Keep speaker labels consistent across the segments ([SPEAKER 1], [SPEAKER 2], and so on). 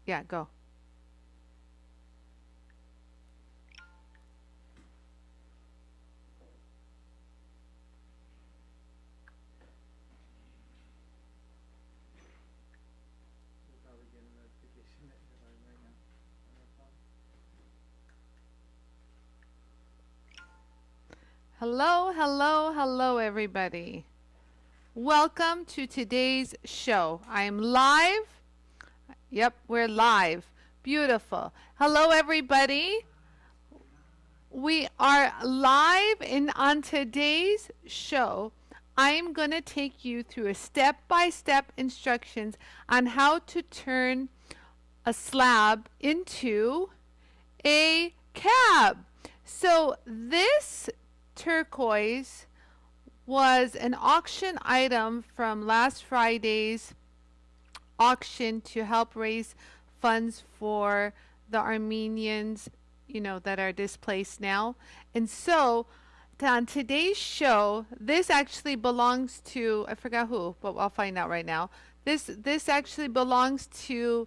[SPEAKER 1] Yeah, go. Hello, hello, hello, everybody. Welcome to today's show. I am live. Yep, we're live. Beautiful. Hello, everybody. We are live, and on today's show, I'm going to take you through a step-by-step instructions on how to turn a slab into a cab. So this turquoise was an auction item from last Friday's auction to help raise funds for the Armenians, you know, that are displaced now. And so on today's show, this actually belongs to, I forgot who, but I'll find out right now. This actually belongs to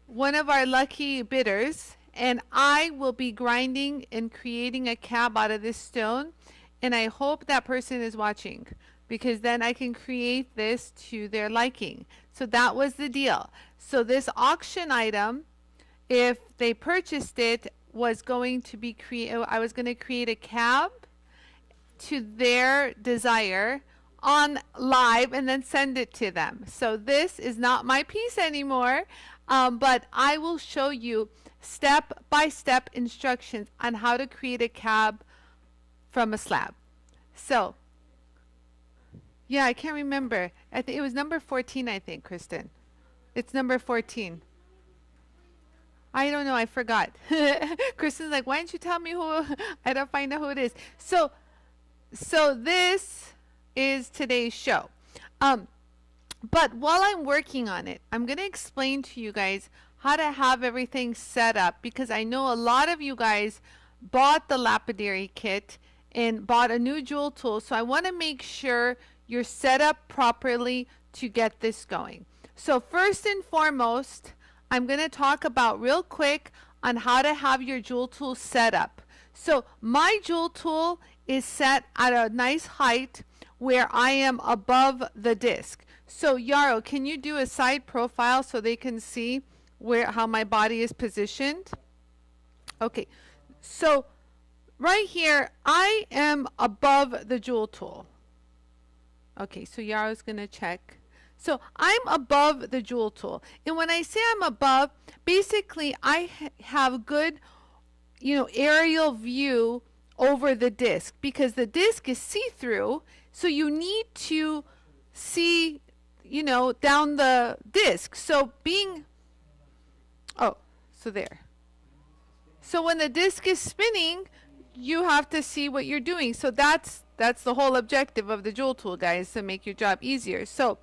[SPEAKER 1] one of our lucky bidders, and I will be grinding and creating a cab out of this stone, and I hope that person is watching, because then I can create this to their liking. So that was the deal. So this auction item, if they purchased it, was going to be I was going to create a cab to their desire on live and then send it to them. So this is not my piece anymore, but I will show you step-by-step instructions on how to create a cab from a slab. So yeah, I can't remember. I think it was number 14, I think, Kristen. It's number 14. I don't know, I forgot. Kristen's like, why didn't you tell me who? I don't find out who it is. So this is today's show. But while I'm working on it, I'm going to explain to you guys how to have everything set up, because I know a lot of you guys bought the lapidary kit and bought a new jewel tool. So I want to make sure you're set up properly to get this going. So first and foremost, I'm going to talk about real quick on how to have your jewel tool set up. So my jewel tool is set at a nice height where I am above the disc. So Yarrow, can you do a side profile so they can see how my body is positioned? Okay, so right here I am above the jewel tool. Okay, so Yarrow's gonna check. So I'm above the jewel tool, and when I say I'm above, basically I have good, you know, aerial view over the disc, because the disc is see-through, so you need to see, you know, down the disc. So so there. So when the disc is spinning, you have to see what you're doing. So that's the whole objective of the jewel tool, guys, to make your job easier. So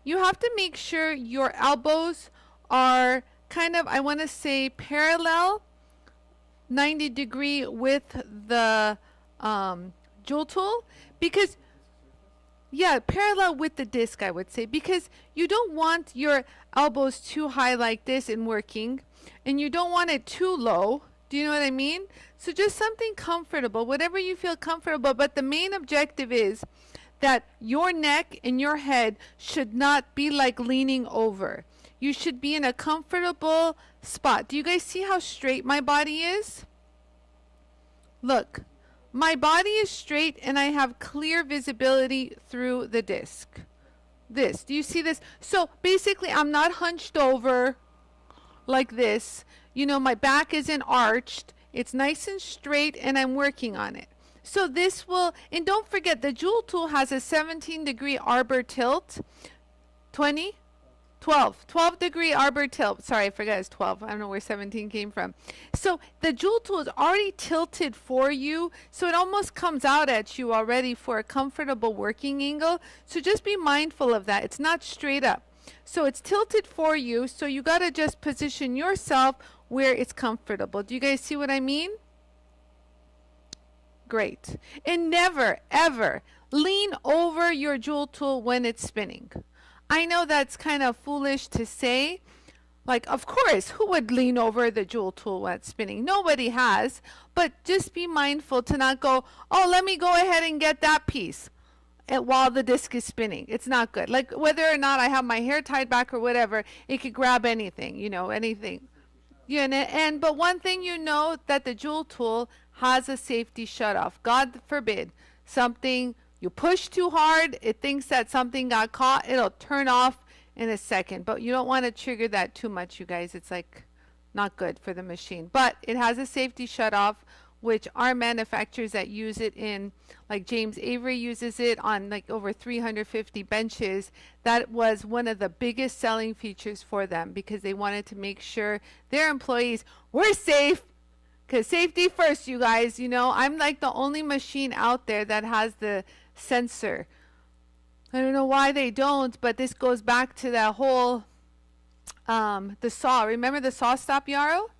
[SPEAKER 1] you have to make sure your elbows are kind of, I want to say, parallel 90-degree with the jewel tool, because yeah, parallel with the disc, I would say, because you don't want your elbows too high like this in working, and you don't want it too low. Do you know what I mean? So just something comfortable, whatever you feel comfortable, but the main objective is that your neck and your head should not be like leaning over. You should be in a comfortable spot. Do you guys see how straight my body is? Look, my body is straight and I have clear visibility through the disc. Do you see this? So basically I'm not hunched over like this. You know, my back isn't arched. It's nice and straight, and I'm working on it. So this will, and don't forget, the jewel tool has a 17-degree arbor tilt. 12-degree arbor tilt. Sorry, I forgot it's 12. I don't know where 17 came from. So the jewel tool is already tilted for you, so it almost comes out at you already for a comfortable working angle. So just be mindful of that. It's not straight up. So it's tilted for you, so you got to just position yourself where it's comfortable. Do you guys see what I mean? Great. And never, ever lean over your jewel tool when it's spinning. I know that's kind of foolish to say, Like, of course, who would lean over the jewel tool when it's spinning? Nobody has. But just be mindful to not go, oh, let me go ahead and get that piece while the disc is spinning. It's not good. Like, whether or not I have my hair tied back or whatever, it could grab anything, you know, anything. Yeah, but one thing you know, that the jewel tool has a safety shutoff. God forbid something, you push too hard, it thinks that something got caught, it'll turn off in a second. But you don't want to trigger that too much, you guys. It's like not good for the machine. But it has a safety shutoff, which are manufacturers that use it in, like James Avery uses it on like over 350 benches. That was one of the biggest selling features for them, because they wanted to make sure their employees were safe. Because safety first, you guys. You know, I'm like the only machine out there that has the sensor. I don't know why they don't, but this goes back to that whole the saw. Remember the saw stop, Yarrow?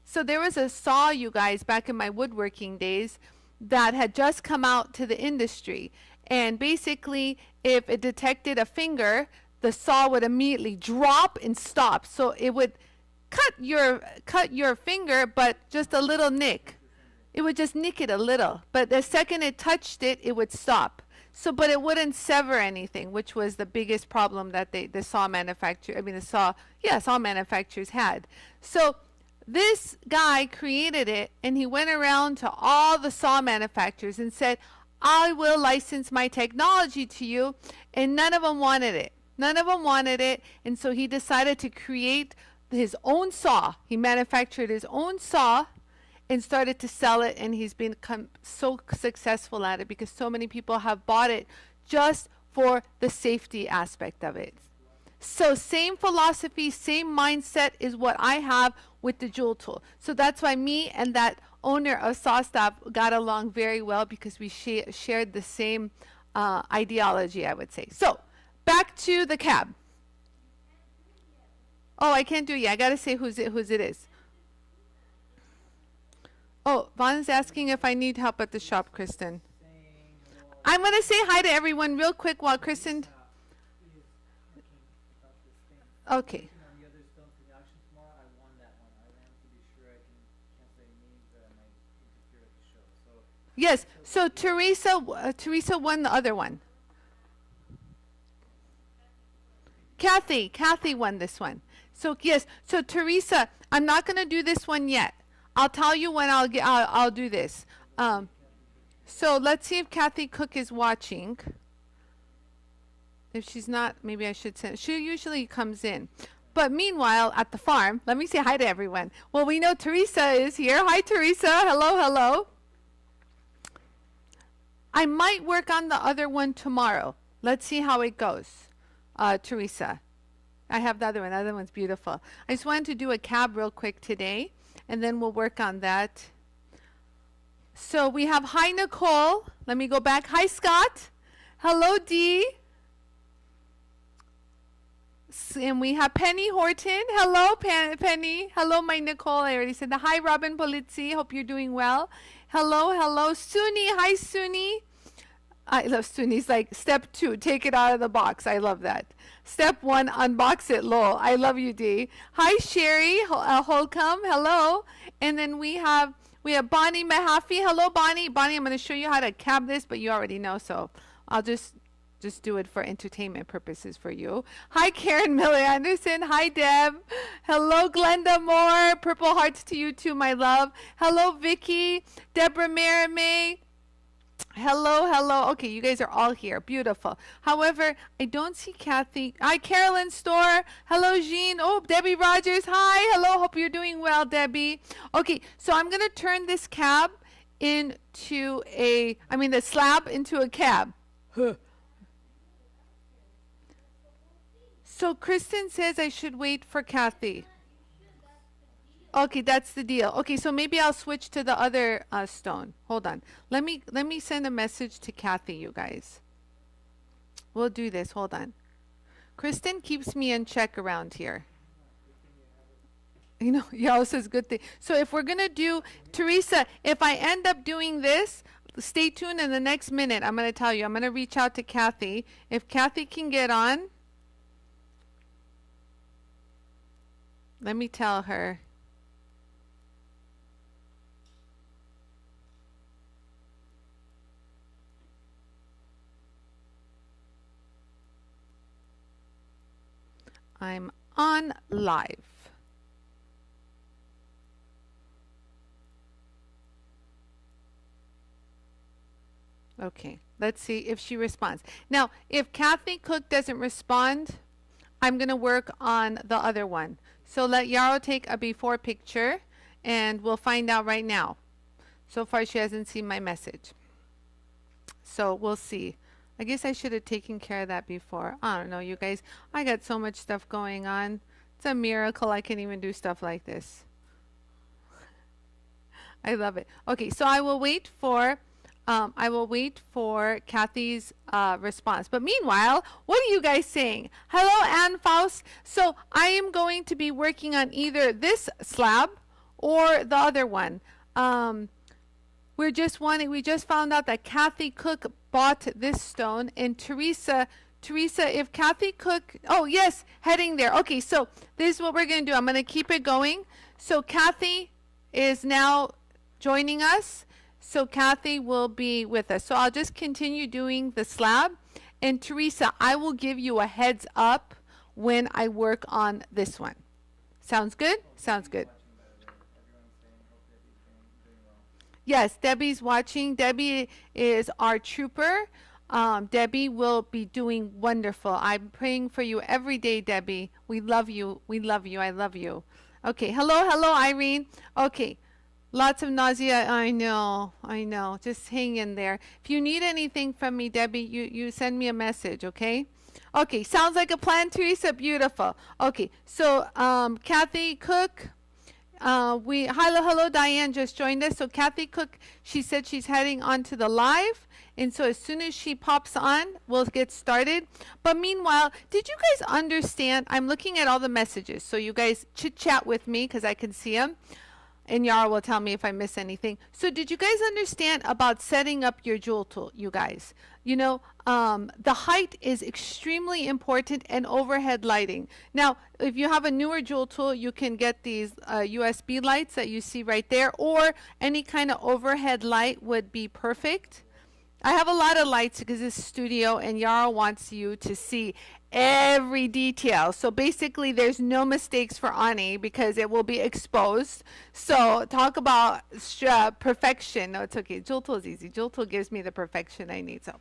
[SPEAKER 1] So there was a saw, you guys, back in my woodworking days that had just come out to the industry. And basically, if it detected a finger, the saw would immediately drop and stop. So it would cut your finger, but just a little nick. It would just nick it a little. But the second it touched it, it would stop. So, but it wouldn't sever anything, which was the biggest problem that the saw manufacturers had. So this guy created it, and he went around to all the saw manufacturers and said, I will license my technology to you, and none of them wanted it. None of them wanted it, and so he decided to create his own saw. He manufactured his own saw and started to sell it, and he's become so successful at it because so many people have bought it just for the safety aspect of it. So same philosophy, same mindset is what I have with the jewel tool. So that's why me and that owner of SawStop got along very well, because we shared the same ideology, I would say. So back to the cab. Oh, I can't do it yet. I got to say whose it is. Oh, Vaughn's asking if I need help at the shop, Kristen. I'm going to say hi to everyone real quick while Kristen... Okay. Yes, so Teresa won the other one. Kathy won this one. So yes, so Teresa, I'm not going to do this one yet. I'll tell you when I'll do this. So let's see if Kathy Cook is watching. If she's not, maybe I should send. She usually comes in. But meanwhile, at the farm, let me say hi to everyone. Well, we know Teresa is here. Hi, Teresa. Hello, hello. I might work on the other one tomorrow. Let's see how it goes, Teresa. I have the other one. The other one's beautiful. I just wanted to do a cab real quick today, and then we'll work on that. So we have hi, Nicole. Let me go back. Hi, Scott. Hello, Dee. And we have Penny Horton. Hello, Penny. Hello, my Nicole. I already said that. Hi, Robin Polizzi. Hope you're doing well. Hello, hello. Suni. Hi, Suni. I love Suni's like, step 2, take it out of the box. I love that. Step 1, unbox it. Lol. I love you, Dee. Hi, Sherry Holcomb. Hello. And then we have Bonnie Mahaffey. Hello, Bonnie. Bonnie, I'm going to show you how to cab this, but you already know, so I'll just do it for entertainment purposes for you. Hi, Karen Miller Anderson. Hi, Deb. Hello, Glenda Moore. Purple hearts to you too, my love. Hello, Vicky. Deborah Maramay. Hello, hello. Okay, you guys are all here. Beautiful. However, I don't see Kathy. Hi, Carolyn Store. Hello, Jean. Oh, Debbie Rogers. Hi. Hello. Hope you're doing well, Debbie. Okay, so I'm going to turn this cab into the slab into a cab. Huh. So Kristen says I should wait for Kathy. Okay, that's the deal. Okay, so maybe I'll switch to the other stone. Hold on. Let me send a message to Kathy, you guys. We'll do this. Hold on. Kristen keeps me in check around here. You know, Yao says good thing. So if we're going to do, Teresa, if I end up doing this, stay tuned in the next minute. I'm going to tell you. I'm going to reach out to Kathy. If Kathy can get on. Let me tell her. I'm on live. Okay, let's see if she responds. Now, if Kathy Cook doesn't respond, I'm going to work on the other one. So let Yarrow take a before picture, and we'll find out right now. So far, she hasn't seen my message. So we'll see. I guess I should have taken care of that before. I don't know, you guys. I got so much stuff going on. It's a miracle I can even do stuff like this. I love it. Okay, so I will wait for Kathy's response. But meanwhile, what are you guys saying? Hello, Anne Faust. So I am going to be working on either this slab or the other one. We just found out that Kathy Cook bought this stone, and Teresa, if Kathy Cook, oh yes, heading there. Okay, so this is what we're going to do. I'm going to keep it going. So Kathy is now joining us. So Kathy will be with us. So I'll just continue doing the slab. And Teresa, I will give you a heads up when I work on this one. Sounds good? Sounds good. Yes, Debbie's watching. Debbie is our trooper. Debbie will be doing wonderful. I'm praying for you every day, Debbie. We love you. We love you. I love you. Okay. Hello, Irene. Okay. Lots of nausea. I know. Just hang in there. If you need anything from me, Debbie, you send me a message, okay? Okay. Sounds like a plan, Teresa. Beautiful. Okay. So, Kathy Cook. Hello, Diane just joined us. So Kathy Cook, she said she's heading on to the live. And so as soon as she pops on, we'll get started. But meanwhile, did you guys understand? I'm looking at all the messages. So you guys chit chat with me because I can see them. And Yara will tell me if I miss anything. So did you guys understand about setting up your jewel tool, you guys? You know, the height is extremely important, and overhead lighting. Now, if you have a newer jewel tool, you can get these USB lights that you see right there, or any kind of overhead light would be perfect. I have a lot of lights because it's studio, and Yara wants you to see every detail. So basically there's no mistakes for Anie because it will be exposed. So talk about perfection. No, it's okay. Jewel tool is easy. Jewel tool gives me the perfection I need. So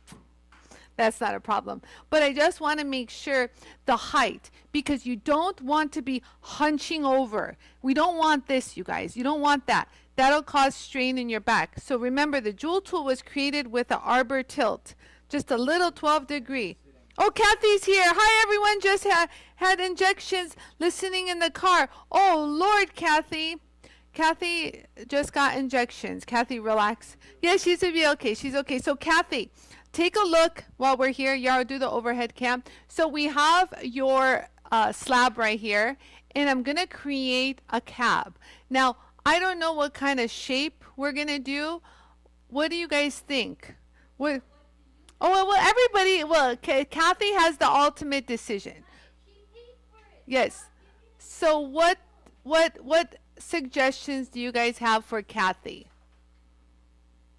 [SPEAKER 1] that's not a problem. But I just want to make sure the height, because you don't want to be hunching over. We don't want this, you guys. You don't want that. That'll cause strain in your back. So remember, the jewel tool was created with an arbor tilt, just a little 12-degree. Oh, Kathy's here. Hi, everyone. Just had injections listening in the car. Oh, Lord, Kathy. Kathy just got injections. Kathy, relax. Yeah, she's going to be okay. She's okay. So, Kathy, take a look while we're here. Yara, do the overhead cam. So we have your slab right here, and I'm going to create a cab. Now, I don't know what kind of shape we're going to do. What do you guys think? What? Oh, well, everybody, Kathy has the ultimate decision. Yes. So what suggestions do you guys have for Kathy?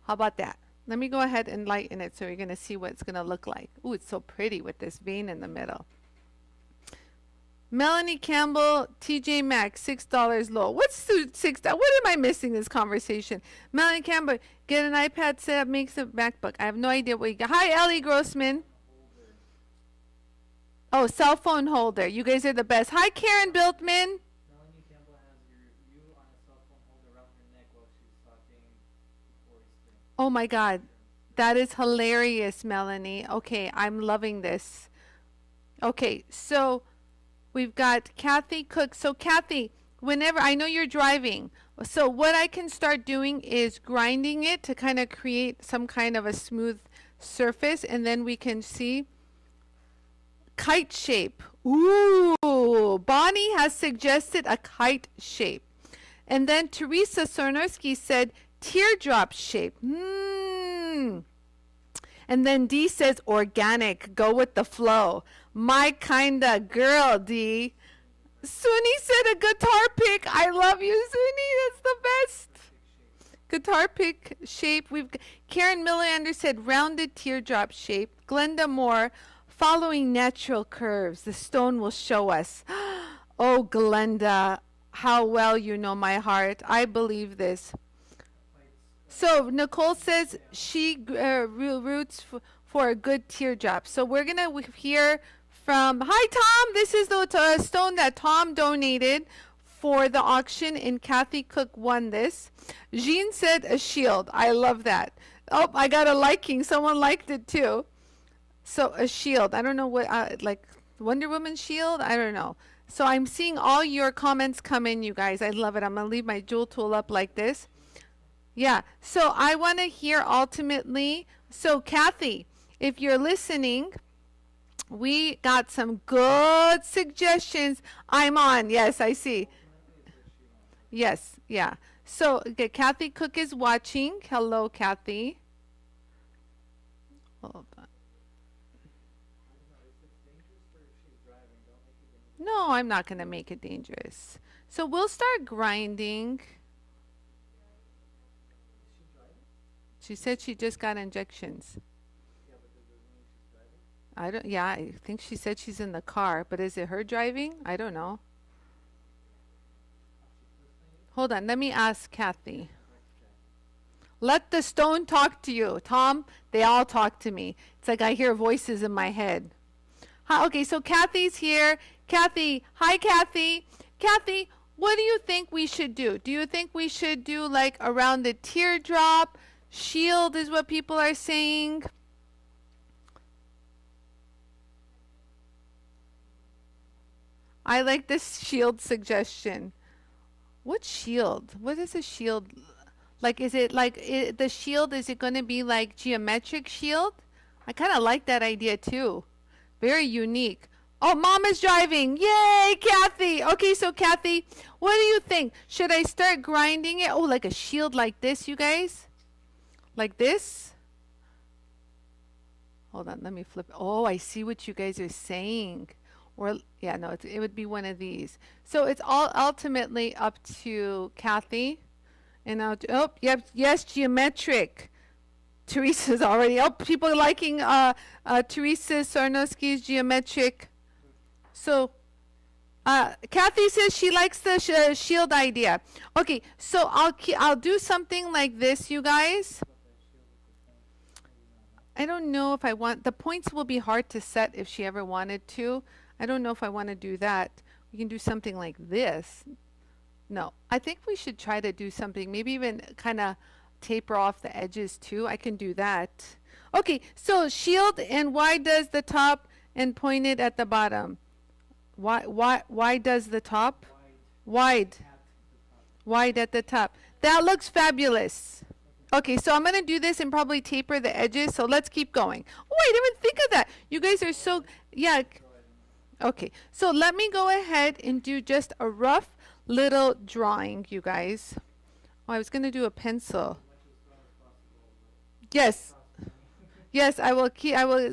[SPEAKER 1] How about that? Let me go ahead and lighten it so you're going to see what it's going to look like. Ooh, it's so pretty with this vein in the middle. Melanie Campbell, TJ Maxx, $6 low. What's $6? What am I missing this conversation? Melanie Campbell, get an iPad set up, makes a MacBook. I have no idea what you got. Hi, Ellie Grossman. Oh, cell phone holder. You guys are the best. Hi, Karen Biltman.
[SPEAKER 2] Melanie Campbell has you on a cell phone holder around her neck while she's talking.
[SPEAKER 1] Oh my God. That is hilarious, Melanie. Okay, I'm loving this. Okay, so we've got Kathy Cook. So Kathy, whenever, I know you're driving, so what I can start doing is grinding it to kind of create some kind of a smooth surface, and then we can see kite shape. Ooh, Bonnie has suggested a kite shape. And then Teresa Sornowski said teardrop shape. And then D says organic, go with the flow. My kinda girl, D. Suni said a guitar pick. I love you, Suni. That's the best. Guitar pick shape. Karen Milliander said rounded teardrop shape. Glenda Moore, following natural curves. The stone will show us. Oh, Glenda, how well you know my heart. I believe this. So Nicole says she roots for a good teardrop. So we're going to hear from, hi Tom, this is the stone that Tom donated for the auction and Kathy Cook won this. Jean said a shield. I love that. Oh, I got a liking. Someone liked it too. So a shield. I don't know what, like Wonder Woman shield? I don't know. So I'm seeing all your comments come in, you guys. I love it. I'm going to leave my jewel tool up like this. Yeah. So I want to hear ultimately. So Kathy, if you're listening, we got some good suggestions. I'm on. Yes, I see. Yes. Yeah. So okay, Kathy Cook is watching. Hello, Kathy. Hold on. No, I'm not going to make it dangerous. So we'll start grinding. She said she just got injections. I don't, yeah, I think she said she's in the car, but is it her driving? I don't know. Hold on, let me ask Kathy. Let the stone talk to you. Tom, they all talk to me. It's like I hear voices in my head. Hi, okay, so Kathy's here. Kathy, hi Kathy. Kathy, what do you think we should do? Do you think we should do like around the teardrop? Shield is what people are saying. I like this shield suggestion. What shield? What is a shield? Like, is it like the shield? Is it going to be like geometric shield? I kind of like that idea too. Very unique. Oh, Mom is driving. Yay, Kathy. Okay, so Kathy, what do you think? Should I start grinding it? Oh, like a shield like this, you guys? Like this? Hold on, let me flip. Oh, I see what you guys are saying. Or, yeah, no, it would be one of these. So it's all ultimately up to Kathy. And I'll, oh, yep, yes, geometric. Teresa's already, oh, people are liking Teresa Sarnowski's geometric. So, Kathy says she likes the shield idea. Okay, so I'll do something like this, you guys. I don't know if I want, the points will be hard to set if she ever wanted to. I don't know if I want to do that. We can do something like this. No, I think we should try to do something, maybe even kind of taper off the edges too. I can do that. Okay, so shield, and why does the top and pointed at the bottom? Why does the top? Wide at the top. That looks fabulous. Okay, so I'm going to do this and probably taper the edges. So let's keep going. Oh, I didn't even think of that. You guys are so, yeah. Okay, so let me go ahead and do just a rough little drawing, you guys. Oh, I was going to do a pencil. Yes. Yes, I will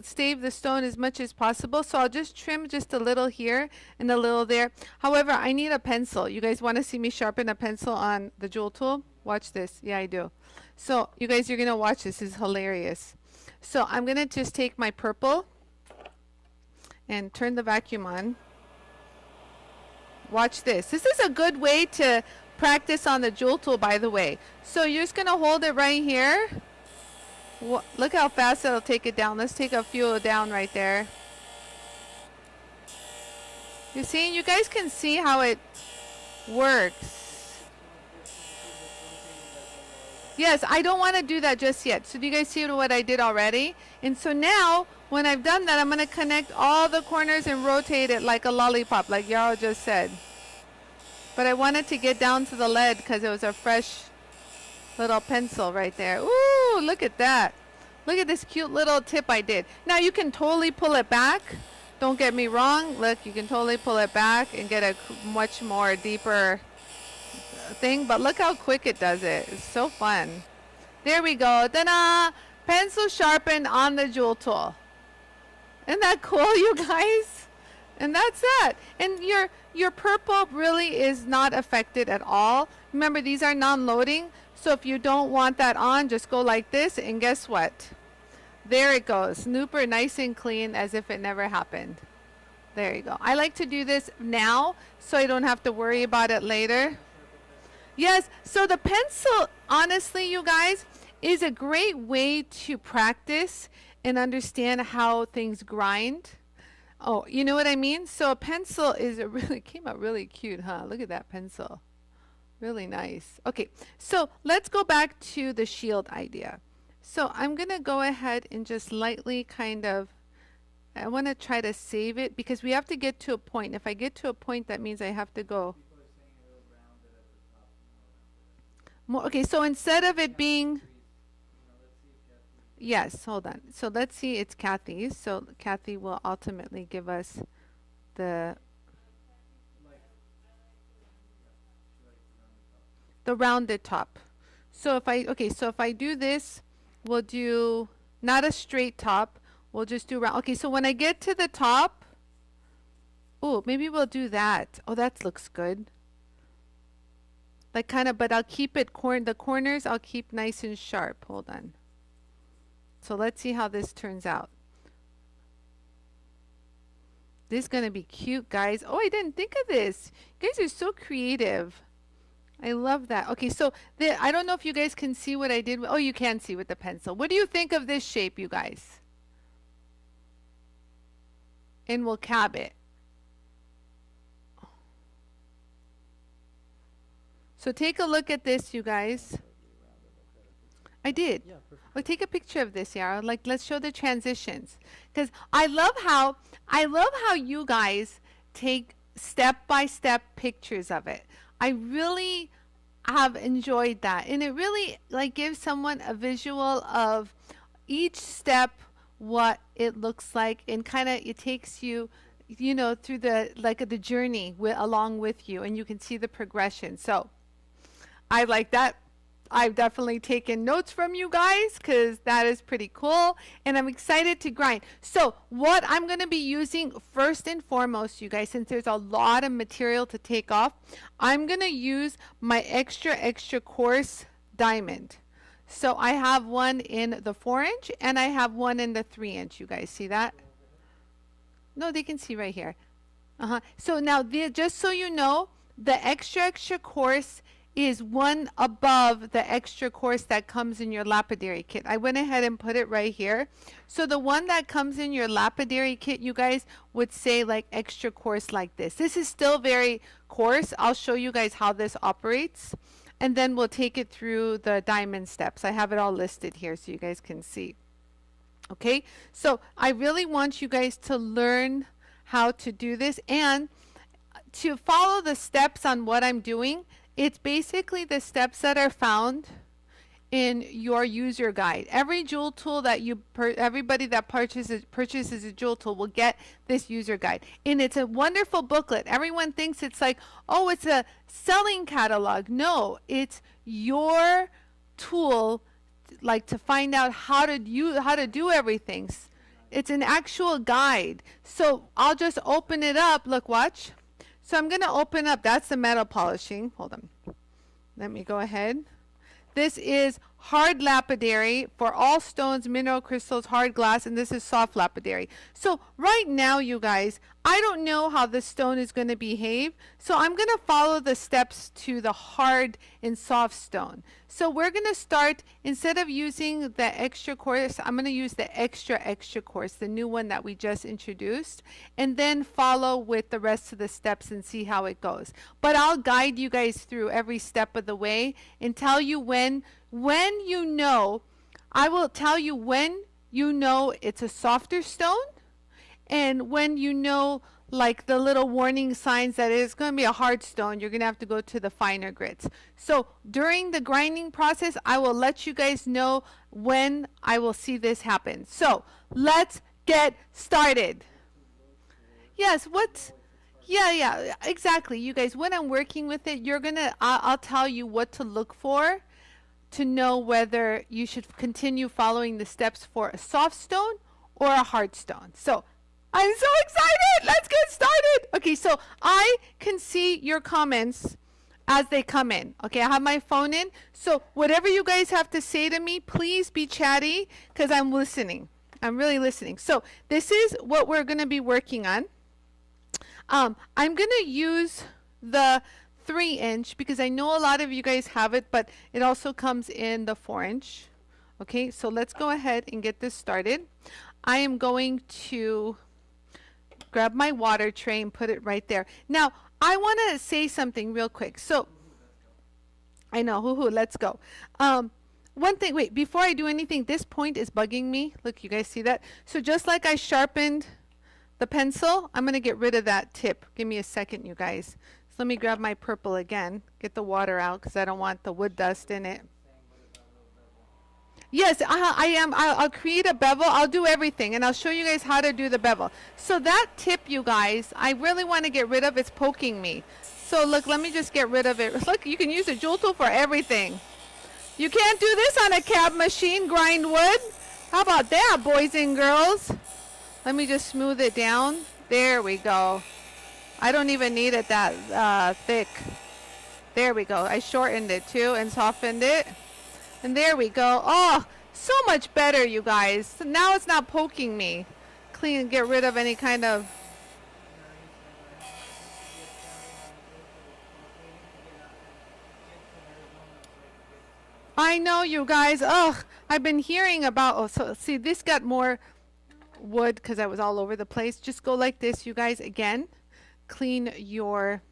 [SPEAKER 1] save the stone as much as possible. So I'll just trim just a little here and a little there. However, I need a pencil. You guys want to see me sharpen a pencil on the jewel tool? Watch this. Yeah, I do. So you guys, you're going to watch this. This is hilarious. So I'm going to just take my purple and turn the vacuum on. Watch this. This is a good way to practice on the jewel tool, by the way. So you're just going to hold it right here. Look how fast it'll take it down. Let's take a few down right there. You see, you guys can see how it works. Yes, I don't want to do that just yet. So do you guys see what I did already? And so now, when I've done that, I'm going to connect all the corners and rotate it like a lollipop, like Yarrow just said. But I wanted to get down to the lead because it was a fresh little pencil right there. Ooh, look at that. Look at this cute little tip I did. Now you can totally pull it back. Don't get me wrong. Look, you can totally pull it back and get a much more deeper thing. But look how quick it does it. It's so fun. There we go. Ta-da! Pencil sharpened on the jewel tool. Isn't that cool, you guys? And that's that. And your purple really is not affected at all. Remember, these are non-loading. So if you don't want that on, just go like this, and guess what? There it goes. Super nice and clean as if it never happened. There you go. I like to do this now so I don't have to worry about it later. Yes, so the pencil, honestly, you guys, is a great way to practice and understand how things grind. Oh, you know what I mean? So a pencil is a really, came out really cute, huh? Look at that pencil. Really nice. Okay, so let's go back to the shield idea. So I'm going to go ahead and just lightly kind of, I want to try to save it because we have to get to a point. If I get to a point, that means I have to go. More, okay, so instead of it being, yes, hold on. So let's see, it's Kathy's. So Kathy will ultimately give us the rounded top. So if I, okay, so if I do this, we'll do not a straight top. We'll just do round. Okay, so when I get to the top, oh, maybe we'll do that. Oh, that looks good. Like kind of, but I'll keep it, the corners I'll keep nice and sharp. Hold on. So let's see how this turns out. This is going to be cute, guys. Oh, I didn't think of this. You guys are so creative. I love that. Okay, so I don't know if you guys can see what I did. Oh, you can see with the pencil. What do you think of this shape, you guys? And we'll cab it. So take a look at this, you guys. I did.
[SPEAKER 2] Yeah, perfect.
[SPEAKER 1] Well, take a picture of this, Yara. Like, let's show the transitions, because I love how you guys take step-by-step pictures of it. I really have enjoyed that, and it really like gives someone a visual of each step, what it looks like, and kind of it takes you, you know, through the like the journey along with you, and you can see the progression. So I like that. I've definitely taken notes from you guys because that is pretty cool, and I'm excited to grind. So what I'm going to be using first and foremost, you guys, since there's a lot of material to take off, I'm going to use my extra coarse diamond. So I have one in the 4-inch and I have one in the 3-inch. You guys see that? No, they can see right here. So now, just so you know, the extra coarse is one above the extra coarse that comes in your lapidary kit. I went ahead and put it right here. So the one that comes in your lapidary kit, you guys would say like extra coarse like this. This is still very coarse. I'll show you guys how this operates, and then we'll take it through the diamond steps. I have it all listed here so you guys can see. Okay, so I really want you guys to learn how to do this and to follow the steps on what I'm doing. It's basically the steps that are found in your user guide. Every jewel tool that everybody that purchases a jewel tool will get this user guide, and it's a wonderful booklet. Everyone thinks it's like, oh, it's a selling catalog. No, it's your tool, like to find out how to do everything. It's an actual guide. So I'll just open it up. Look, watch. So I'm going to open up, that's the metal polishing. Hold on. Let me go ahead. This is hard lapidary for all stones, mineral crystals, hard glass, and this is soft lapidary. So right now, you guys, I don't know how the stone is going to behave, so I'm going to follow the steps to the hard and soft stone. So we're going to start, instead of using the extra coarse, I'm going to use the extra coarse, the new one that we just introduced, and then follow with the rest of the steps and see how it goes. But I'll guide you guys through every step of the way and tell you when you know, I will tell you when you know it's a softer stone, and when you know, like the little warning signs that it's going to be a hard stone, you're going to have to go to the finer grits. So during the grinding process, I will let you guys know when I will see this happen. So let's get started. Yes, yeah, exactly. You guys, when I'm working with it, I'll tell you what to look for to know whether you should continue following the steps for a soft stone or a hard stone. So I'm so excited. Let's get started. Okay, so I can see your comments as they come in. Okay, I have my phone in. So whatever you guys have to say to me, please be chatty because I'm listening. I'm really listening. So this is what we're going to be working on. I'm going to use the 3-inch because I know a lot of you guys have it, but it also comes in the 4-inch. Okay, so let's go ahead and get this started. I am going to grab my water tray and put it right there. Now, I want to say something real quick. So, I know, let's go. One thing, wait, before I do anything, this point is bugging me. Look, you guys see that? So just like I sharpened the pencil, I'm going to get rid of that tip. Give me a second, you guys. So let me grab my purple again, get the water out because I don't want the wood dust in it. Yes, I am. I'll create a bevel. I'll do everything, and I'll show you guys how to do the bevel. So that tip, you guys, I really want to get rid of. It's poking me. So look, let me just get rid of it. Look, you can use a JOOL tool for everything. You can't do this on a cab machine, grind wood. How about that, boys and girls? Let me just smooth it down. There we go. I don't even need it that thick. There we go. I shortened it too and softened it. And there we go. Oh, so much better, you guys. So now it's not poking me. Clean and get rid of any kind of... I know, you guys. Ugh, I've been hearing about... Oh, so see, this got more wood because I was all over the place. Just go like this, you guys. Again, clean your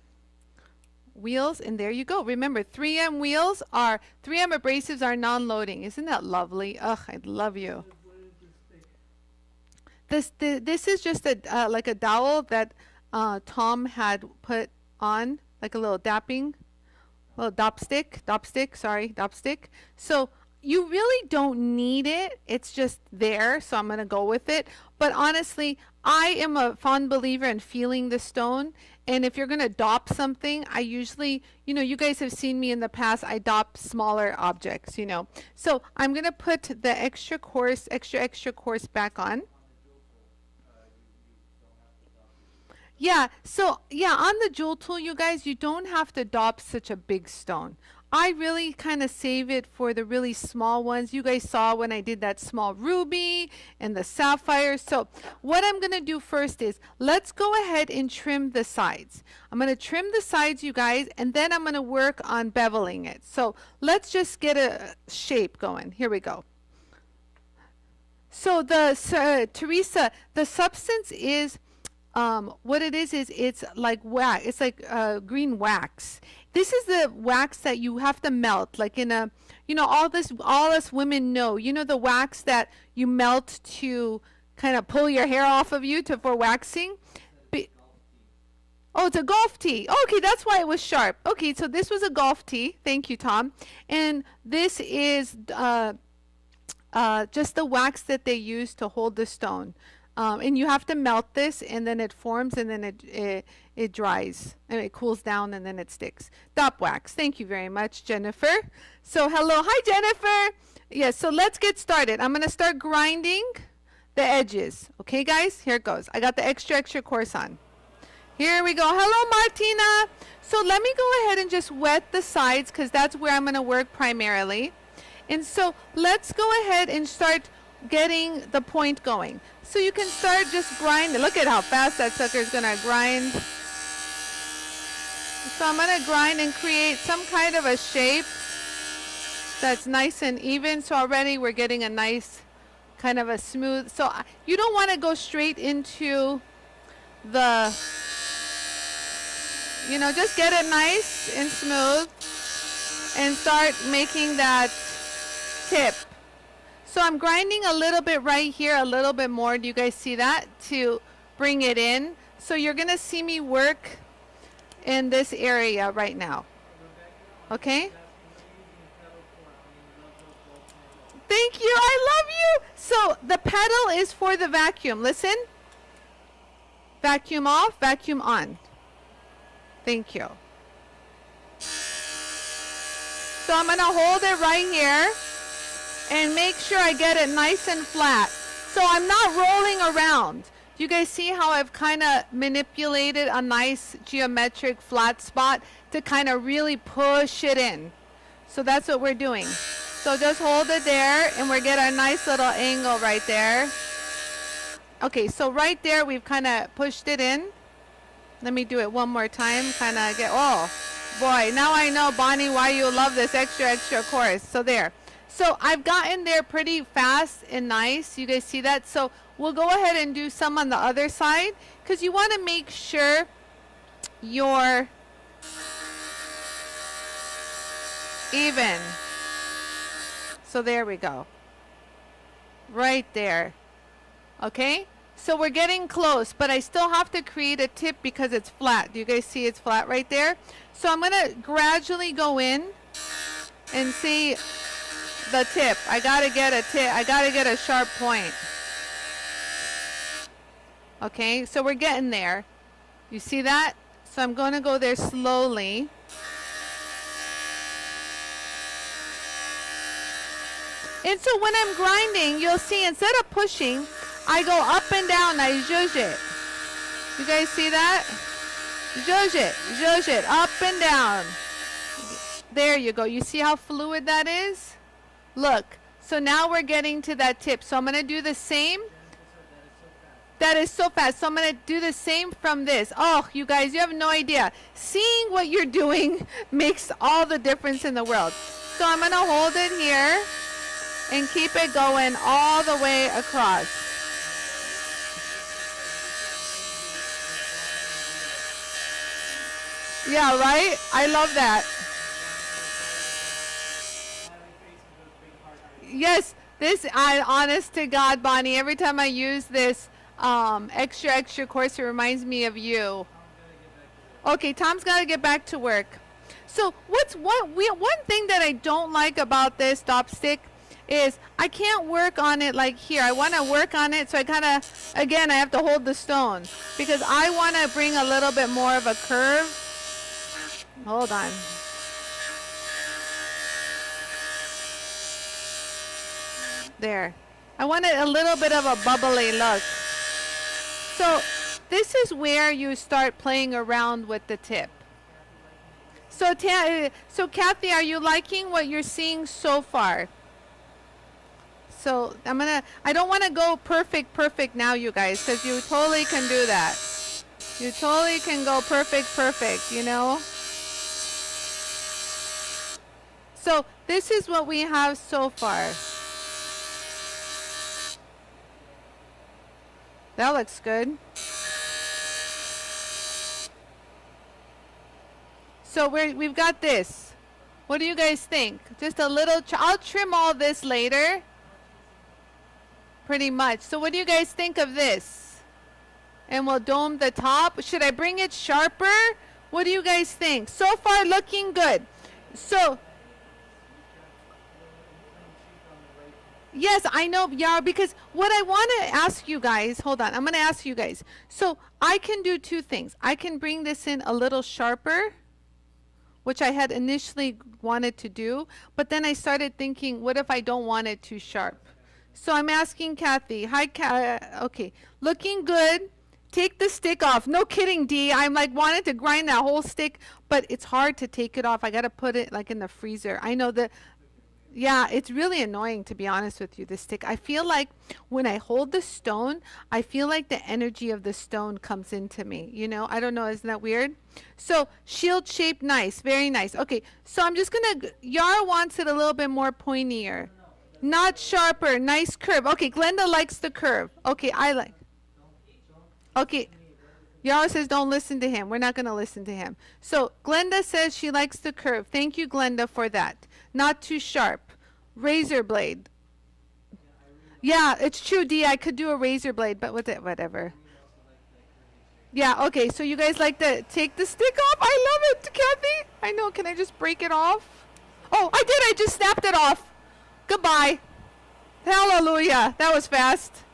[SPEAKER 1] wheels, and there you go. Remember, 3M abrasives are non-loading. Isn't that lovely? Ugh, I love you. This is just a like a dowel that Tom had put on, like a little dopstick. So you really don't need it. It's just there, so I'm gonna go with it. But honestly, I am a fond believer in feeling the stone. And if you're gonna dop something, I usually, you guys have seen me in the past, I dop smaller objects, So I'm gonna put the extra coarse back on. Yeah, so yeah, on the JOOL tool, you guys, you don't have to dop such a big stone. I really kind of save it for the really small ones. You guys saw when I did that small ruby and the sapphire. So what I'm going to do first is let's go ahead and trim the sides. I'm going to trim the sides, you guys, and then I'm going to work on beveling it. So let's just get a shape going. Here we go. So Teresa, the substance is what it is it's like wax. It's like green wax. This is the wax that you have to melt, like in a, all us women know, the wax that you melt to kind of pull your hair off of you for waxing. Oh, it's a golf tee. Okay, that's why it was sharp. Okay, so this was a golf tee. Thank you, Tom. And this is just the wax that they use to hold the stone. And you have to melt this, and then it forms, and then it dries. And it cools down, and then it sticks. Dop wax. Thank you very much, Jennifer. So hello. Hi, Jennifer. Yes, so let's get started. I'm going to start grinding the edges. Okay, guys? Here it goes. I got the extra coarse on. Here we go. Hello, Martina. So let me go ahead and just wet the sides because that's where I'm going to work primarily. And so let's go ahead and start getting the point going. So you can start just grinding. Look at how fast that sucker is going to grind. So I'm going to grind and create some kind of a shape that's nice and even. So already we're getting a nice kind of a smooth. So you don't want to go straight into the, just get it nice and smooth and start making that tip. So I'm grinding a little bit right here, a little bit more. Do you guys see that? To bring it in. So you're going to see me work in this area right now. Okay? Thank you. I love you. So the pedal is for the vacuum. Listen. Vacuum off, vacuum on. Thank you. So I'm going to hold it right here and make sure I get it nice and flat. So I'm not rolling around. Do you guys see how I've kind of manipulated a nice geometric flat spot to kind of really push it in? So that's what we're doing. So just hold it there and we're getting a nice little angle right there. Okay, so right there we've kind of pushed it in. Let me do it one more time. Kind of get, oh boy, now I know, Bonnie, why you love this extra coarse. So there. So I've gotten there pretty fast and nice. You guys see that? So we'll go ahead and do some on the other side because you want to make sure you're even. So there we go. Right there. Okay? So we're getting close, but I still have to create a tip because it's flat. Do you guys see it's flat right there? So I'm going to gradually go in and see the tip. I got to get a tip. I got to get a sharp point. Okay, so we're getting there. You see that? So I'm going to go there slowly. And so when I'm grinding, you'll see instead of pushing, I go up and down. I zhuzh it. You guys see that? Zhuzh it, up and down. There you go. You see how fluid that is? Look. So now we're getting to that tip. So I'm going to do the same. That is so fast. So I'm going to do the same from this. Oh, you guys, you have no idea. Seeing what you're doing makes all the difference in the world. So I'm going to hold it here and keep it going all the way across. Yeah, right? I love that. Yes, this, honest to God, Bonnie, every time I use this extra coarse, it reminds me of you. Okay, Tom's got to get back to work. So one thing that I don't like about this stop stick is I can't work on it like here. I want to work on it, so I kind of, again, I have to hold the stone because I want to bring a little bit more of a curve. Hold on. There. I wanted a little bit of a bubbly look. So this is where you start playing around with the tip. So Kathy, are you liking what you're seeing so far? So I don't want to go perfect now, you guys, because you totally can do that. You totally can go perfect, you know? So this is what we have so far. That looks good. So we've got this. What do you guys think? Just a little, I'll trim all this later. Pretty much. So what do you guys think of this? And we'll dome the top. Should I bring it sharper? What do you guys think? So far looking good. So yes, I know, Yara, because what I want to ask you guys, hold on, I'm going to ask you guys. So I can do two things. I can bring this in a little sharper, which I had initially wanted to do, but then I started thinking, what if I don't want it too sharp? So I'm asking Kathy. Hi, okay, looking good. Take the stick off. No kidding, Dee. I'm like wanted to grind that whole stick, but it's hard to take it off. I got to put it like in the freezer. I know that. Yeah, it's really annoying, to be honest with you, this stick. I feel like when I hold the stone, I feel like the energy of the stone comes into me. You know, I don't know. Isn't that weird? So shield shape, nice. Very nice. Okay, so I'm just going to, Yara wants it a little bit more pointier. Not sharper. Nice curve. Okay, Glenda likes the curve. Okay, I like. Okay. Yara says don't listen to him. We're not going to listen to him. So Glenda says she likes the curve. Thank you, Glenda, for that. Not too sharp. Razor blade. Yeah, it's true, Dee. I could do a razor blade, but with it, whatever. Yeah, okay. So you guys like to take the stick off? I love it, Kathy. I know. Can I just break it off? Oh, I did. I just snapped it off. Goodbye. Hallelujah. That was fast.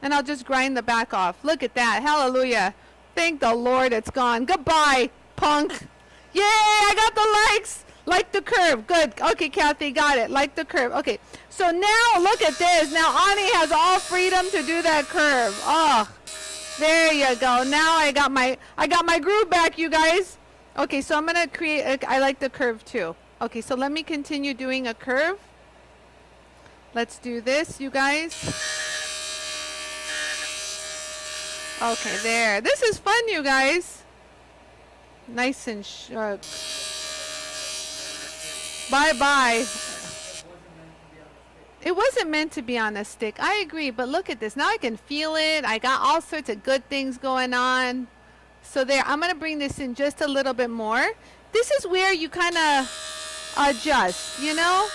[SPEAKER 1] And I'll just grind the back off. Look at that. Hallelujah. Thank the Lord it's gone. Goodbye, punk. Yay, I got the legs. Like the curve. Good. Okay, Kathy, got it. Like the curve. Okay. So now look at this. Now Anie has all freedom to do that curve. Oh, There you go. Now I got my groove back, you guys. Okay, so I'm gonna create. I like the curve too. Okay, so let me continue doing a curve. Let's do this, you guys. Okay, there. This is fun, you guys. Nice and short. Bye bye. It wasn't meant to be on a stick. I agree, but look at this. Now I can feel it. I got all sorts of good things going on. So there, I'm going to bring this in just a little bit more. This is where you kind of adjust, you know?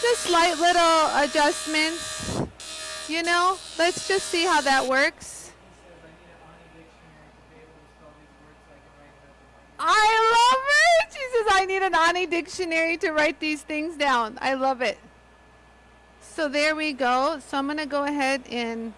[SPEAKER 1] Just slight little adjustments, you know? Let's just see how that works. I love it! She says, I need an Anie dictionary to write these things down. I love it. So there we go. So I'm going to go ahead and...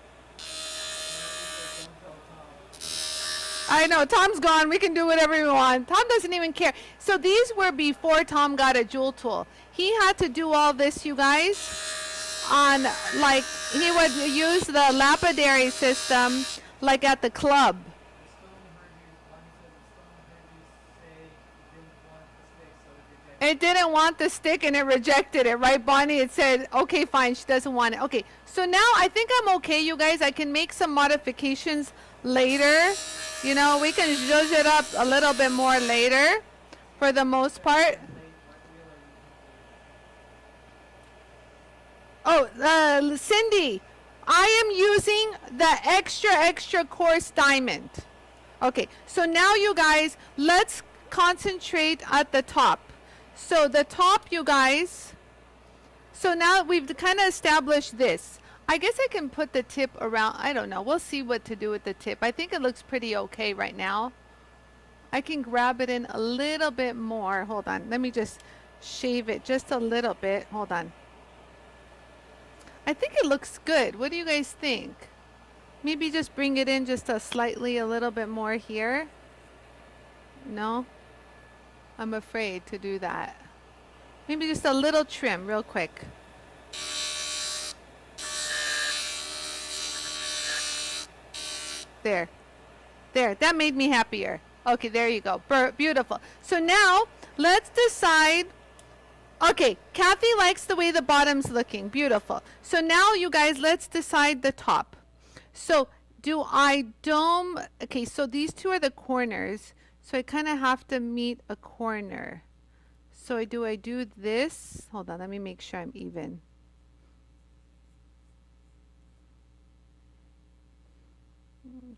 [SPEAKER 1] I know, Tom's gone. We can do whatever we want. Tom doesn't even care. So these were before Tom got a Jool tool. He had to do all this, you guys, on, like, he would use the lapidary system, like at the club. It didn't want the stick and it rejected it, right, Bonnie? It said, okay, fine, she doesn't want it. Okay, so now I think I'm okay, you guys. I can make some modifications later. You know, we can zhuzh it up a little bit more later for the most part. Oh, Cindy, I am using the extra coarse diamond. Okay, so now you guys, let's concentrate at the top. So the top, you guys, so now we've kind of established this. I guess I can put the tip around. I don't know. We'll see what to do with the tip. I think it looks pretty okay right now. I can grab it in a little bit more. Hold on. Let me just shave it just a little bit. Hold on. I think it looks good. What do you guys think? Maybe just bring it in just a little bit more here. No? I'm afraid to do that. Maybe just a little trim real quick. There. There. That made me happier. Okay, there you go. Beautiful. So now, let's decide. Okay, Kathy likes the way the bottom's looking. Beautiful. So now, you guys, let's decide the top. So, do I dome... Okay, so these two are the corners. So I kind of have to meet a corner. So do I do this? Hold on, let me make sure I'm even.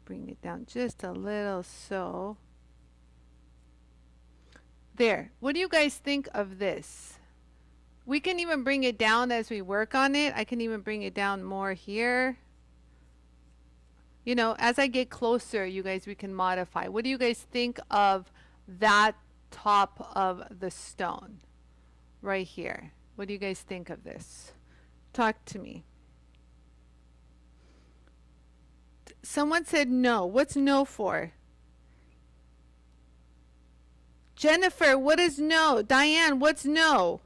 [SPEAKER 1] Bring it down just a little so. There. What do you guys think of this? We can even bring it down as we work on it. I can even bring it down more here. You know, as I get closer, you guys, we can modify. What do you guys think of that top of the stone right here? What do you guys think of this? Talk to me. Someone said no. What's no for? Jennifer, what is no? Diane, what's no?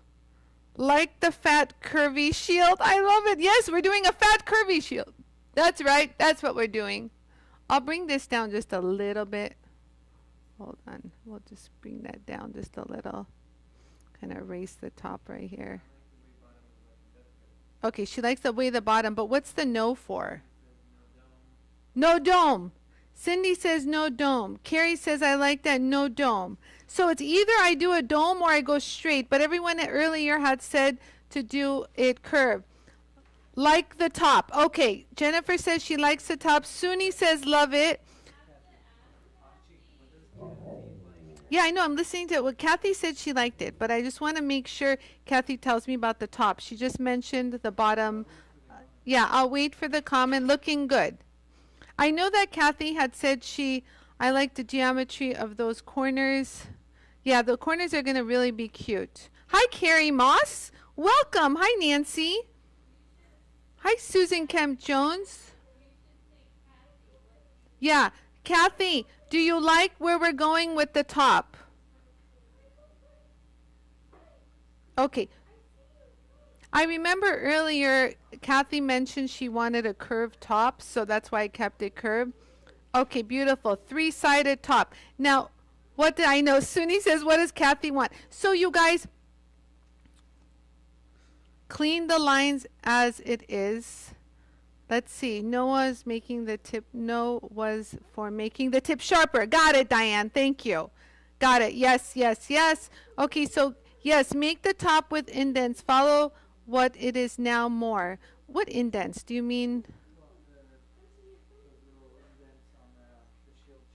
[SPEAKER 1] Like the fat curvy shield. I love it. Yes, we're doing a fat curvy shield. That's right. That's what we're doing. I'll bring this down just a little bit. Hold on. We'll just bring that down just a little. Kind of erase the top right here. Okay, she likes the way the bottom, but what's the no for? No dome. Cindy says no dome. Carrie says I like that no dome. So it's either I do a dome or I go straight, but everyone earlier had said to do it curved. Like the top. Okay, Jennifer says she likes the top. Suni says love it. Yeah, I know. I'm listening to it. Well, Kathy said she liked it, but I just want to make sure Kathy tells me about the top. She just mentioned the bottom. Yeah, I'll wait for the comment. Looking good. I know that Kathy had said I like the geometry of those corners. Yeah, the corners are going to really be cute. Hi, Carrie Moss. Welcome. Hi, Nancy. Hi, Susan Kemp Jones. Yeah, Kathy, do you like where we're going with the top? Okay. I remember earlier Kathy mentioned she wanted a curved top, so that's why I kept it curved. Okay, beautiful. Three-sided top. Now, what did I know? Suni says, what does Kathy want? So you guys, clean the lines as it is. Let's see. Noah's making the tip. No was for making the tip sharper. Got it, Diane. Thank you. Got it. Yes, yes, yes. Okay, so yes, make the top with indents. Follow what it is now more. What indents? Do you mean?
[SPEAKER 2] Well, those little indents on the shield shape.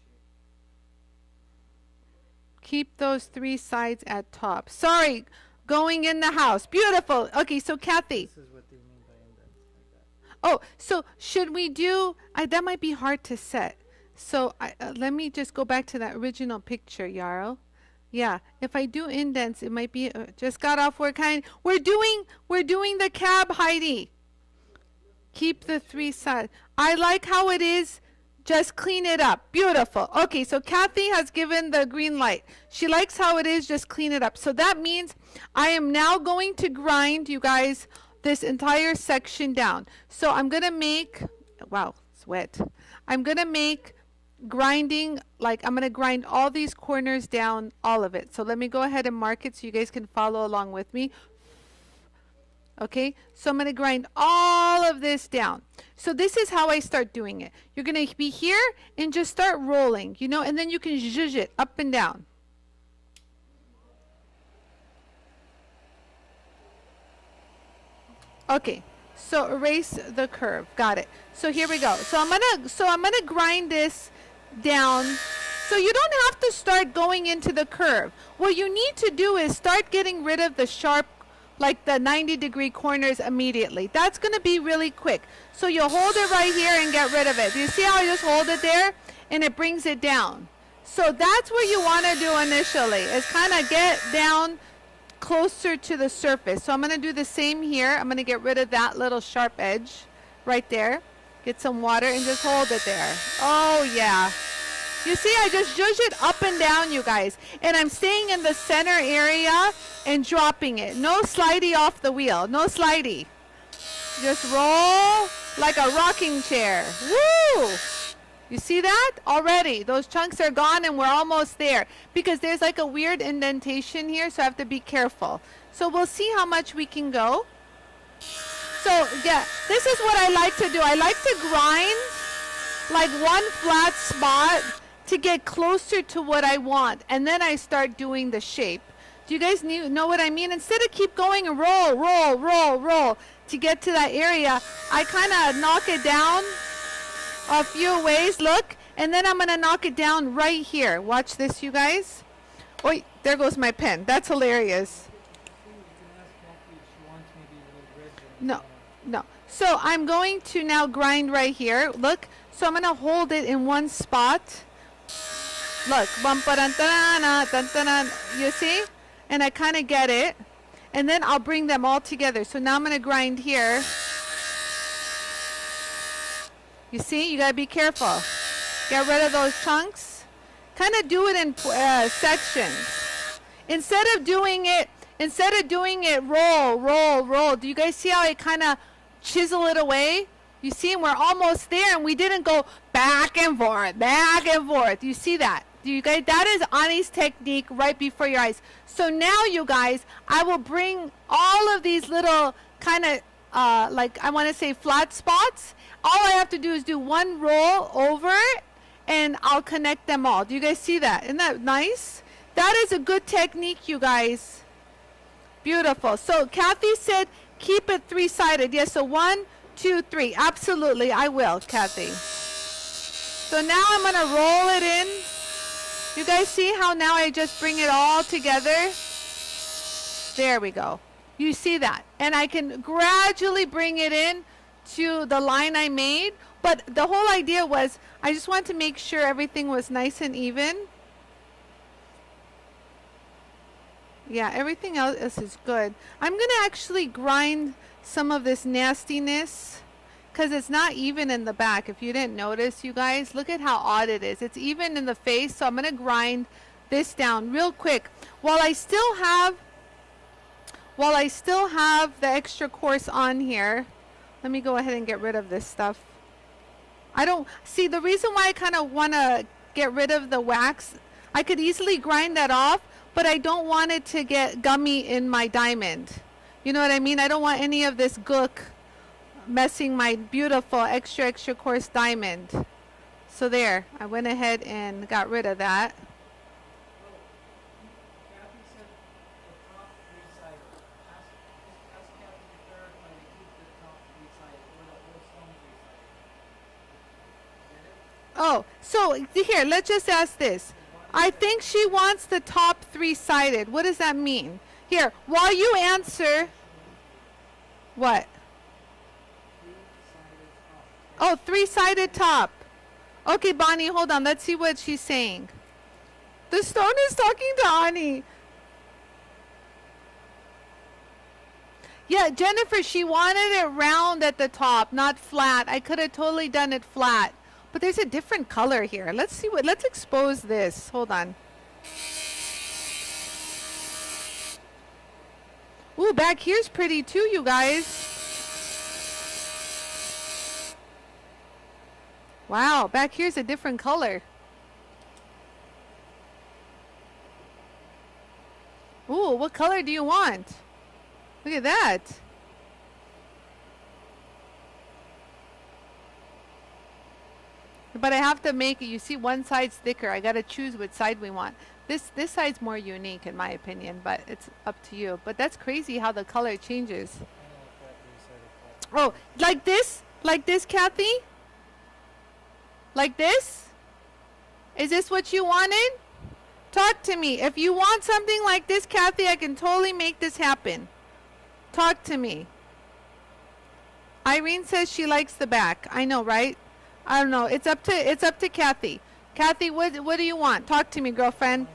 [SPEAKER 1] Keep those three sides at top. Sorry, going in the house. Beautiful. Okay, so Kathy.
[SPEAKER 2] This is what they mean by indents, like that.
[SPEAKER 1] Oh, so should we do, that might be hard to set. So let me just go back to that original picture, Yarl. Yeah, if I do indents, it might be, just got off work. We're doing the cab, Heidi. Keep the three sides. I like how it is. Just clean it up. Beautiful. Okay, so Kathy has given the green light. She likes how it is. Just clean it up. So that means I am now going to grind, you guys, this entire section down. So I'm going to make, wow, it's wet. I'm going to make grinding, like I'm going to grind all these corners down, all of it. So let me go ahead and mark it so you guys can follow along with me. Okay, so I'm going to grind all of this down. So this is how I start doing it. You're going to be here and just start rolling, you know, and then you can zhuzh it up and down. Okay, so erase the curve. Got it. So here we go. So I'm gonna grind this down. So you don't have to start going into the curve. What you need to do is start getting rid of the sharp, like the 90-degree corners immediately. That's going to be really quick. So you'll hold it right here and get rid of it. Do you see how I just hold it there and it brings it down? So that's what you want to do initially, is kind of get down closer to the surface. So I'm going to do the same here. I'm going to get rid of that little sharp edge right there. Get some water and just hold it there. Oh yeah. You see, I just zhuzh it up and down, you guys. And I'm staying in the center area and dropping it. No slidey off the wheel. No slidey. Just roll like a rocking chair. Woo! You see that? Already. Those chunks are gone and we're almost there. Because there's like a weird indentation here, so I have to be careful. So we'll see how much we can go. So, yeah, this is what I like to do. I like to grind like one flat spot to get closer to what I want, and then I start doing the shape. Do you guys know what I mean? Instead of keep going and roll, roll, roll, roll to get to that area, I kind of knock it down a few ways, look, and then I'm going to knock it down right here. Watch this, you guys. Oh, there goes my pen. That's hilarious. No, no. So I'm going to now grind right here. Look, so I'm going to hold it in one spot. Look, you see? And I kind of get it. And then I'll bring them all together. So now I'm going to grind here. You see? You got to be careful. Get rid of those chunks. Kind of do it in sections. Instead of doing it roll, roll, roll. Do you guys see how I kind of chisel it away? You see, we're almost there and we didn't go back and forth, back and forth. You see that? You guys, that is Anie's technique right before your eyes. So now, you guys, I will bring all of these little kind of, like I want to say flat spots. All I have to do is do one roll over it, and I'll connect them all. Do you guys see that? Isn't that nice? That is a good technique, you guys. Beautiful. So Kathy said keep it three-sided. Yes, so 1, 2, 3. Absolutely, I will, Kathy. So now I'm going to roll it in. You guys see how now I just bring it all together? There we go. You see that? And I can gradually bring it in to the line I made. But the whole idea was I just wanted to make sure everything was nice and even. Yeah, everything else is good. I'm going to actually grind some of this nastiness because it's not even in the back. If you didn't notice, you guys, look at how odd it is. It's even in the face, so I'm going to grind this down real quick. While I still have the extra coarse on here, let me go ahead and get rid of this stuff. I don't see the reason why I kind of want to get rid of the wax. I could easily grind that off, but I don't want it to get gummy in my diamond. You know what I mean? I don't want any of this gook messing my beautiful extra coarse diamond. So there, I went ahead and got rid of that.
[SPEAKER 2] Kathy said the top three-sided. Ask Kathy to clarify to keep the top three-sided or the whole stone three-sided. Get it?
[SPEAKER 1] Oh, so here, let's just ask this. I think she wants the top three-sided. What does that mean? Here, while you answer, what? Oh, three-sided top. Okay, Bonnie, hold on. Let's see what she's saying. The stone is talking to Anie. Yeah, Jennifer, she wanted it round at the top, not flat. I could have totally done it flat. But there's a different color here. Let's see what, let's expose this. Hold on. Ooh, back here's pretty too, you guys. Wow, back here's a different color. Ooh, what color do you want? Look at that. But I have to make it, you see one side's thicker. I got to choose which side we want. This side's more unique in my opinion, but it's up to you. But that's crazy how the color changes. Oh, like this? Like this, Kathy? Like this? Is this what you wanted? Talk to me. If you want something like this, Kathy, I can totally make this happen. Talk to me. Irene says she likes the back. I know, right? I don't know. It's up to Kathy. Kathy, what do you want? Talk to me, girlfriend.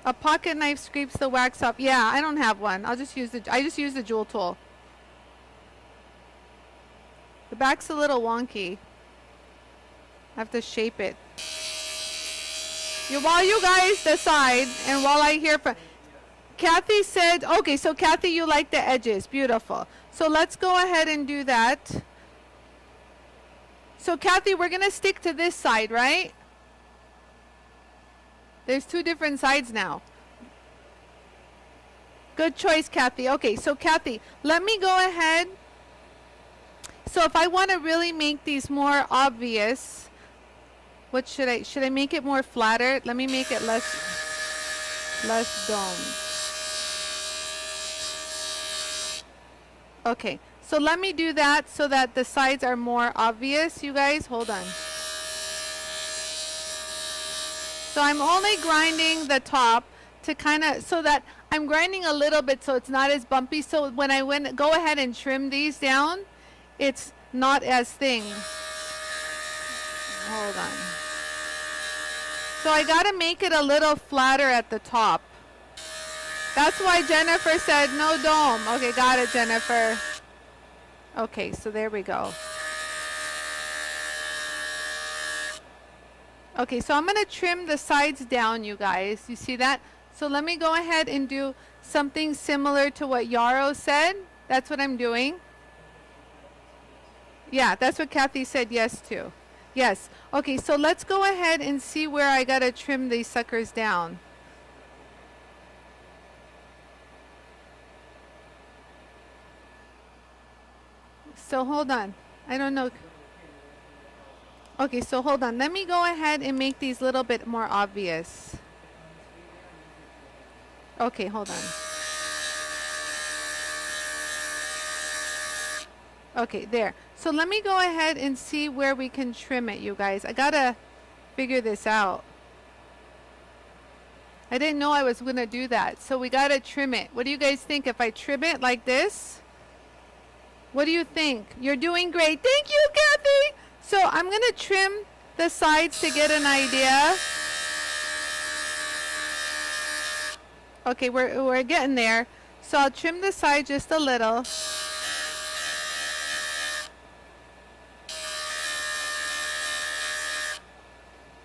[SPEAKER 1] A pocket knife scrapes the wax off. Yeah, I don't have one. I just use the jewel tool. The back's a little wonky. I have to shape it. While you guys decide, and while I hear from Kathy said, okay, so Kathy, you like the edges. Beautiful. So let's go ahead and do that. So Kathy, we're going to stick to this side, right? There's two different sides now. Good choice, Kathy. Okay, so Kathy, let me go ahead. So if I want to really make these more obvious, what should I make it more flatter? Let me make it less domed. Okay, so let me do that so that the sides are more obvious, you guys. Hold on. So I'm only grinding the top to kind of, so that I'm grinding a little bit so it's not as bumpy. So when I go ahead and trim these down, it's not as thin. Hold on. So I got to make it a little flatter at the top. That's why Jennifer said no dome. Okay, got it, Jennifer. Okay, so there we go. Okay, so I'm going to trim the sides down, you guys. You see that? So let me go ahead and do something similar to what Yarrow said. That's what I'm doing. Yeah, that's what Kathy said yes to. Yes. Okay, so let's go ahead and see where I got to trim these suckers down. So hold on. I don't know. Okay, so hold on. Let me go ahead and make these a little bit more obvious. Okay, hold on. Okay, there. So let me go ahead and see where we can trim it, you guys. I gotta figure this out. I didn't know I was gonna do that. So we gotta trim it. What do you guys think if I trim it like this? What do you think? You're doing great. Thank you, Kathy. So I'm gonna trim the sides to get an idea. Okay, we're getting there. So I'll trim the side just a little.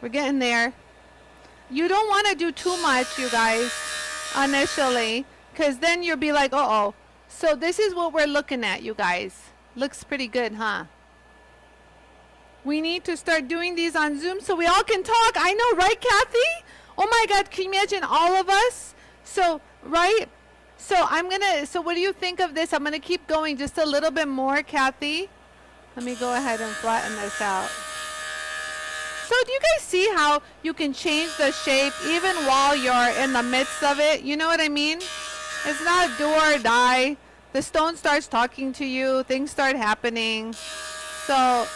[SPEAKER 1] We're getting there. You don't want to do too much, you guys, initially, because then you'll be like, uh-oh. So this is what we're looking at, you guys. Looks pretty good, huh? We need to start doing these on Zoom so we all can talk. I know, right, Kathy? Oh my God, can you imagine all of us? So, right? So so what do you think of this? I'm gonna keep going just a little bit more, Kathy. Let me go ahead and flatten this out. So do you guys see how you can change the shape even while you're in the midst of it? You know what I mean? It's not do or die. The stone starts talking to you. Things start happening. So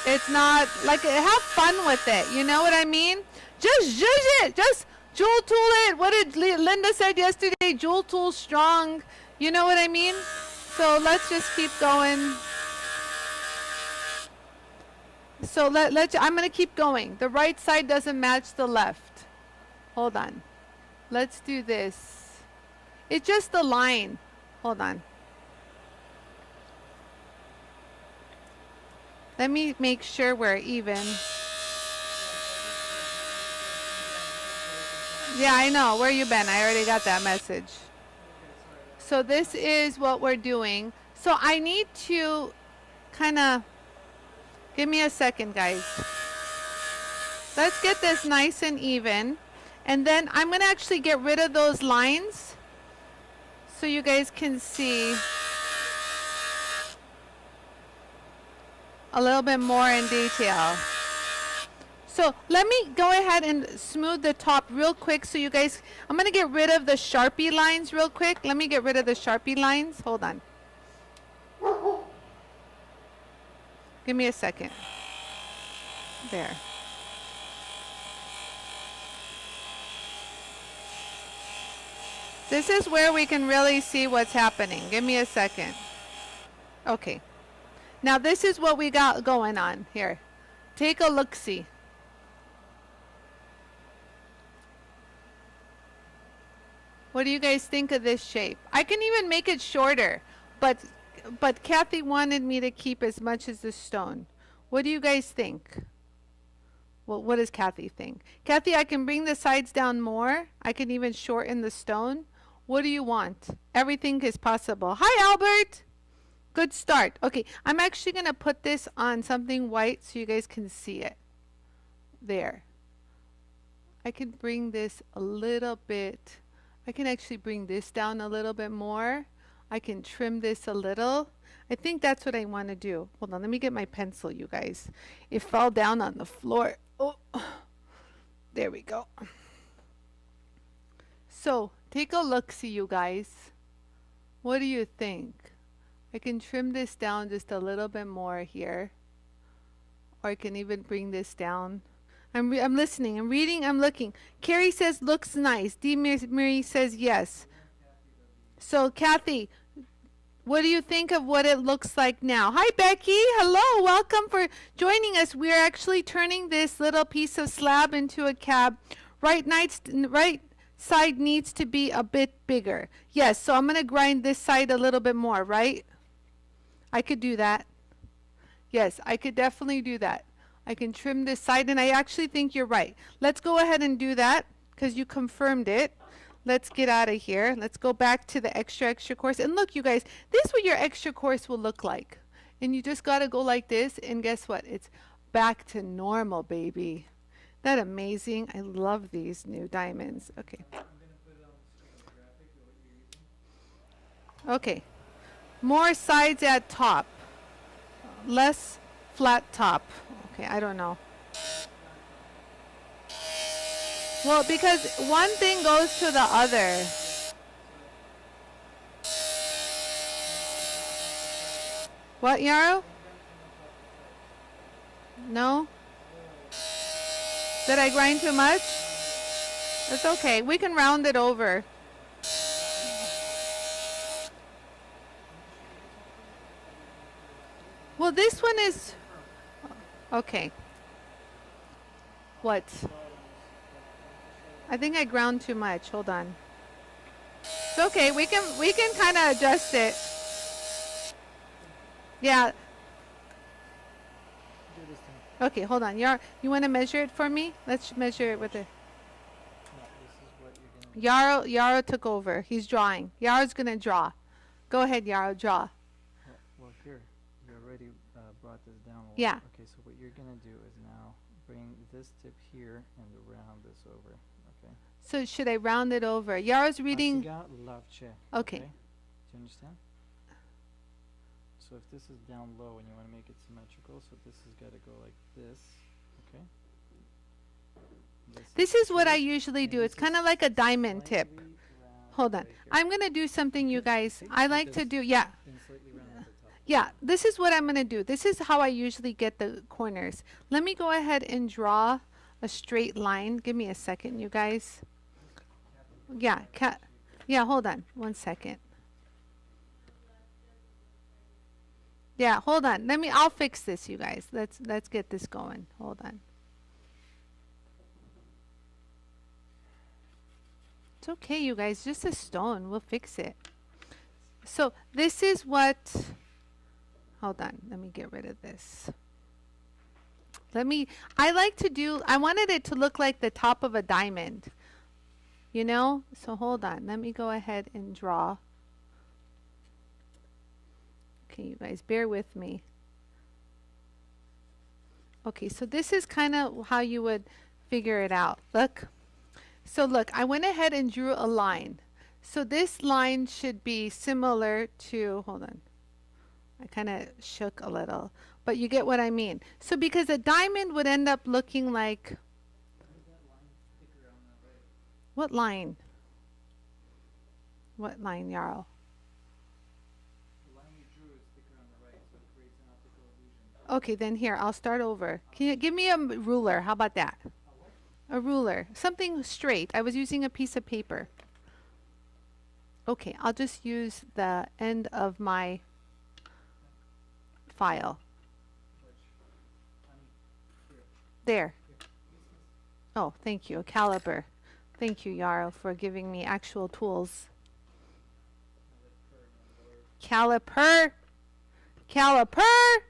[SPEAKER 1] it's not like, have fun with it. You know what I mean? Just zhuzh it. Just jewel tool it. What did Linda said yesterday? Jewel tool strong. You know what I mean? So let's just keep going. So I'm going to keep going. The right side doesn't match the left. Hold on. Let's do this. It's just the line. Hold on. Let me make sure we're even. Yeah, I know. Where you been? I already got that message. So this is what we're doing. So I need to kind of, give me a second, guys. Let's get this nice and even. And then I'm going to actually get rid of those lines so you guys can see a little bit more in detail. So let me go ahead and smooth the top real quick so you guys, I'm going to get rid of the Sharpie lines real quick. Let me get rid of the Sharpie lines. Hold on. Give me a second. There. This is where we can really see what's happening. Give me a second. Okay. Now this is what we got going on here. Take a look-see. What do you guys think of this shape? I can even make it shorter, but Kathy wanted me to keep as much as the stone. What do you guys think? Well, what does Kathy think? Kathy, I can bring the sides down more. I can even shorten the stone. What do you want? Everything is possible. Hi, Albert. Good start. Okay, I'm actually going to put this on something white so you guys can see it. There. I can bring this a little bit. I can actually bring this down a little bit more. I can trim this a little. I think that's what I want to do. Hold on, let me get my pencil, you guys. It fell down on the floor. Oh, there we go. So, take a look, see you guys. What do you think? I can trim this down just a little bit more here. Or I can even bring this down. I'm listening, I'm reading, I'm looking. Carrie says looks nice. D. Marie says yes. So, Kathy, what do you think of what it looks like now? Hi, Becky. Hello. Welcome for joining us. We are actually turning this little piece of slab into a cab. Right side needs to be a bit bigger. Yes, so I'm going to grind this side a little bit more, right? I could do that. Yes, I could definitely do that. I can trim this side, and I actually think you're right. Let's go ahead and do that because you confirmed it. Let's get out of here. Let's go back to the extra course. And look, you guys, this is what your extra course will look like. And you just got to go like this, and guess what? It's back to normal, baby. Isn't that amazing? I love these new diamonds. Okay. Okay. More sides at top. Less flat top. Okay, I don't know. Well, because one thing goes to the other. What, Yarrow? No? Did I grind too much? It's okay. We can round it over. Well, this one is... Okay. What? I think I ground too much. Hold on. It's okay. We can kind of adjust it. Yeah. Okay, hold on. You want to measure it for me? Let's measure it with it. Yarrow took over. He's drawing. Yarrow's going to draw. Go ahead, Yarrow, draw.
[SPEAKER 3] Well, here.
[SPEAKER 1] Yeah.
[SPEAKER 2] Okay, so what you're gonna do is now bring this tip here and round this over. Okay.
[SPEAKER 1] So should I round it over? Yara's reading.
[SPEAKER 2] Сега лавче.
[SPEAKER 1] Okay.
[SPEAKER 2] Do you understand? So if this is down low and you want to make it symmetrical, so this has got to go like this. Okay.
[SPEAKER 1] This is what I
[SPEAKER 2] here,
[SPEAKER 1] usually
[SPEAKER 2] and
[SPEAKER 1] do.
[SPEAKER 2] this
[SPEAKER 1] It's kind
[SPEAKER 2] is
[SPEAKER 1] of like a diamond tip.
[SPEAKER 2] slightly round
[SPEAKER 1] Hold on.
[SPEAKER 2] right here.
[SPEAKER 1] I'm going to do something, you guys.
[SPEAKER 2] See?
[SPEAKER 1] I like to
[SPEAKER 2] Because
[SPEAKER 1] do, yeah.
[SPEAKER 2] then slightly round at the top.
[SPEAKER 1] Yeah, this is what I'm going to do. This is how I usually get the corners. Let me go ahead and draw a straight line. Give me a second, you guys. Yeah, yeah, hold on 1 second. Yeah, hold on. I'll fix this, you guys. Let's get this going. Hold on. It's okay, you guys. Just a stone. We'll fix it. So this is what, hold on. Let me get rid of this. I wanted it to look like the top of a diamond. You know? So hold on. Let me go ahead and draw. Okay, you guys, bear with me. Okay, so this is kind of how you would figure it out. Look. So look, I went ahead and drew a line. So this line should be similar to, hold on. I kind of shook a little, but you get what I mean. So because a diamond would end up looking like, what line? What line, Jarl?
[SPEAKER 2] The line you drew is thicker on the right, so it creates an optical illusion.
[SPEAKER 1] Okay, then here, I'll start over. Can you give me a ruler? How about that? A ruler. Something straight. I was using a piece of paper. Okay, I'll just use the end of my file. There. Oh, thank you. A caliper. Thank you, Yarrow, for giving me actual tools. Caliper. Caliper.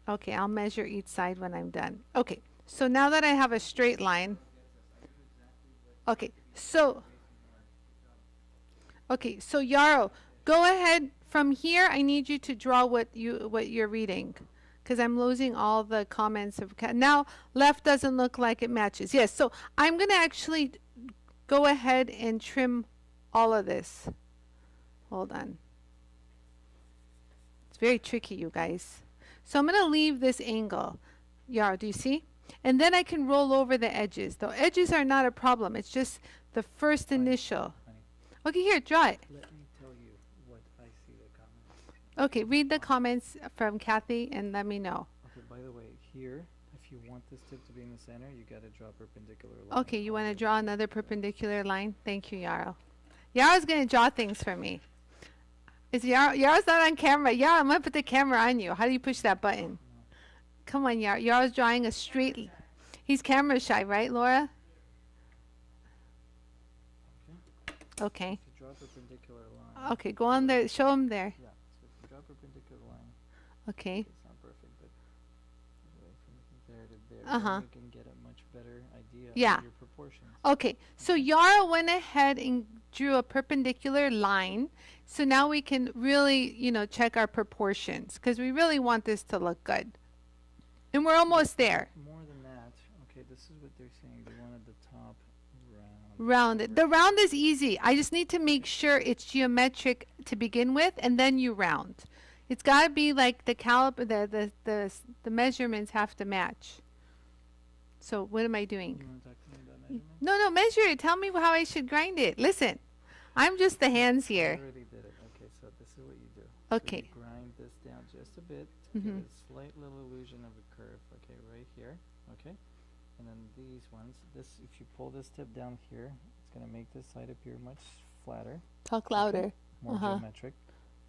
[SPEAKER 1] Okay, I'll measure each side when I'm done. Okay, so now that I have a straight line. Okay, so Yarrow, go ahead from here. I need you to draw what you're reading, because I'm losing all the comments of now. Left doesn't look like it matches. Yes, so I'm gonna actually go ahead and trim all of this. Hold on. It's very tricky, you guys. So I'm gonna leave this angle. Yarrow, do you see? And then I can roll over the edges. The edges are not a problem. It's just the first initial. Okay, here, draw it.
[SPEAKER 2] Let me tell you what I see the comments.
[SPEAKER 1] Okay, read the comments from Kathy and let me know.
[SPEAKER 2] Okay, by the way, here, if you want this tip to be in the center, you gotta draw a perpendicular line.
[SPEAKER 1] Okay, you want to draw another perpendicular line? Thank you, Yarrow. Yarrow's going to draw things for me. Is Yarrow's not on camera. Yarrow, I'm going to put the camera on you. How do you push that button? Come on, Yarrow. Yarrow's drawing a straight. He's camera shy, right, Laura? Okay.
[SPEAKER 2] If you draw a perpendicular line.
[SPEAKER 1] Okay, go on there. Show him there.
[SPEAKER 2] Yeah, so if you draw a perpendicular line.
[SPEAKER 1] Okay.
[SPEAKER 2] It's not perfect, but from there to there, then you can get a much better idea of your proportions.
[SPEAKER 1] Okay, so Yarrow went ahead and drew a perpendicular line. So now we can really, check our proportions, because we really want this to look good. And we're almost there.
[SPEAKER 2] More than that, okay, this is what they're saying. They wanted the top round.
[SPEAKER 1] Rounded. The round is easy. I just need to make sure it's geometric to begin with, and then you round. It's got to be like the caliper, the measurements have to match. So what am I doing?
[SPEAKER 2] You want to talk to me about measurements?
[SPEAKER 1] No, measure it. Tell me how I should grind it. Listen, I'm just the hands here.
[SPEAKER 2] I already did it. Okay, so this is what you do.
[SPEAKER 1] Okay.
[SPEAKER 2] So you grind this down just a bit to give a slight little illusion of a curve. Okay, right here. Okay. And then these ones, if you pull this tip down here, it's going to make this side appear much flatter.
[SPEAKER 1] Talk louder.
[SPEAKER 2] More geometric.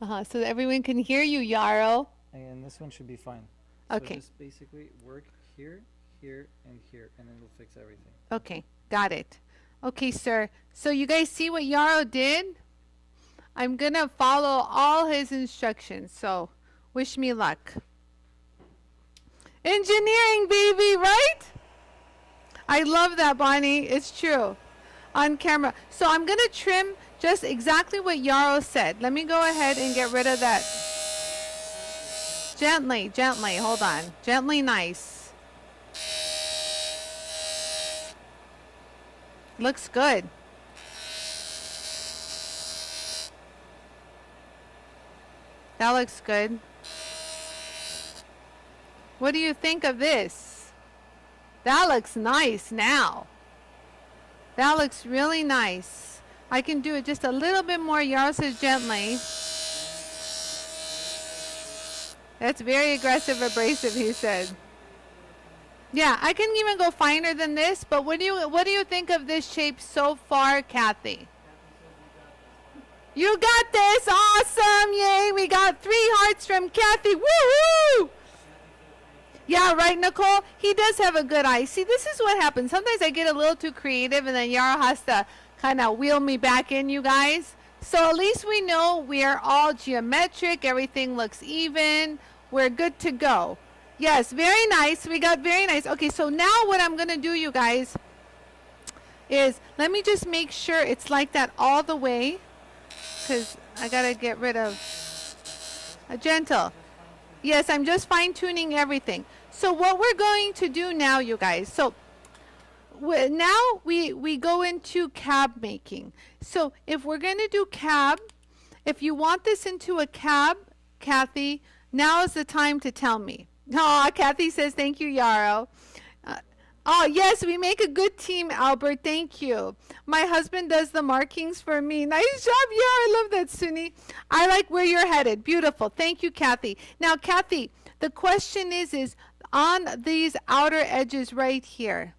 [SPEAKER 1] So that everyone can hear you, Yarrow.
[SPEAKER 2] And this one should be fine.
[SPEAKER 1] Okay.
[SPEAKER 2] So just basically work here, here, and here, and then we'll fix everything.
[SPEAKER 1] Okay, got it. Okay, sir. So you guys see what Yarrow did? I'm going to follow all his instructions. So wish me luck. Engineering, baby, right? I love that, Bonnie. It's true. On camera. So I'm going to trim Just exactly what Yarrow said. Let me go ahead and get rid of that. Gently, gently, hold on. Gently, nice. Looks good. That looks good. What do you think of this? That looks nice now. That looks really nice. I can do it just a little bit more. Yarrow says gently. That's very aggressive abrasive, he said. Yeah, I can even go finer than this, but what do you think of this shape so far, Kathy? You got this. Awesome. Yay. We got 3 hearts from Kathy. Woo-hoo! Yeah, right, Nicole? He does have a good eye. See, this is what happens. Sometimes I get a little too creative, and then Yarrow has to kind of wheel me back in, you guys. So at least we know we are all geometric. Everything looks even. We're good to go. Yes, very nice. We got very nice. Okay, so now what I'm going to do, you guys, is let me just make sure it's like that all the way, because I got to get rid of a gentle. Yes, I'm just fine-tuning everything. So what we're going to do now, you guys, so now we go into cab making. So if we're going to do cab, if you want this into a cab, Kathy, now is the time to tell me. Oh, Kathy says, thank you, Yarrow. Oh, yes, we make a good team, Albert. Thank you. My husband does the markings for me. Nice job. Yeah, I love that, Suni. I like where you're headed. Beautiful. Thank you, Kathy. Now, Kathy, the question is on these outer edges right here,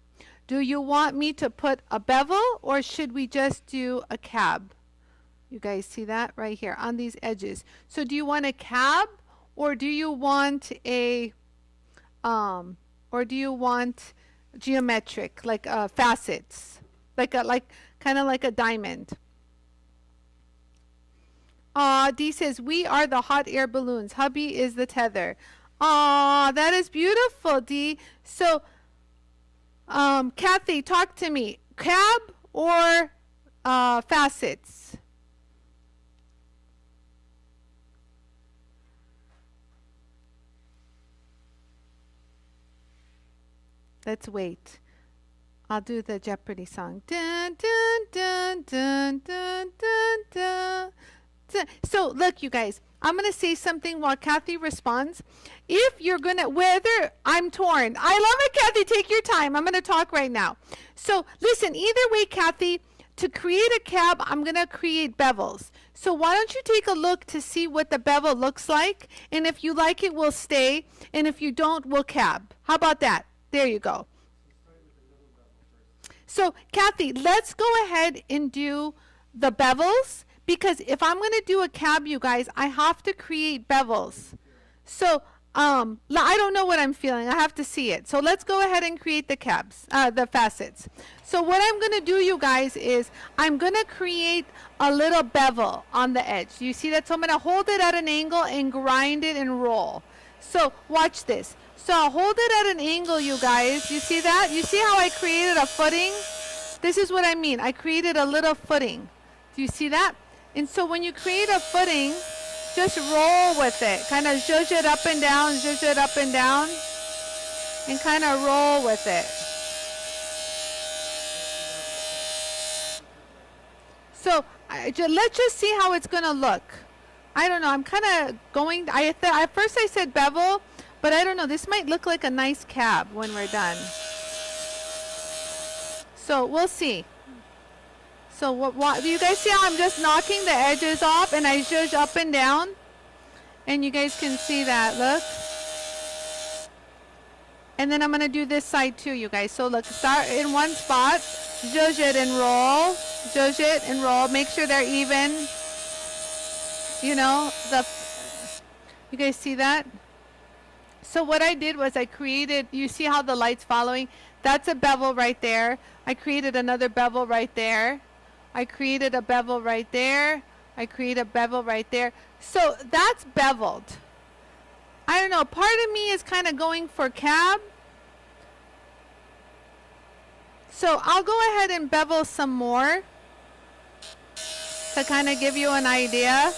[SPEAKER 1] do you want me to put a bevel or should we just do a cab? You guys see that right here on these edges. So do you want a cab or do you want a, geometric, like facets, kind of like a diamond? Dee says, we are the hot air balloons. Hubby is the tether. That is beautiful, Dee. So, Kathy, talk to me. Cab or facets? Let's wait. I'll do the Jeopardy song. Dun, dun, dun, dun, dun, dun, dun, dun. So look, you guys, I'm going to say something while Kathy responds. If you're going to, whether I'm torn. I love it, Kathy. Take your time. I'm going to talk right now. So listen, either way, Kathy, to create a cab, I'm going to create bevels. So why don't you take a look to see what the bevel looks like? And if you like it, we'll stay. And if you don't, we'll cab. How about that? There you go. So, Kathy, let's go ahead and do the bevels, because if I'm going to do a cab, you guys, I have to create bevels. So, I don't know what I'm feeling. I have to see it. So, let's go ahead and create the cabs, the facets. So, what I'm going to do, you guys, is I'm going to create a little bevel on the edge. You see that? So, I'm going to hold it at an angle and grind it and roll. So, watch this. So I'll hold it at an angle, you guys. You see that? You see how I created a footing? This is what I mean. I created a little footing. Do you see that? And so when you create a footing, just roll with it. Kind of zhuzh it up and down, zhuzh it up and down, and kind of roll with it. So let's just see how it's going to look. I don't know. I'm kind of going, at first I said bevel, but I don't know. This might look like a nice cab when we're done. So we'll see. So what do you guys see how I'm just knocking the edges off and I zhuzh up and down? And you guys can see that. Look. And then I'm going to do this side too, you guys. So look, start in one spot. Zhuzh it and roll. Zhuzh it and roll. Make sure they're even. You know, you guys see that? So what I did was I created, you see how the light's following? That's a bevel right there. I created another bevel right there. I created a bevel right there. I create a bevel right there. So that's beveled. I don't know. Part of me is kind of going for cab. So I'll go ahead and bevel some more. to kind of give you an idea.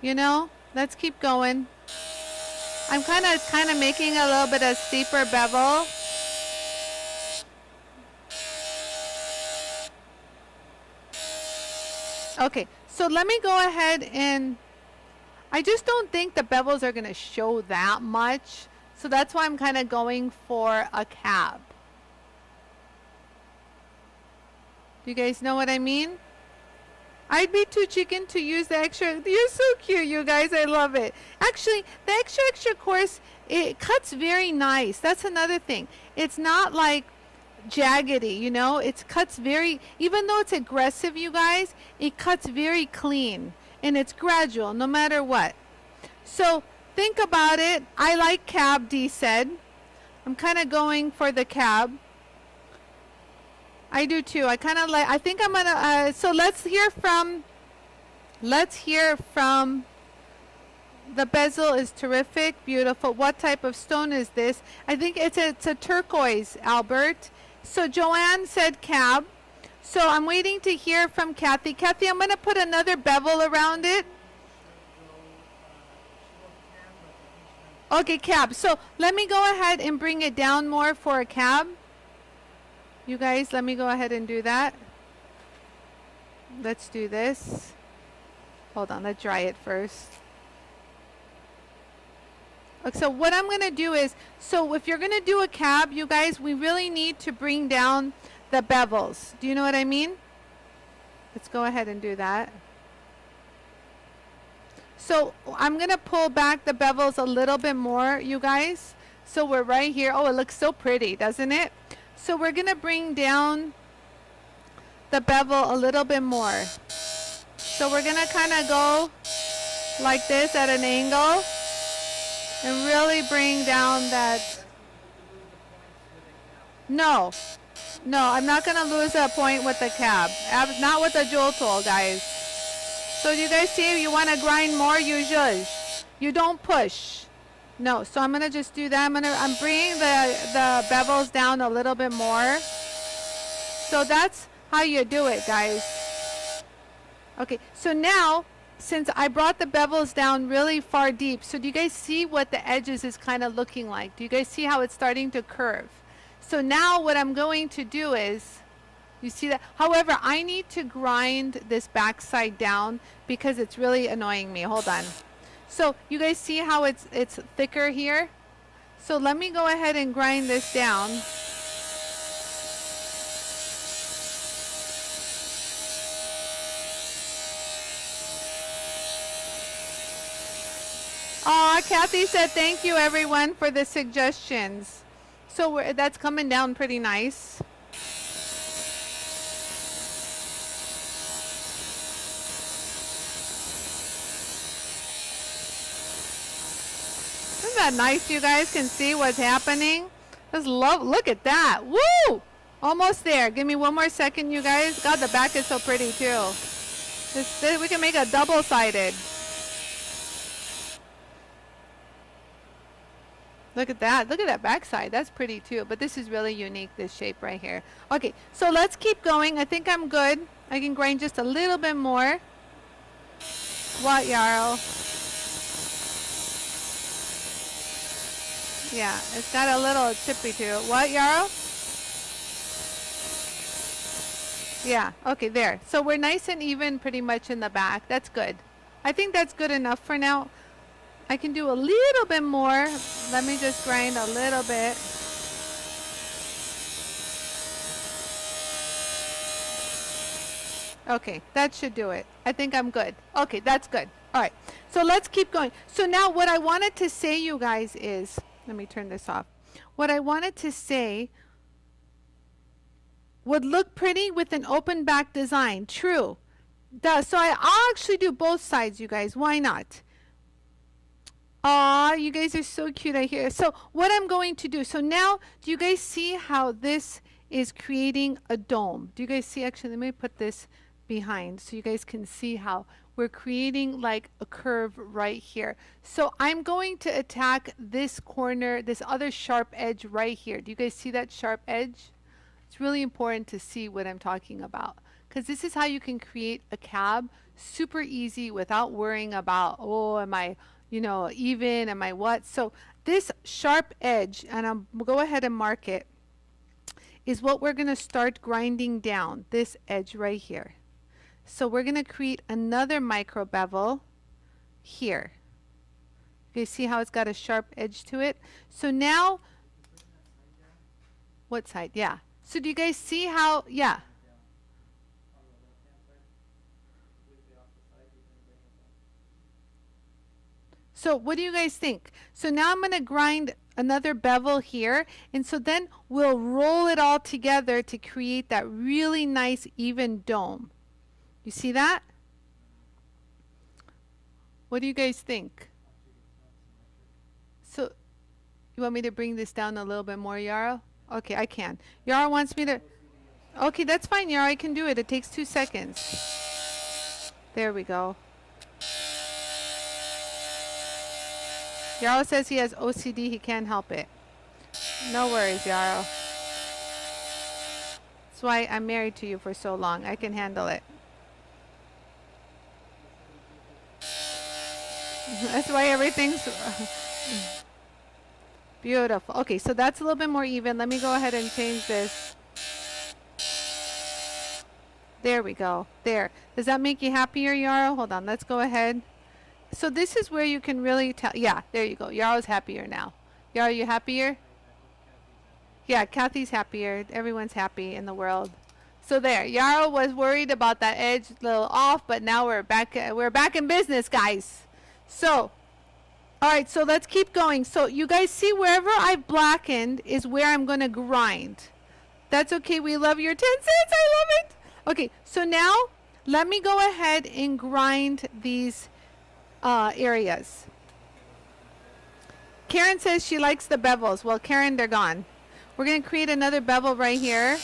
[SPEAKER 1] You know, let's keep going. I'm kind of making a little bit of steeper bevel. Okay, so let me go ahead and I just don't think the bevels are going to show that much. So that's why I'm kind of going for a cab. Do you guys know what I mean? I'd be too chicken to use the extra. You're so cute, you guys. I love it. Actually, the extra coarse, it cuts very nice. That's another thing. It's not like jaggedy, you know. It cuts very, even though it's aggressive, you guys, it cuts very clean. And it's gradual, no matter what. So, think about it. I like cab, D said. I'm kind of going for the cab. I do too. I kind of like, I think I'm gonna, so let's hear from, the bezel is terrific, beautiful. What type of stone is this? I think it's a turquoise, Albert. So Joanne said cab. So I'm waiting to hear from Kathy. Kathy, I'm gonna put another bevel around it. Okay, cab. So let me go ahead and bring it down more for a cab. You guys, let me go ahead and do that. Let's do this. Hold on, let's dry it first. Okay, so what I'm going to do is, so if you're going to do a cab, you guys, we really need to bring down the bevels. Do you know what I mean? Let's go ahead and do that. So I'm going to pull back the bevels a little bit more, you guys. So we're right here. Oh, it looks so pretty, doesn't it? So we're going to bring down the bevel a little bit more. So we're going to kind of go like this at an angle and really bring down that. No, I'm not going to lose a point with the cab. Not with the jewel tool, guys. So you guys see, you want to grind more, you zhuzh. You don't push. No, so I'm gonna just do that. I'm bringing the bevels down a little bit more. So that's how you do it, guys. Okay, so now, since I brought the bevels down really far deep, so do you guys see what the edges is kind of looking like? Do you guys see how it's starting to curve? So now what I'm going to do is, you see that? However, I need to grind this backside down because it's really annoying me. Hold on. So you guys see how it's thicker here? So let me go ahead and grind this down. Aw, Kathy said thank you everyone for the suggestions. So that's coming down pretty nice. Isn't that nice? You guys can see what's happening. Just look at that. Woo! Almost there. Give me one more second, you guys. God, the back is so pretty too. We can make a double-sided. Look at that. Look at that backside. That's pretty too. But this is really unique, this shape right here. Okay, so let's keep going. I think I'm good. I can grind just a little bit more. What, Yarrow? Yeah, it's got a little chippy to it. What, Yarrow? Yeah, okay, there. So we're nice and even pretty much in the back. That's good. I think that's good enough for now. I can do a little bit more. Let me just grind a little bit. Okay, that should do it. I think I'm good. Okay, that's good. All right, so let's keep going. So now what I wanted to say, you guys, is, let me turn this off. What I wanted to say would look pretty with an open back design. True. So I'll actually do both sides, you guys. Why not? Aw, you guys are so cute, I hear. So what I'm going to do, so now, do you guys see how this is creating a dome? Do you guys see? Actually, let me put this behind so you guys can see how we're creating like a curve right here. So I'm going to attack this corner, this other sharp edge right here. Do you guys see that sharp edge? It's really important to see what I'm talking about, because this is how you can create a cab super easy without worrying about, oh, am I, you know, even, am I what? So this sharp edge, and I'll go ahead and mark it, is what we're going to start grinding down, this edge right here. So we're going to create another micro bevel here. You see how it's got a sharp edge to it? So now, what side? Yeah. So do you guys see how, yeah. So what do you guys think? So now I'm going to grind another bevel here, and so then we'll roll it all together to create that really nice even dome. You see that? What do you guys think? So you want me to bring this down a little bit more, Yarrow? Okay, I can. Yarrow wants me to... Okay, that's fine, Yarrow. I can do it. It takes 2 seconds. There we go. Yarrow says he has OCD. He can't help it. No worries, Yarrow. That's why I'm married to you for so long. I can handle it. That's why everything's beautiful. Okay, so that's a little bit more even. Let me go ahead and change this. There we go. There. Does that make you happier, Yarrow? Hold on. Let's go ahead. So this is where you can really tell. Yeah, there you go. Yarrow's happier now. Yarrow, you happier? Yeah, Kathy's happier. Everyone's happy in the world. So there. Yarrow was worried about that edge a little off, but now we're back in business, guys. So, all right, so let's keep going. So you guys see wherever I've blackened is where I'm going to grind. That's okay. We love your 10 cents. I love it. Okay, so now let me go ahead and grind these areas. Karen says she likes the bevels. Well, Karen, they're gone. We're going to create another bevel right here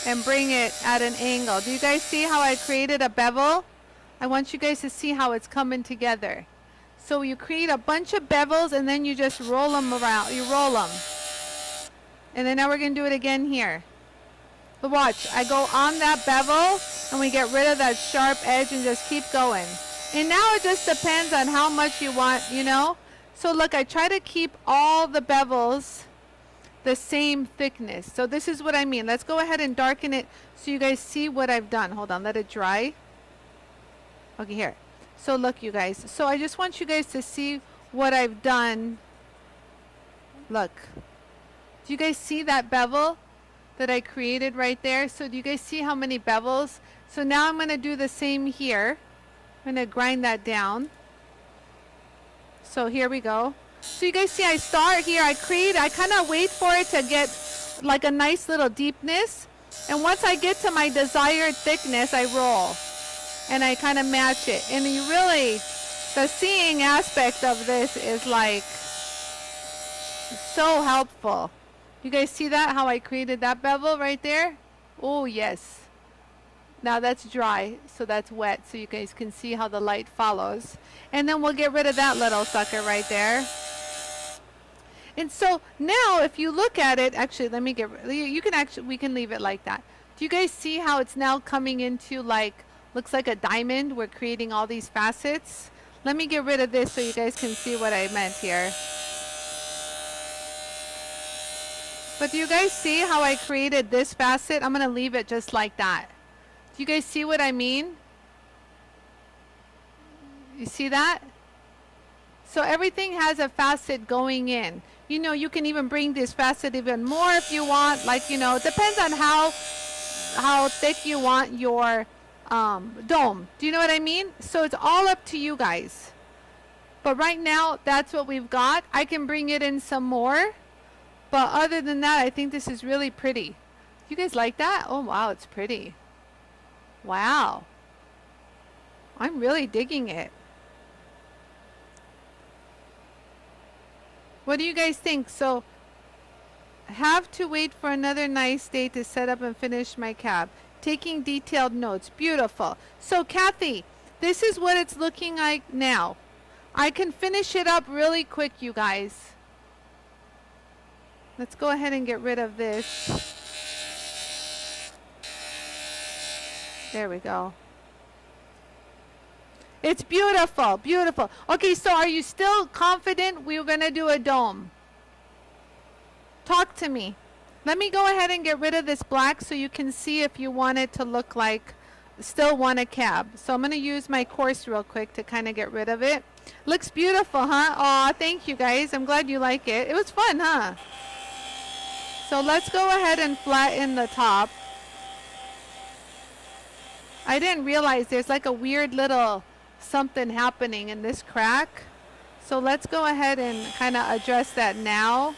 [SPEAKER 1] and bring it at an angle. Do you guys see how I created a bevel? I want you guys to see how it's coming together. So you create a bunch of bevels and then you just roll them around. You roll them. And then now we're going to do it again here. But watch. I go on that bevel and we get rid of that sharp edge and just keep going. And now it just depends on how much you want, you know. So look, I try to keep all the bevels the same thickness. So this is what I mean. Let's go ahead and darken it so you guys see what I've done. Hold on. Let it dry. Okay, here. So look, you guys. So I just want you guys to see what I've done. Look. Do you guys see that bevel that I created right there? So do you guys see how many bevels? So now I'm going to do the same here. I'm going to grind that down. So here we go. So you guys see I start here. I kind of wait for it to get like a nice little deepness. And once I get to my desired thickness, I roll. And I kind of match it. And you really, the seeing aspect of this is like so helpful. You guys see that? How I created that bevel right there? Oh, yes. Now that's dry, so that's wet. So you guys can see how the light follows. And then we'll get rid of that little sucker right there. And so now if you look at it, actually, let me get, you can actually, we can leave it like that. Do you guys see how it's now coming into like, looks like a diamond? We're creating all these facets. Let me get rid of this so you guys can see what I meant here. But do you guys see how I created this facet? I'm going to leave it just like that. Do you guys see what I mean? You see that? So everything has a facet going in. You know, you can even bring this facet even more if you want. Like, you know, it depends on how thick you want your dome. Do you know what I mean? So it's all up to you guys. But right now, that's what we've got. I can bring it in some more. But other than that, I think this is really pretty. You guys like that? Oh, wow, it's pretty. Wow. I'm really digging it. What do you guys think? So, have to wait for another nice day to set up and finish my cab. Taking detailed notes. Beautiful. So, Kathy, This is what it's looking like now. I can finish it up really quick, you guys. Let's go ahead and get rid of this. There we go. It's beautiful, beautiful. Okay, so are you still confident we're going to do a dome? Talk to me. Let me go ahead and get rid of this black so you can see if you want it to look like still want a cab. So I'm going to use my coarse real quick to kind of get rid of it. Looks beautiful, huh? Aw, thank you guys. I'm glad you like it. It was fun, huh? So let's go ahead and flatten the top. I didn't realize there's like a weird little something happening in this crack. So let's go ahead and kind of address that now.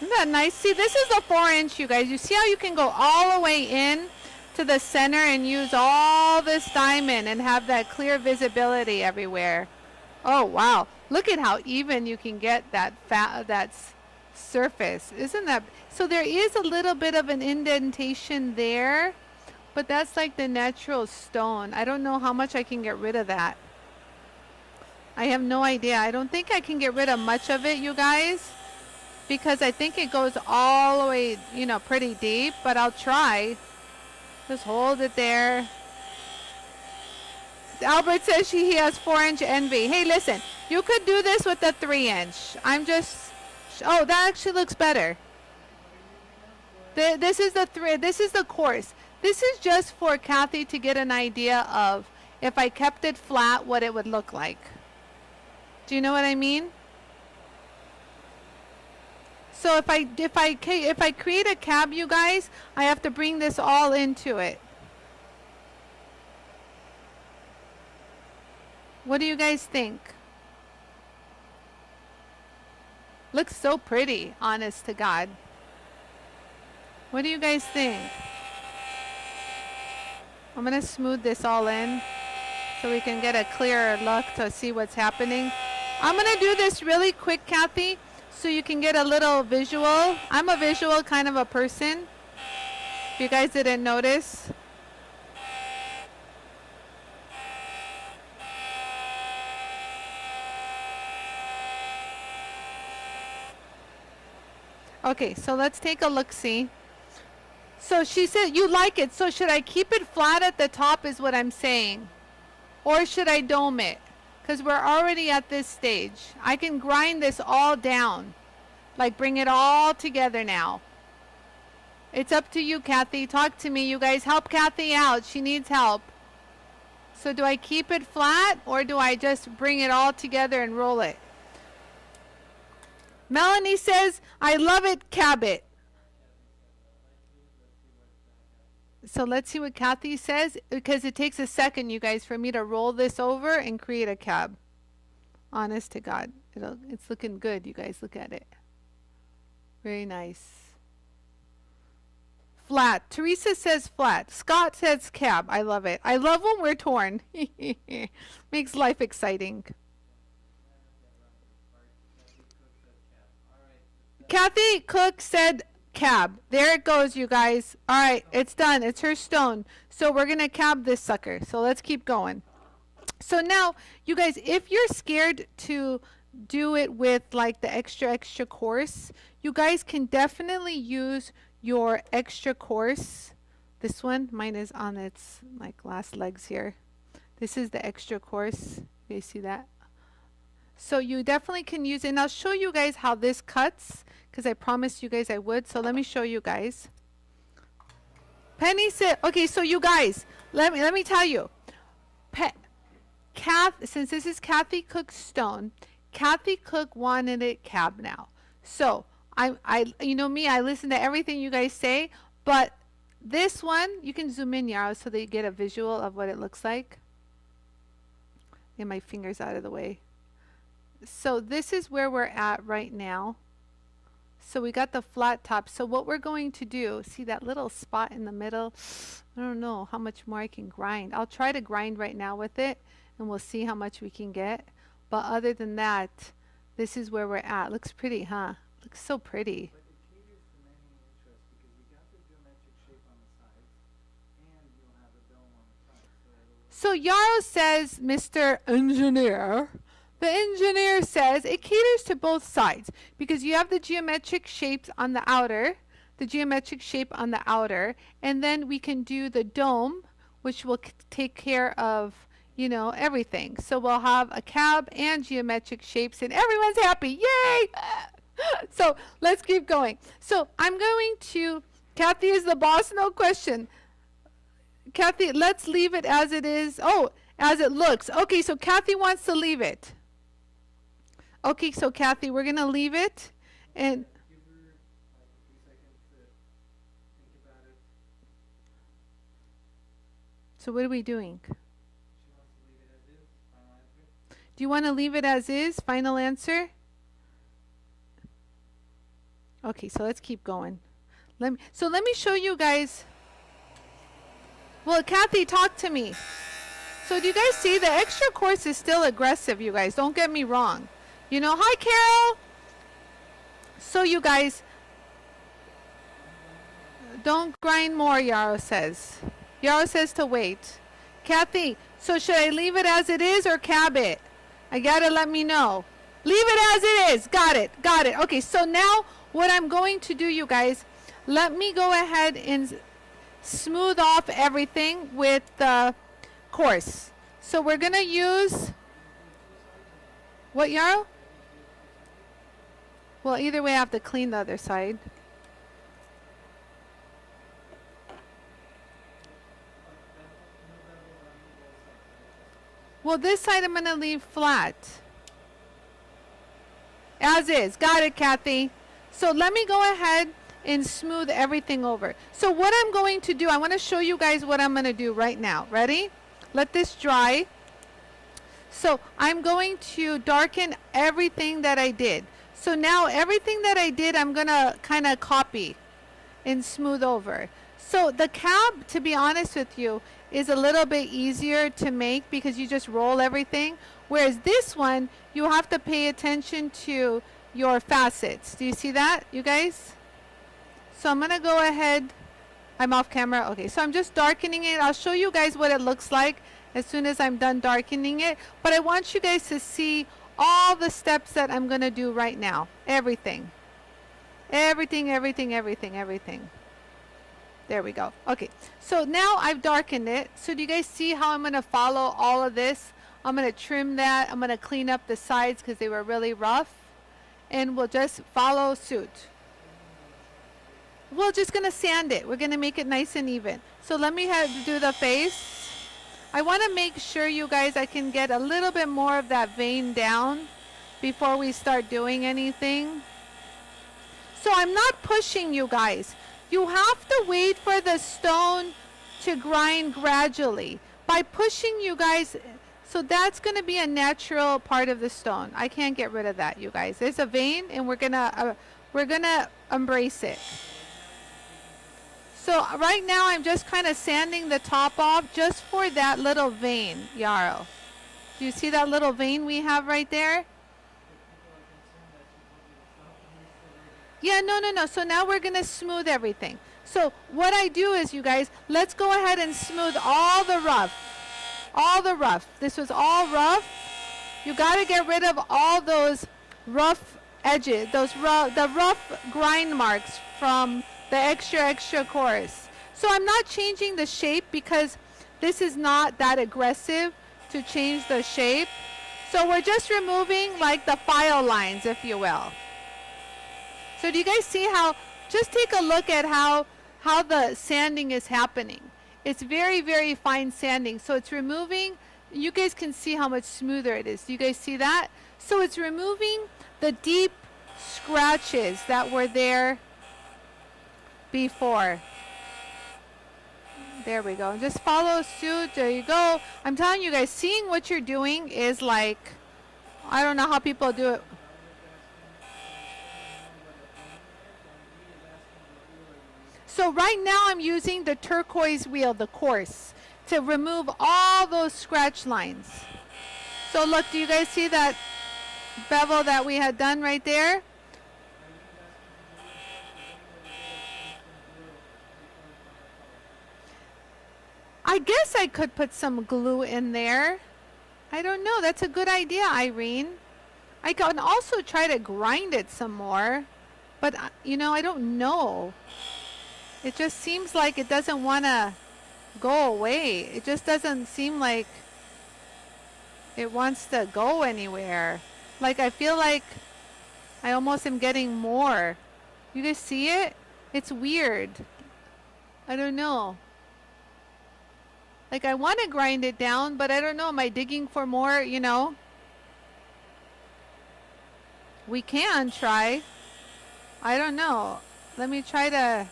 [SPEAKER 1] Isn't that nice? See, this is a 4-inch, you guys. You see how you can go all the way in to the center and use all this diamond and have that clear visibility everywhere. Oh, wow. Look at how even you can get that surface. Isn't that? So there is a little bit of an indentation there, but that's like the natural stone. I don't know how much I can get rid of that. I have no idea. I don't think I can get rid of much of it, you guys, because I think it goes all the way, you know, pretty deep, but I'll try. Just hold it there. Albert says he has 4-inch envy. Hey, listen, you could do this with a 3-inch. I'm just, oh, that actually looks better. This is the coarse. This is just for Kathy to get an idea of if I kept it flat, what it would look like. Do you know what I mean? So if I create a cab, you guys, I have to bring this all into it. What do you guys think? Looks so pretty, honest to God. What do you guys think? I'm going to smooth this all in so we can get a clearer look to see what's happening. I'm going to do this really quick, Kathy, so you can get a little visual. I'm a visual kind of a person, if you guys didn't notice. Okay, so let's take a look-see. So she said you like it, so should I keep it flat at the top is what I'm saying? Or should I dome it? Because we're already at this stage. I can grind this all down. Like bring it all together now. It's up to you, Kathy. Talk to me. You guys help Kathy out. She needs help. So do I keep it flat or do I just bring it all together and roll it? Melanie says, I love it, cab it. So let's see what Kathy says, because it takes a second, you guys, for me to roll this over and create a cab. Honest to God. It's looking good, you guys. Look at it. Very nice. Flat. Teresa says flat. Scott says cab. I love it. I love when we're torn. Makes life exciting. Kathy Cook said cab. There it goes, you guys. All right, it's done. It's her stone. So we're going to cab this sucker. So let's keep going. So now, you guys, if you're scared to do it with like the extra coarse, you guys can definitely use your extra coarse. This one, mine is on its like last legs here. This is the extra coarse. You guys see that? So you definitely can use it. And I'll show you guys how this cuts, because I promised you guys I would. So let me show you guys. Penny said, okay, so you guys, let me tell you. Since this is Kathy Cook's stone, Kathy Cook wanted it cab now. So you know me, I listen to everything you guys say, but this one, you can zoom in, Yara, so that you get a visual of what it looks like. Get my fingers out of the way. So this is where we're at right now. So we got the flat top. So what we're going to do, see that little spot in the middle? I don't know how much more I can grind. I'll try to grind right now with it, and we'll see how much we can get. But other than that, This is where we're at. Looks pretty, huh? Looks so pretty.
[SPEAKER 2] But it caters to many interests because you got the geometric shape on the sides and you'll have a dome on the front.
[SPEAKER 1] So Yarrow says, Mr. Engineer, the engineer says it caters to both sides because you have the geometric shapes on the outer, and then we can do the dome, which will take care of, you know, everything. So we'll have a cab and geometric shapes and everyone's happy. Yay! So let's keep going. So I'm going to, Kathy is the boss, no question. Kathy, let's leave it as it is. Oh, as it looks. Okay, so Kathy wants to leave it. Okay, so Kathy, we're going to leave it. And
[SPEAKER 2] Give her like a few seconds to think about it.
[SPEAKER 1] so what are we doing?
[SPEAKER 2] She wants to leave it as is. Final answer.
[SPEAKER 1] Do you want to leave it as is? Final answer? Okay, so let's keep going. Let me show you guys. Well, Kathy, talk to me. So do you guys see the extra course is still aggressive, you guys. Don't get me wrong. You know, hi, Carol. So you guys, don't grind more, Yarrow says. Yarrow says to wait. Kathy, so should I leave it as it is or cab it? I gotta let me know. Leave it as it is. Got it. Got it. Okay, so now what I'm going to do, you guys, let me go ahead and smooth off everything with the course. So we're going to use, what, Yarrow? Well, either way I have to clean the other side. Well, this side I'm going to leave flat. As is. Got it, Kathy. So let me go ahead and smooth everything over. So what I'm going to do, I want to show you guys what I'm going to do right now. Ready? Let this dry. So I'm going to darken everything that I did. So now everything that I did, I'm going to kind of copy and smooth over. So the cab, to be honest with you, is a little bit easier to make because you just roll everything. Whereas this one, you have to pay attention to your facets. Do you see that, you guys? So I'm going to go ahead. I'm off camera. Okay, so I'm just darkening it. I'll show you guys what it looks like as soon as I'm done darkening it. But I want you guys to see all the steps that I'm going to do right now. Everything. Everything, everything, everything, everything. There we go. Okay, so now I've darkened it. So do you guys see how I'm going to follow all of this? I'm going to trim that. I'm going to clean up the sides because they were really rough. And we'll just follow suit. We're just going to sand it. We're going to make it nice and even. So let me do the face. I want to make sure, you guys, I can get a little bit more of that vein down before we start doing anything. So I'm not pushing, you guys. You have to wait for the stone to grind gradually. By pushing, you guys, so that's going to be a natural part of the stone. I can't get rid of that, you guys. There's a vein, and we're gonna embrace it. So right now I'm just kind of sanding the top off just for that little vein, Yarrow. Do you see that little vein we have right there? Yeah, no. So now we're going to smooth everything. So what I do is, you guys, let's go ahead and smooth all the rough. All the rough. This was all rough. You got to get rid of all those rough edges, the rough grind marks from the extra coarse. So I'm not changing the shape because this is not that aggressive to change the shape. So we're just removing like the file lines, if you will. So do you guys see how, just take a look at how the sanding is happening. It's very, very fine sanding. So it's removing, you guys can see how much smoother it is. Do you guys see that? So it's removing the deep scratches that were there before. There we go. Just follow suit. There you go. I'm telling you guys, seeing what you're doing is like, I don't know how people do it. So right now I'm using the turquoise wheel, the coarse, to remove all those scratch lines. So look, do you guys see that? bevel that we had done right there. I guess I could put some glue in there. I don't know. That's a good idea, Irene. I can also try to grind it some more. But, you know, I don't know. It just seems like it doesn't want to go away. It just doesn't seem like it wants to go anywhere. Like, I feel like I almost am getting more. You guys see it? It's weird. I don't know. Like, I want to grind it down, but I don't know. Am I digging for more, you know? We can try. I don't know. Let me try to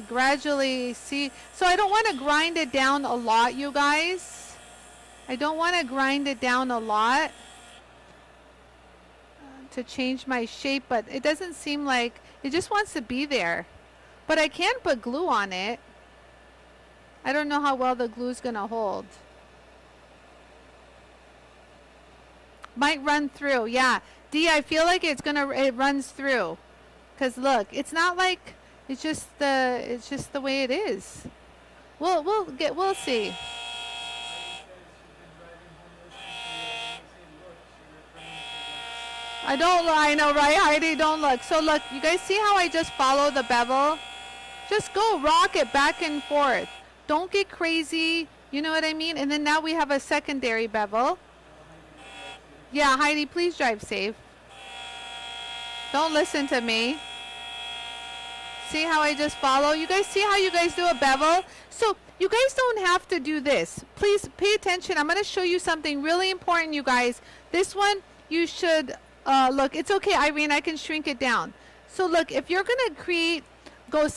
[SPEAKER 1] gradually see. So I don't want to grind it down a lot, you guys. I don't want to grind it down a lot to change my shape, but it doesn't seem like it just wants to be there. But I can put glue on it. I don't know how well the glue is going to hold. Might run through. Yeah. D, I feel like it runs through. Cuz look, it's not like it's just the way it is. We'll see. I know, right, Heidi? Don't look. So look, you guys see how I just follow the bevel? Just go rock it back and forth. Don't get crazy. You know what I mean? And then now we have a secondary bevel. Yeah, Heidi, please drive safe. Don't listen to me. See how I just follow? You guys see how you guys do a bevel? So you guys don't have to do this. Please pay attention. I'm going to show you something really important, you guys. This one, you should, look, it's okay, Irene, I can shrink it down. So look, if you're going to create, go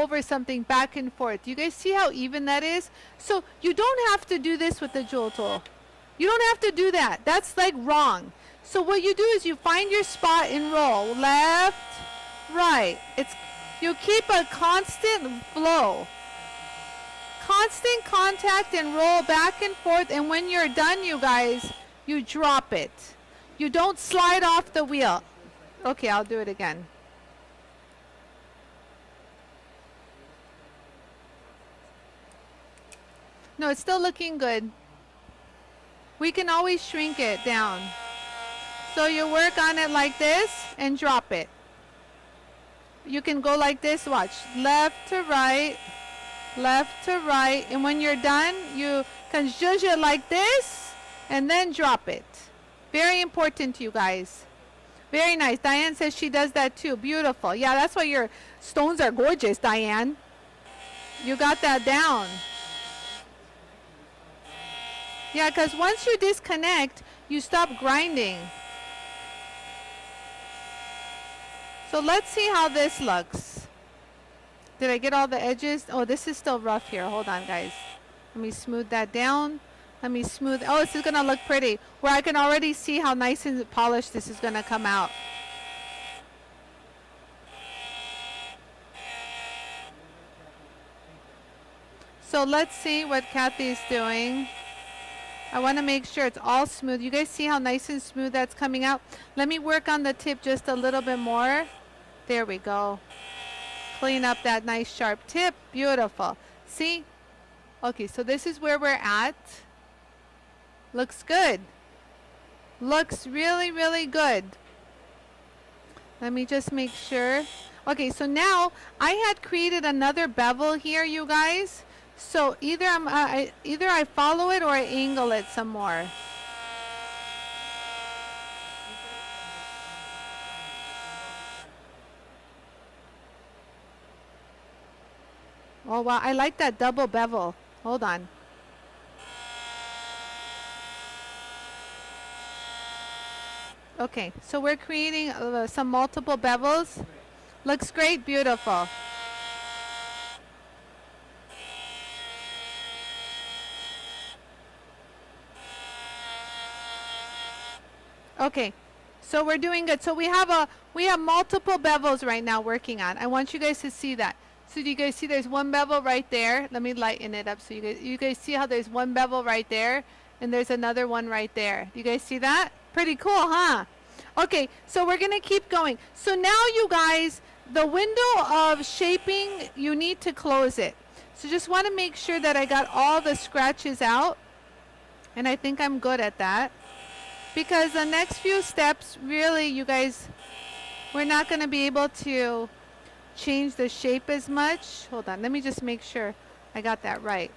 [SPEAKER 1] over something back and forth. You guys see how even that is? So you don't have to do this with the jewel tool. You don't have to do that. That's like wrong. So what you do is you find your spot and roll. Left, right. You keep a constant flow. Constant contact and roll back and forth. And when you're done, you guys, you drop it. You don't slide off the wheel. Okay, I'll do it again. No, it's still looking good. We can always shrink it down. So you work on it like this and drop it. You can go like this, watch. Left to right, left to right. And when you're done, you can zhuzh it like this and then drop it. Very important, you guys. Very nice. Diane says she does that too. Beautiful. Yeah, that's why your stones are gorgeous, Diane. You got that down. Yeah, because once you disconnect, you stop grinding. So let's see how this looks. Did I get all the edges? Oh, this is still rough here. Hold on, guys. Let me smooth that down. Let me smooth. Oh, this is going to look pretty. Where I can already see how nice and polished this is going to come out. So let's see what Kathy's doing. I want to make sure it's all smooth. You guys see how nice and smooth that's coming out? Let me work on the tip just a little bit more. There we go. Clean up that nice sharp tip. Beautiful. See? Okay, so this is where we're at. Looks good. Looks really, really good. Let me just make sure. Okay, so now I had created another bevel here, you guys. So either I follow it or I angle it some more. Oh wow, I like that double bevel. Hold on. Okay, so we're creating some multiple bevels. Looks great, beautiful. Okay, so we're doing good. So we have multiple bevels right now working on. I want you guys to see that. So do you guys see there's one bevel right there? Let me lighten it up so you guys see how there's one bevel right there and there's another one right there. Do you guys see that? Pretty cool, huh? Okay, so we're gonna keep going. So now you guys, the window of shaping, you need to close it. So just want to make sure that I got all the scratches out. And I think I'm good at that. Because the next few steps, really, you guys, we're not going to be able to change the shape as much. Hold on, let me just make sure I got that right.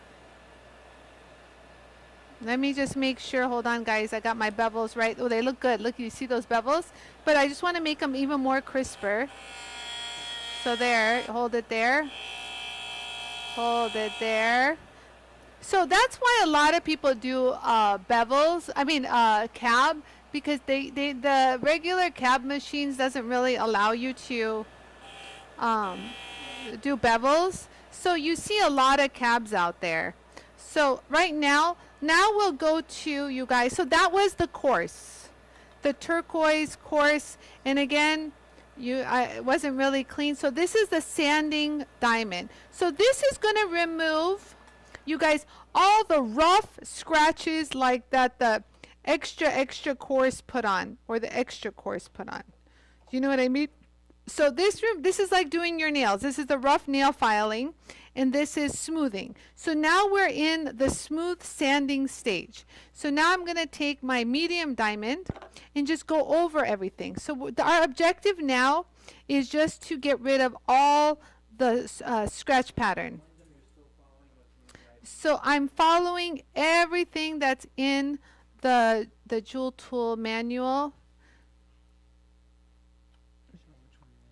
[SPEAKER 1] Let me just make sure, hold on guys, I got my bevels right. Oh, they look good. Look, you see those bevels? But I just want to make them even more crisper. So there, hold it there. Hold it there. So that's why a lot of people do bevels, cab, because the regular cab machines doesn't really allow you to do bevels. So you see a lot of cabs out there. So right now we'll go to, you guys, so that was the course, the turquoise course, and again, it wasn't really clean. So this is the sanding diamond. So this is going to remove, you guys, all the rough scratches like that the extra coarse put on, or the extra coarse put on. Do you know what I mean? So this is like doing your nails. This is the rough nail filing, and this is smoothing. So now we're in the smooth sanding stage. So now I'm going to take my medium diamond and just go over everything. So our objective now is just to get rid of all the scratch pattern. So I'm following everything that's in the Jewel Tool manual.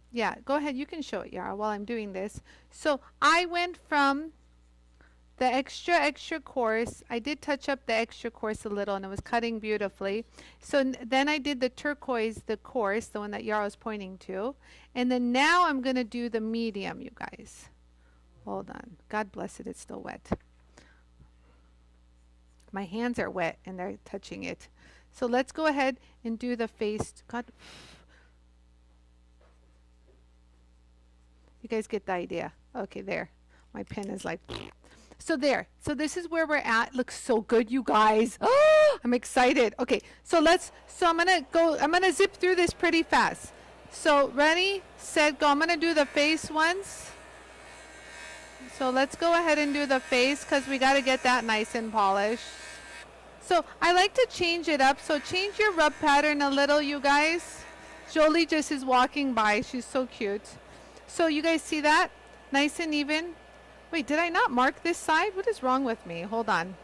[SPEAKER 1] Yeah, go ahead. You can show it, Yara, while I'm doing this. So I went from the extra coarse. I did touch up the extra coarse a little, and it was cutting beautifully. So then I did the turquoise, the coarse, the one that Yara was pointing to. And then now I'm going to do the medium, you guys. Hold on. God bless it. It's still wet. My hands are wet, and they're touching it. So let's go ahead and do the face. God. You guys get the idea. Okay, there. My pen is like, so there. So this is where we're at. Looks so good, you guys. Oh, I'm excited. Okay, so I'm gonna zip through this pretty fast. So ready, set, go. I'm gonna do the face once. So let's go ahead and do the face, because we gotta get that nice and polished. So I like to change it up. So change your rub pattern a little, you guys. Jolie just is walking by. She's so cute. So you guys see that? Nice and even. Wait, did I not mark this side? What is wrong with me? Hold on.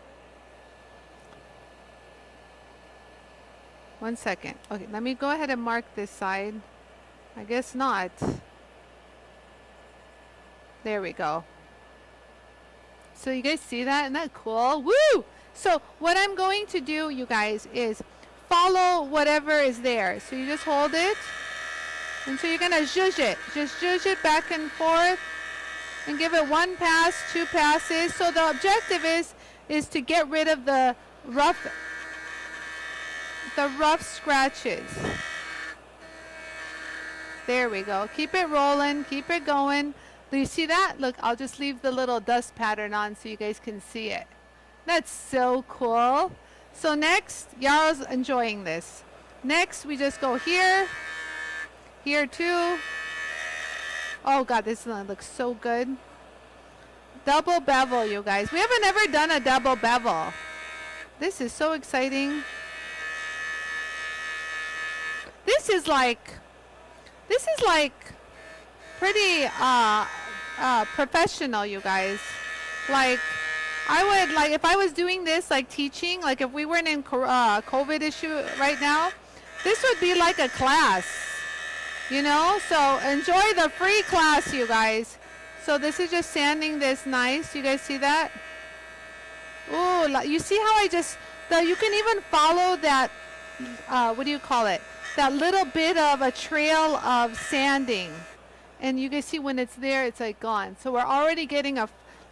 [SPEAKER 1] One second. Okay, let me go ahead and mark this side. I guess not. There we go. So you guys see that? Isn't that cool? Woo! So what I'm going to do, you guys, is follow whatever is there. So you just hold it. And so you're going to zhuzh it. Just zhuzh it back and forth. And give it one pass, two passes. So the objective is to get rid of the rough scratches. There we go. Keep it rolling. Keep it going. Do you see that? Look, I'll just leave the little dust pattern on so you guys can see it. That's so cool. So next, Yara's enjoying this. Next, we just go here. Here too. Oh God, this one looks so good. Double bevel, you guys. We haven't ever done a double bevel. This is so exciting. This is like pretty professional, you guys. Like, I would, like, if I was doing this, like teaching, like if we weren't in COVID issue right now, this would be like a class. You know, so enjoy the free class, you guys. So this is just sanding this nice. You guys see that? Ooh, you see how I just, you can even follow that, what do you call it? That little bit of a trail of sanding. And you guys see when it's there, it's like gone. So we're already getting a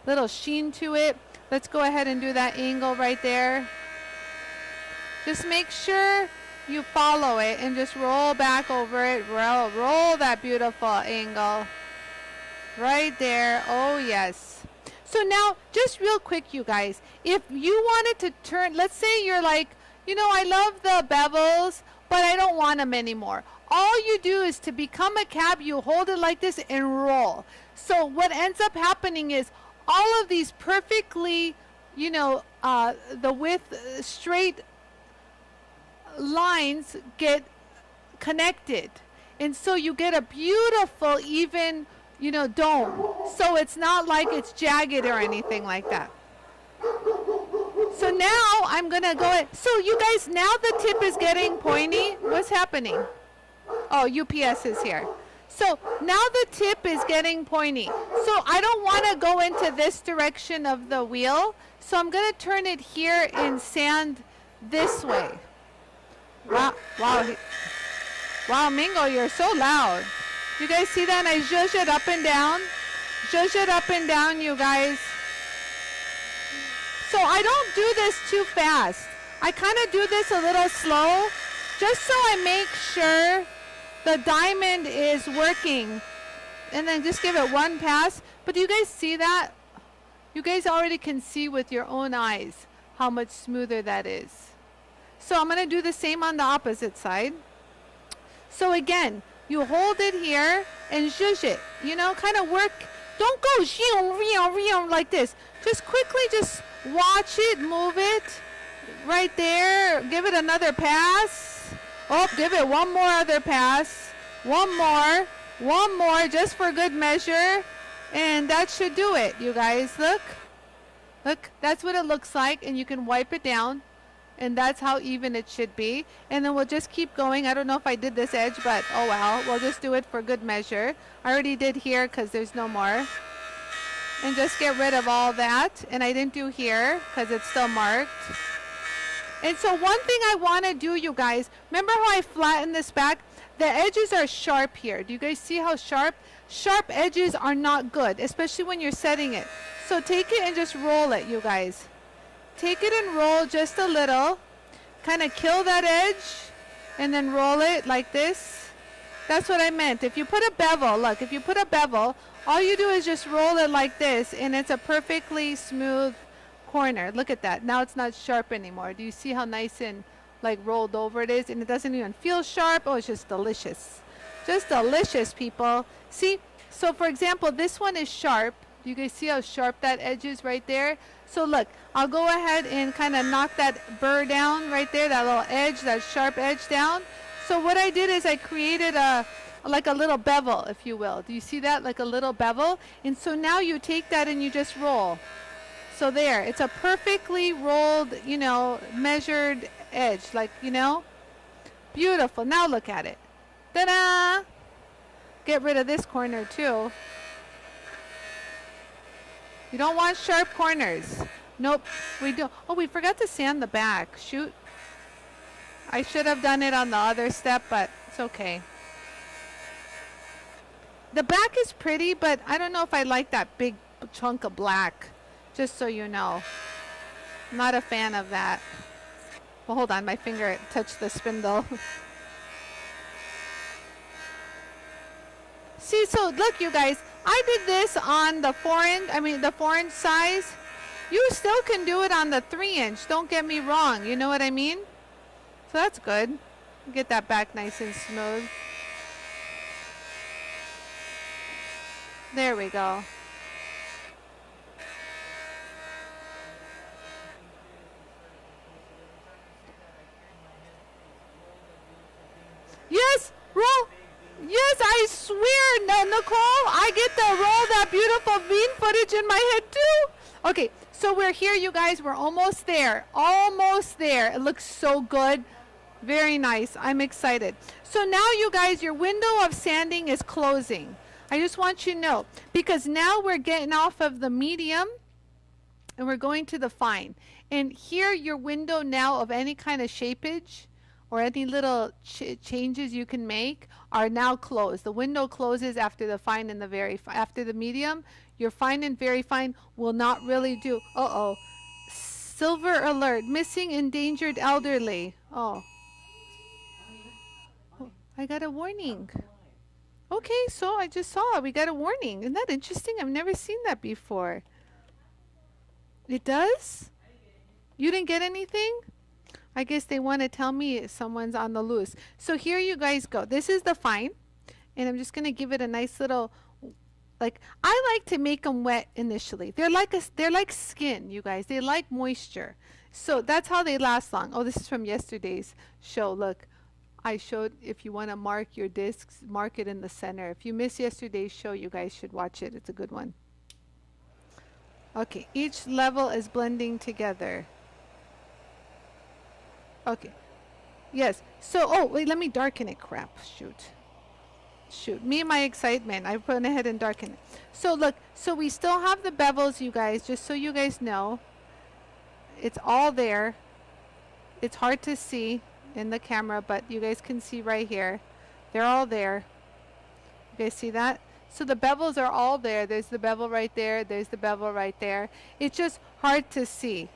[SPEAKER 1] little sheen to it. Let's go ahead and do that angle right there. Just make sure you follow it and just roll back over it. Roll that beautiful angle right there. Oh yes. So now just real quick, you guys, if you wanted to turn, let's say you're like, you know, I love the bevels, but I don't want them anymore. All you do is to become a cab, you hold it like this and roll. So what ends up happening is all of these perfectly, you know, the width straight lines get connected. And so you get a beautiful, even, you know, dome. So it's not like it's jagged or anything like that. So now I'm going to go, so you guys, now the tip is getting pointy. What's happening? Oh, UPS is here. So now the tip is getting pointy. So I don't want to go into this direction of the wheel. So I'm going to turn it here and sand this way. Wow, wow, wow, Mingo, you're so loud. You guys see that? I zhuzh it up and down. Zhuzh it up and down, you guys. So I don't do this too fast. I kind of do this a little slow, just so I make sure the diamond is working. And then just give it one pass. But do you guys see that? You guys already can see with your own eyes how much smoother that is. So I'm going to do the same on the opposite side. So again, you hold it here and zhuzh it. You know, kind of work. Don't go like this. Just quickly just watch it, move it. Right there. Give it another pass. Oh, give it one more other pass. One more, just for good measure. And that should do it, you guys. Look. Look, that's what it looks like. And you can wipe it down. And that's how even it should be. And then we'll just keep going. I don't know if I did this edge, but oh well. We'll just do it for good measure. I already did here because there's no more. And just get rid of all that. And I didn't do here because it's still marked. And so one thing I want to do, you guys, remember how I flattened this back? The edges are sharp here. Do you guys see how sharp? Sharp edges are not good, especially when you're setting it. So take it and just roll it, you guys. Take it and roll just a little. Kind of kill that edge and then roll it like this. That's what I meant. If you put a bevel, look, if you put a bevel, all you do is just roll it like this and it's a perfectly smooth corner. Look at that. Now it's not sharp anymore. Do you see how nice and like rolled over it is? And it doesn't even feel sharp. Oh, it's just delicious. Just delicious, people. See? So for example, this one is sharp. Do you guys see how sharp that edge is right there? So look, I'll go ahead and kind of knock that burr down right there, that little edge, that sharp edge down. So what I did is I created like a little bevel, if you will. Do you see that? Like a little bevel. And so now you take that and you just roll. So there, it's a perfectly rolled, you know, measured edge, like, you know, beautiful. Now look at it. Ta-da! Get rid of this corner too. You don't want sharp corners. Nope, we do. Oh, we forgot to sand the back. Shoot. I should have done it on the other step, but it's okay. The back is pretty, but I don't know if I like that big chunk of black. Just so you know. Not a fan of that. Well, hold on. My finger touched the spindle. See, so look, you guys. I did this on the 4-inch size. You still can do it on the 3-inch. Don't get me wrong. You know what I mean? So that's good. Get that back nice and smooth. There we go. Yes, roll. Yes, I swear, Nicole, I get to roll that beautiful bean footage in my head too. Okay, so we're here, you guys. We're almost there. Almost there. It looks so good. Very nice. I'm excited. So now, you guys, your window of sanding is closing. I just want you to know, because now we're getting off of the medium and we're going to the fine. And here, your window now of any kind of shapeage or any little changes you can make are now closed. The window closes after the fine and the very after the medium. Your fine and very fine will not really do. Uh-oh. Silver alert. Missing endangered elderly. Oh. I got a warning. Okay, so I just saw we got a warning. Isn't that interesting? I've never seen that before. It does? You didn't get anything? I guess they want to tell me someone's on the loose. So here you guys go. This is the fine. And I'm just going to give it a nice little, like, I like to make them wet initially. They're like skin, you guys. They like moisture. So that's how they last long. Oh, this is from yesterday's show. Look, I showed if you want to mark your discs, mark it in the center. If you missed yesterday's show, you guys should watch it. It's a good one. Okay, each level is blending together. Okay. Yes. So, oh, wait, let me darken it. Crap. Shoot. Me and my excitement. I went ahead and darkened it. So, look. So, we still have the bevels, you guys, just so you guys know. It's all there. It's hard to see in the camera, but you guys can see right here. They're all there. You guys see that? So, the bevels are all there. There's the bevel right there. There's the bevel right there. It's just hard to see.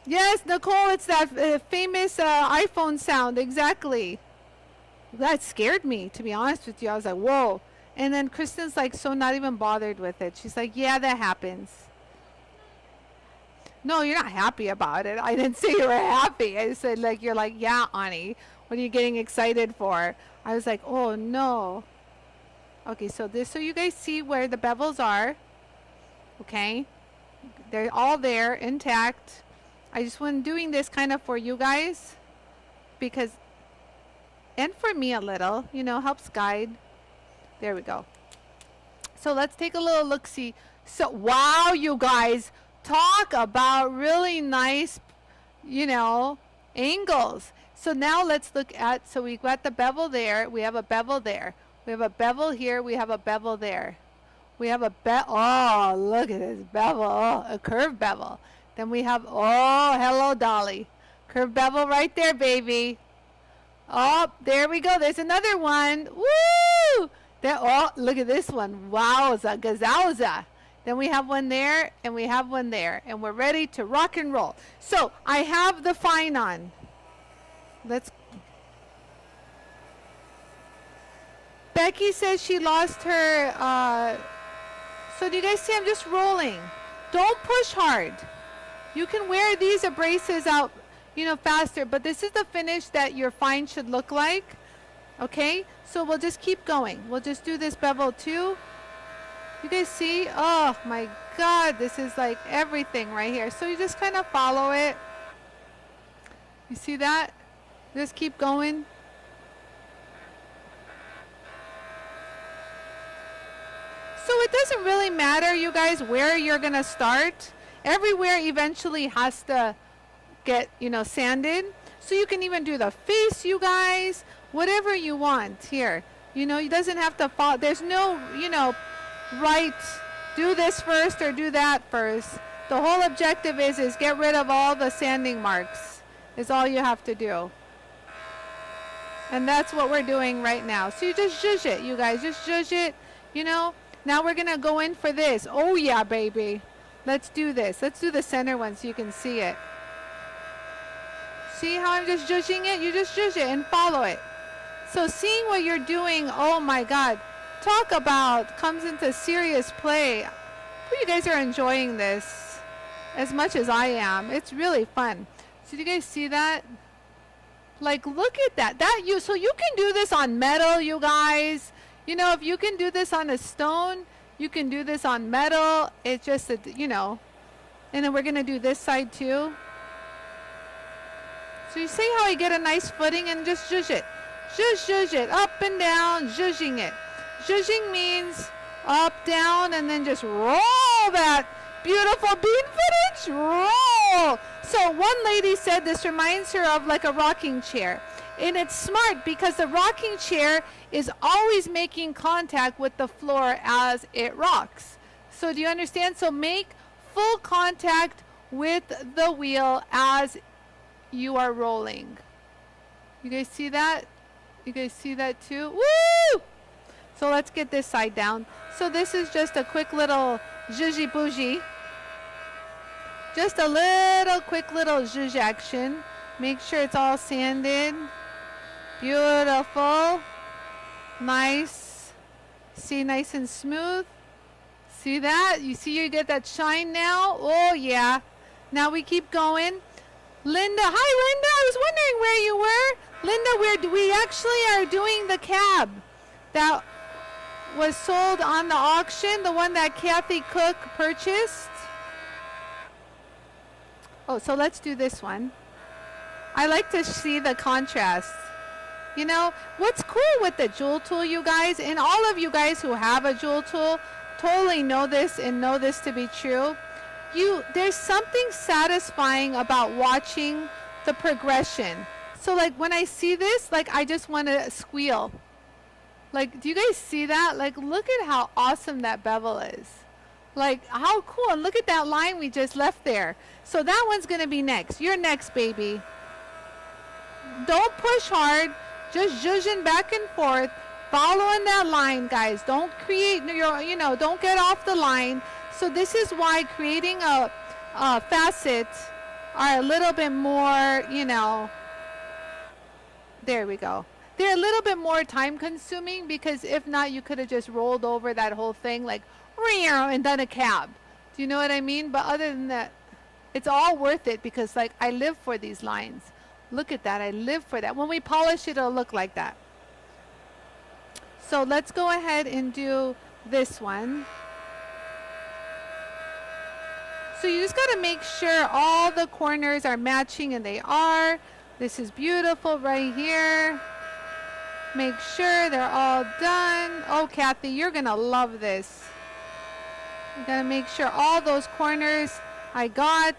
[SPEAKER 1] Yes, Nicole, it's that famous iPhone sound. Exactly. That scared me, to be honest with you. I was like, whoa. And then Kristen's like, so not even bothered with it. She's like, yeah, that happens. No, you're not happy about it. I didn't say you were happy. I said, like, you're like, yeah, Anie. What are you getting excited for? I was like, oh, no. Okay, so you guys see where the bevels are. Okay. They're all there, intact. I just want doing this kind of for you guys because, and for me a little, you know, helps guide. There we go. So let's take a little look-see. So, wow, you guys, talk about really nice, you know, angles. So now let's look at, so we got the bevel there. We have a bevel there. We have a bevel here. We have a bevel there. We have a oh, look at this bevel. Oh, a curved bevel. Then we have, oh, hello, Dolly. Curved bevel right there, baby. Oh, there we go. There's another one. Woo! There, oh, look at this one. Wowza, gazowza. Then we have one there, and we have one there. And we're ready to rock and roll. So, I have the fine on. Becky says she lost her, so do you guys see I'm just rolling? Don't push hard. You can wear these abrasives out, you know, faster, but this is the finish that your fine should look like. Okay, so we'll just keep going. We'll just do this bevel too. You guys see? Oh my God, this is like everything right here. So you just kind of follow it. You see that? Just keep going. So it doesn't really matter, you guys, where you're going to start. Everywhere eventually has to get, you know, sanded. So you can even do the face, you guys, whatever you want here. You know, it doesn't have to follow. There's no, you know, right, do this first or do that first. The whole objective is get rid of all the sanding marks is all you have to do. And that's what we're doing right now. So you just zhuzh it, you guys. Just zhuzh it, you know. Now we're going to go in for this. Oh, yeah, baby. Let's do this. Let's do the center one so you can see it. See how I'm just zhuzhing it? You just zhuzh it and follow it. So seeing what you're doing, oh my God. Talk about comes into serious play. Hope you guys are enjoying this as much as I am. It's really fun. So do you guys see that? Like, look at that. So you can do this on metal, you guys. You know, if you can do this on a stone, you can do this on metal. It's just, you know. And then we're going to do this side too. So you see how I get a nice footing and just zhuzh it. Zhuzh it. Up and down, zhuzhing it. Zhuzhing means up, down, and then just roll that beautiful bean footage. Roll. So one lady said this reminds her of like a rocking chair. And it's smart because the rocking chair is always making contact with the floor as it rocks. So do you understand? So make full contact with the wheel as you are rolling. You guys see that? You guys see that too? Woo! So let's get this side down. So this is just a quick little zhuzhy bougie. Just a little quick little zhuzh action. Make sure it's all sanded. Beautiful. Nice. See, nice and smooth. See that? You see you get that shine now? Oh, yeah. Now we keep going. Linda, hi Linda, I was wondering where you were. Linda, we actually are doing the cab that was sold on the auction, the one that Kathy Cook purchased. Oh, so let's do this one. I like to see the contrast. You know, what's cool with the Jool Tool, you guys, and all of you guys who have a Jool Tool totally know this and know this to be true. There's something satisfying about watching the progression. So like when I see this, like I just want to squeal. Like, do you guys see that? Like, look at how awesome that bevel is. Like, how cool. And look at that line we just left there. So that one's going to be next. You're next, baby. Don't push hard. Just zhuzhing back and forth. Following that line, guys. Don't create your, don't get off the line. So this is why creating a facet are a little bit more, there we go. They're a little bit more time consuming because if not, you could have just rolled over that whole thing like, and done a cab. Do you know what I mean? But other than that, it's all worth it because like I live for these lines. Look at that. I live for that. When we polish it, it'll look like that. So let's go ahead and do this one. So you just got to make sure all the corners are matching, and they are. This is beautiful right here. Make sure they're all done. Oh, Kathy, you're going to love this. You got to make sure all those corners I got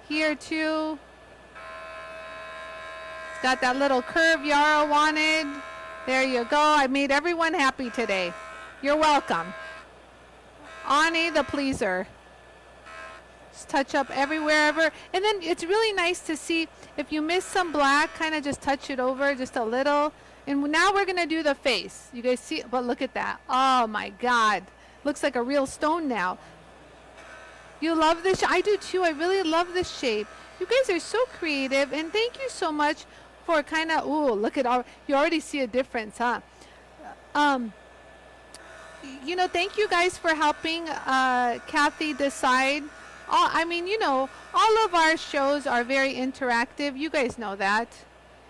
[SPEAKER 1] here too. It's got that little curve Yara wanted. There you go. I made everyone happy today. You're welcome. Anie the pleaser. Just touch up everywhere. And then it's really nice to see if you miss some black, kind of just touch it over just a little. And now we're going to do the face. You guys see? But look at that. Oh, my God. Looks like a real stone now. You love this? I do, too. I really love this shape. You guys are so creative. And thank you so much for kind of, ooh, look at all. You already see a difference, huh? Thank you guys for helping Kathy decide. All of our shows are very interactive. You guys know that.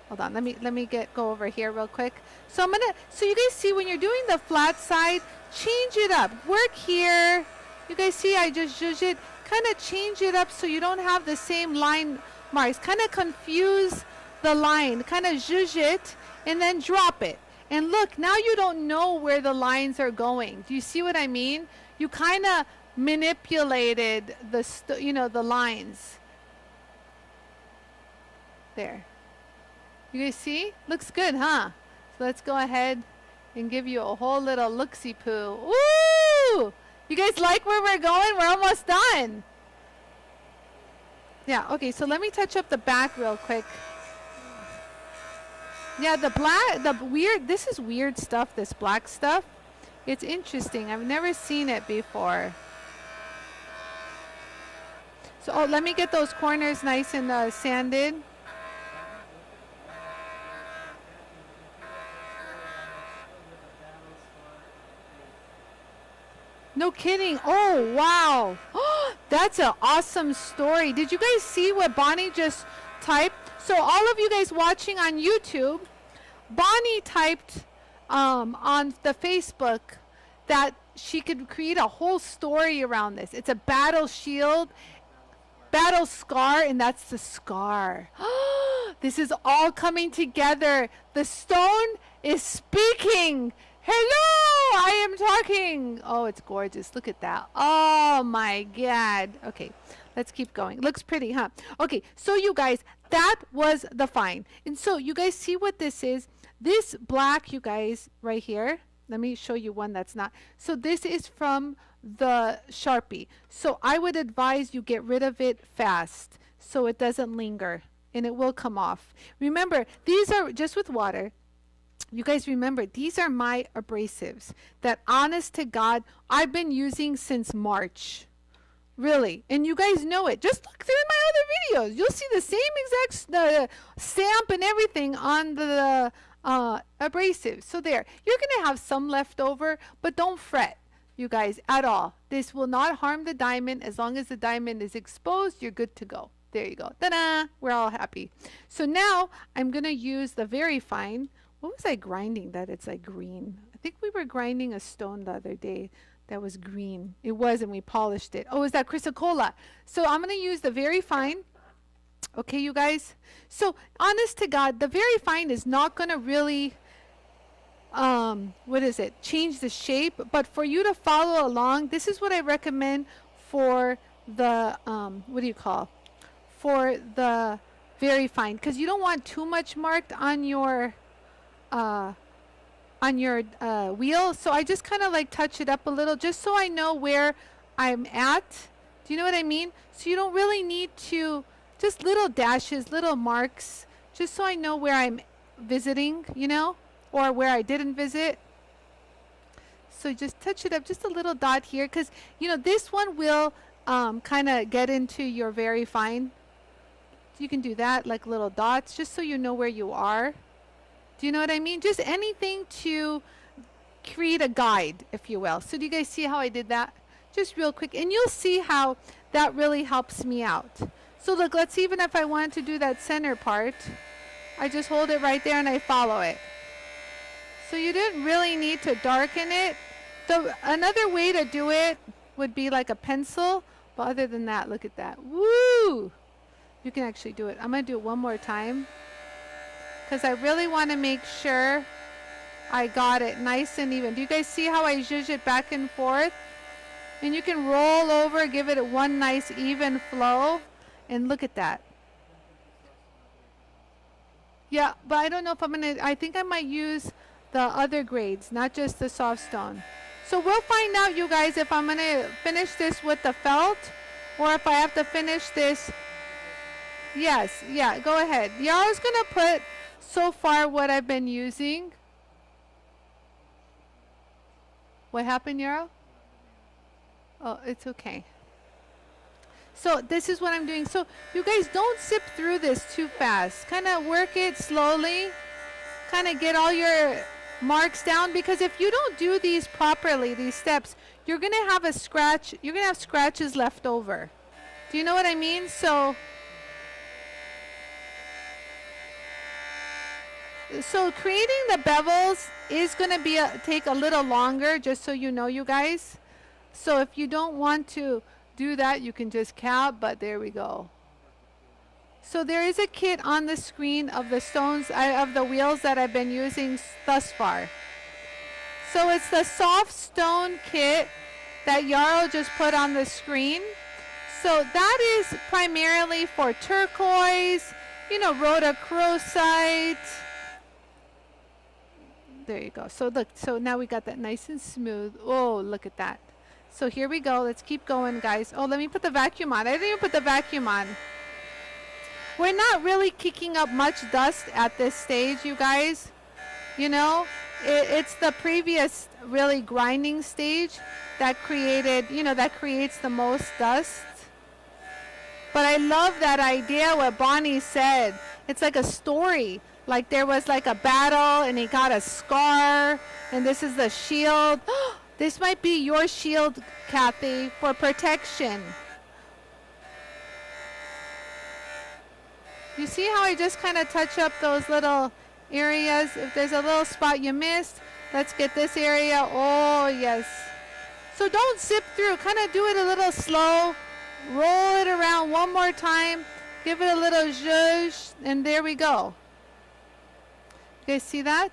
[SPEAKER 1] Hold on, let me go over here real quick. So so you guys see when you're doing the flat side, change it up. Work here. You guys see I just zhuzh it. Kind of change it up so you don't have the same line marks. Kind of confuse the line. Kind of zhuzh it and then drop it. And look, now you don't know where the lines are going. Do you see what I mean? You kind of manipulated the lines. There. You guys see? Looks good, huh? So let's go ahead and give you a whole little look-see-poo. Woo! You guys like where we're going? We're almost done. Yeah, okay, so let me touch up the back real quick. Yeah, this is weird stuff, this black stuff. It's interesting. I've never seen it before. So, let me get those corners nice and sanded. No kidding. Oh, wow. That's an awesome story. Did you guys see what Bonnie just typed? So all of you guys watching on YouTube, Bonnie typed on the Facebook that she could create a whole story around this. It's a battle shield, battle scar, and that's the scar. This is all coming together. The stone is speaking. Hello, I am talking. Oh, it's gorgeous. Look at that. Oh, my God. Okay, let's keep going. Looks pretty, huh? Okay, so you guys, that was the fine. And so you guys see what this is? This black, you guys, right here. Let me show you one that's not. So this is from the Sharpie. So I would advise you get rid of it fast so it doesn't linger and it will come off. Remember, these are just with water. You guys remember, these are my abrasives that, honest to God, I've been using since March. Really. And you guys know it. Just look through my other videos. You'll see the same exact stamp and everything on the abrasives. So there. You're going to have some left over, but don't fret. you guys, at all. This will not harm the diamond. As long as the diamond is exposed, you're good to go. There you go. Ta-da! We're all happy. So now I'm going to use the very fine. What was I grinding that it's like green? I think we were grinding a stone the other day that was green. It was, and we polished it. Oh, is that chrysocolla? So I'm going to use the very fine. Okay, you guys? So honest to God, the very fine is not going to really, what is it? Change the shape. But for you to follow along, this is what I recommend for the, what do you call? For the very fine, because you don't want too much marked on your wheel. So I just kind of like touch it up a little just so I know where I'm at. Do you know what I mean? So you don't really need to, just little dashes, little marks, just so I know where I'm visiting, you know, or where I didn't visit. So just touch it up, just a little dot here, because you know this one will kind of get into your very fine. You can do that, like little dots, just so you know where you are. Do you know what I mean? Just anything to create a guide, if you will. So do you guys see how I did that? Just real quick. And you'll see how that really helps me out. So look, let's see, even if I wanted to do that center part, I just hold it right there and I follow it. So you didn't really need to darken it. Another way to do it would be like a pencil. But other than that, look at that. Woo! You can actually do it. I'm going to do it one more time, because I really want to make sure I got it nice and even. Do you guys see how I zhuzh it back and forth? And you can roll over, give it one nice even flow. And look at that. Yeah, but I don't know if I'm going to, I think I might use the other grades, not just the soft stone. So we'll find out, you guys, if I'm going to finish this with the felt or if I have to finish this. Yes, yeah, go ahead. Yaro's going to put so far what I've been using. What happened, Yaro? Oh, it's okay. So this is what I'm doing. So you guys don't zip through this too fast. Kind of work it slowly. Kind of get all your marks down, because if you don't do these properly, these steps, you're going to have a scratch. You're going to have scratches left over. Do you know what I mean? So creating the bevels is going to take a little longer, just so you know, you guys. So if you don't want to do that, you can just cap, but there we go. So there is a kit on the screen of the stones, of the wheels that I've been using thus far. So it's the soft stone kit that Yaro just put on the screen. So that is primarily for turquoise, you know, rhodochrosite. There you go. So look, so now we got that nice and smooth. Oh, look at that. So here we go. Let's keep going, guys. Oh, let me put the vacuum on. I didn't even put the vacuum on. We're not really kicking up much dust at this stage, you guys. You know, it's the previous really grinding stage that created, you know, that creates the most dust. But I love that idea, what Bonnie said. It's like a story. Like there was like a battle and he got a scar, and this is the shield. This might be your shield, Kathy, for protection. You see how I just kind of touch up those little areas? If there's a little spot you missed, let's get this area. Oh, yes. So don't zip through. Kind of do it a little slow. Roll it around one more time. Give it a little zhuzh, and there we go. You guys see that?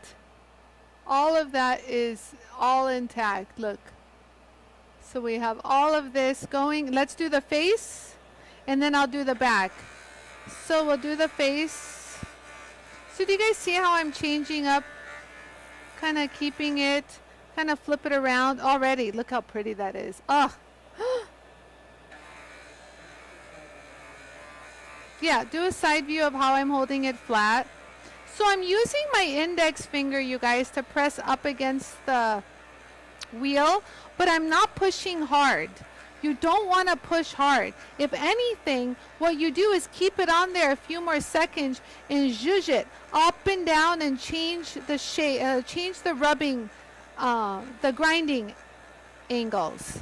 [SPEAKER 1] All of that is all intact. Look. So we have all of this going. Let's do the face, and then I'll do the back. So we'll do the face. So do you guys see how I'm changing up? Kind of keeping it, kind of flip it around already. Look how pretty that is. Oh. Yeah, do a side view of how I'm holding it flat. So I'm using my index finger, you guys, to press up against the wheel, but I'm not pushing hard. You don't want to push hard. If anything, what you do is keep it on there a few more seconds and zhuzh it up and down and change the shape, change the rubbing, the grinding angles.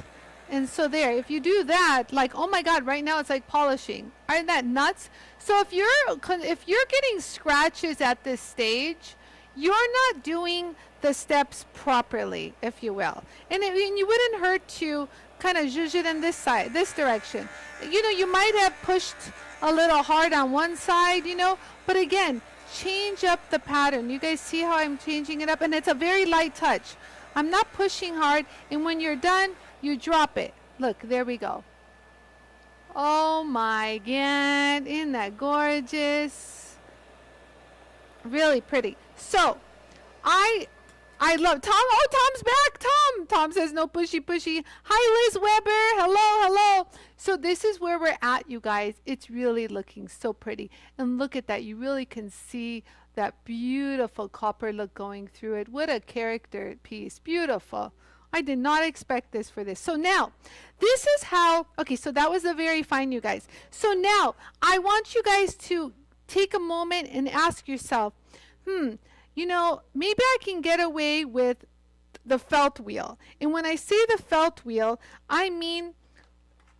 [SPEAKER 1] And so there, if you do that, like, oh my God, right now it's like polishing. Aren't that nuts? So if you're getting scratches at this stage, you're not doing the steps properly, if you will. And you wouldn't hurt to kind of zhuzh it in this direction. You know, you might have pushed a little hard on one side, you know, but again, change up the pattern. You guys see how I'm changing it up? And it's a very light touch. I'm not pushing hard, and when you're done, you drop it. Look, there we go. Oh my God, isn't that gorgeous? Really pretty. So, I love Tom. Oh, Tom's back. Tom says no pushy. Hi, Liz Weber. Hello. So this is where we're at, you guys. It's really looking so pretty. And look at that. You really can see that beautiful copper look going through it. What a character piece. Beautiful. I did not expect this for this. So now, this is how, okay, so that was the very fine, you guys. So now, I want you guys to take a moment and ask yourself, you know, maybe I can get away with the felt wheel. And when I say the felt wheel, I mean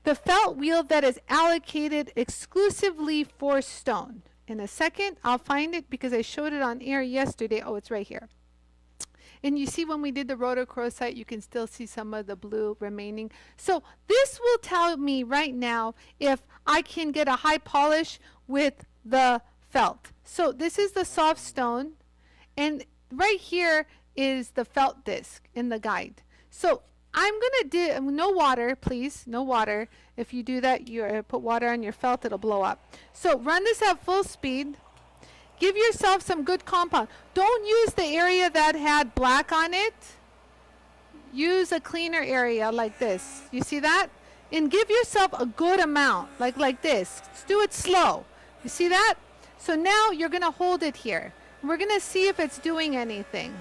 [SPEAKER 1] the felt wheel that is allocated exclusively for stone. In a second, I'll find it because I showed it on air yesterday. Oh, it's right here. And you see when we did the rotochrosite, you can still see some of the blue remaining. So this will tell me right now if I can get a high polish with the felt. So this is the soft stone. And right here is the felt disc in the guide. So I'm going to do, no water, please, no water. If you do that, you put water on your felt, it'll blow up. So run this at full speed. Give yourself some good compound. Don't use the area that had black on it. Use a cleaner area like this. You see that? And give yourself a good amount, like this. Just do it slow. You see that? So now you're going to hold it here. We're going to see if it's doing anything.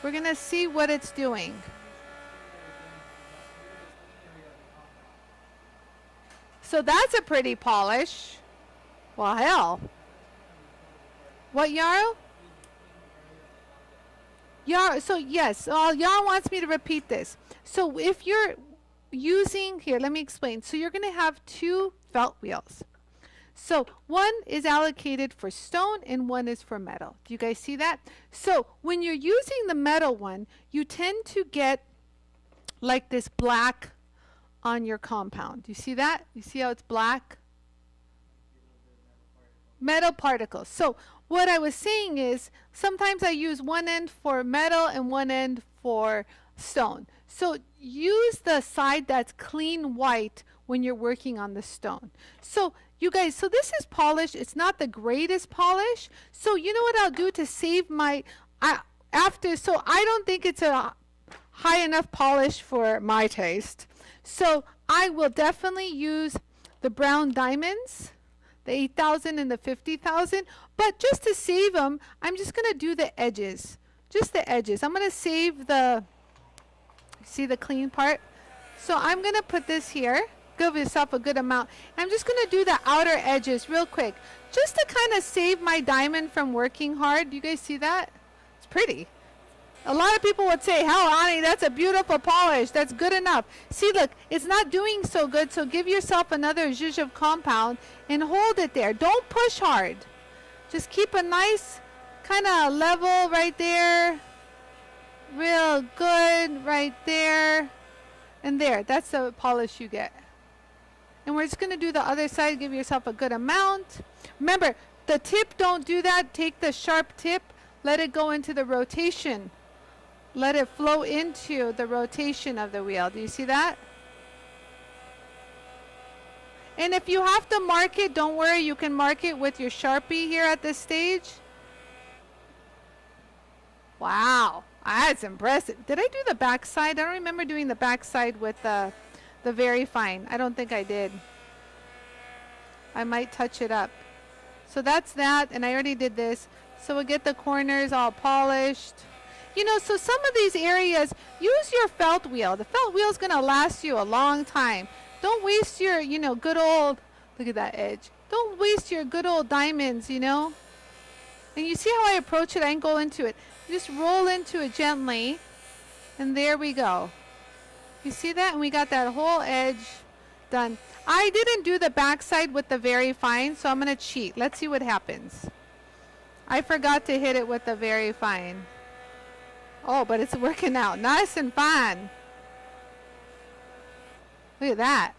[SPEAKER 1] We're going to see what it's doing. So that's a pretty polish. Well, hell. What, Yarrow? Yarrow, so yes, Yarrow wants me to repeat this. So if you're using, here, let me explain. So you're going to have two felt wheels. So one is allocated for stone and one is for metal. Do you guys see that? So when you're using the metal one, you tend to get like this black on your compound. Do you see that? You see how it's black? Metal particles. So what I was saying is sometimes I use one end for metal and one end for stone. So use the side that's clean white when you're working on the stone. So you guys, so this is polished. It's not the greatest polish. So you know what I'll do to save my, so I don't think it's a high enough polish for my taste. So I will definitely use the brown diamonds, the 8,000 and the 50,000. But just to save them, I'm just going to do the edges. Just the edges. I'm going to save the, see the clean part? So I'm going to put this here. Give yourself a good amount. I'm just going to do the outer edges real quick. Just to kind of save my diamond from working hard. Do you guys see that? It's pretty. A lot of people would say, hell, Anie, that's a beautiful polish. That's good enough. See, look, it's not doing so good, so give yourself another zhuzh of compound and hold it there. Don't push hard. Just keep a nice kind of level right there. Real good right there. And there, that's the polish you get. And we're just going to do the other side. Give yourself a good amount. Remember, the tip, don't do that. Take the sharp tip. Let it go into the rotation. Let it flow into the rotation of the wheel. Do you see that? And if you have to mark it, don't worry. You can mark it with your Sharpie here at this stage. Wow. That's impressive. Did I do the back side? I don't remember doing the back side with the very fine. I don't think I did. I might touch it up. So that's that. And I already did this. So we'll get the corners all polished. You know, so some of these areas, use your felt wheel. The felt wheel is going to last you a long time. Don't waste your, you know, good old, look at that edge. Don't waste your good old diamonds, you know. And you see how I approach it? I can go into it. Just roll into it gently. And there we go. You see that? And we got that whole edge done. I didn't do the backside with the very fine, so I'm going to cheat. Let's see what happens. I forgot to hit it with the very fine. Oh, but it's working out nice and fine. Look at that.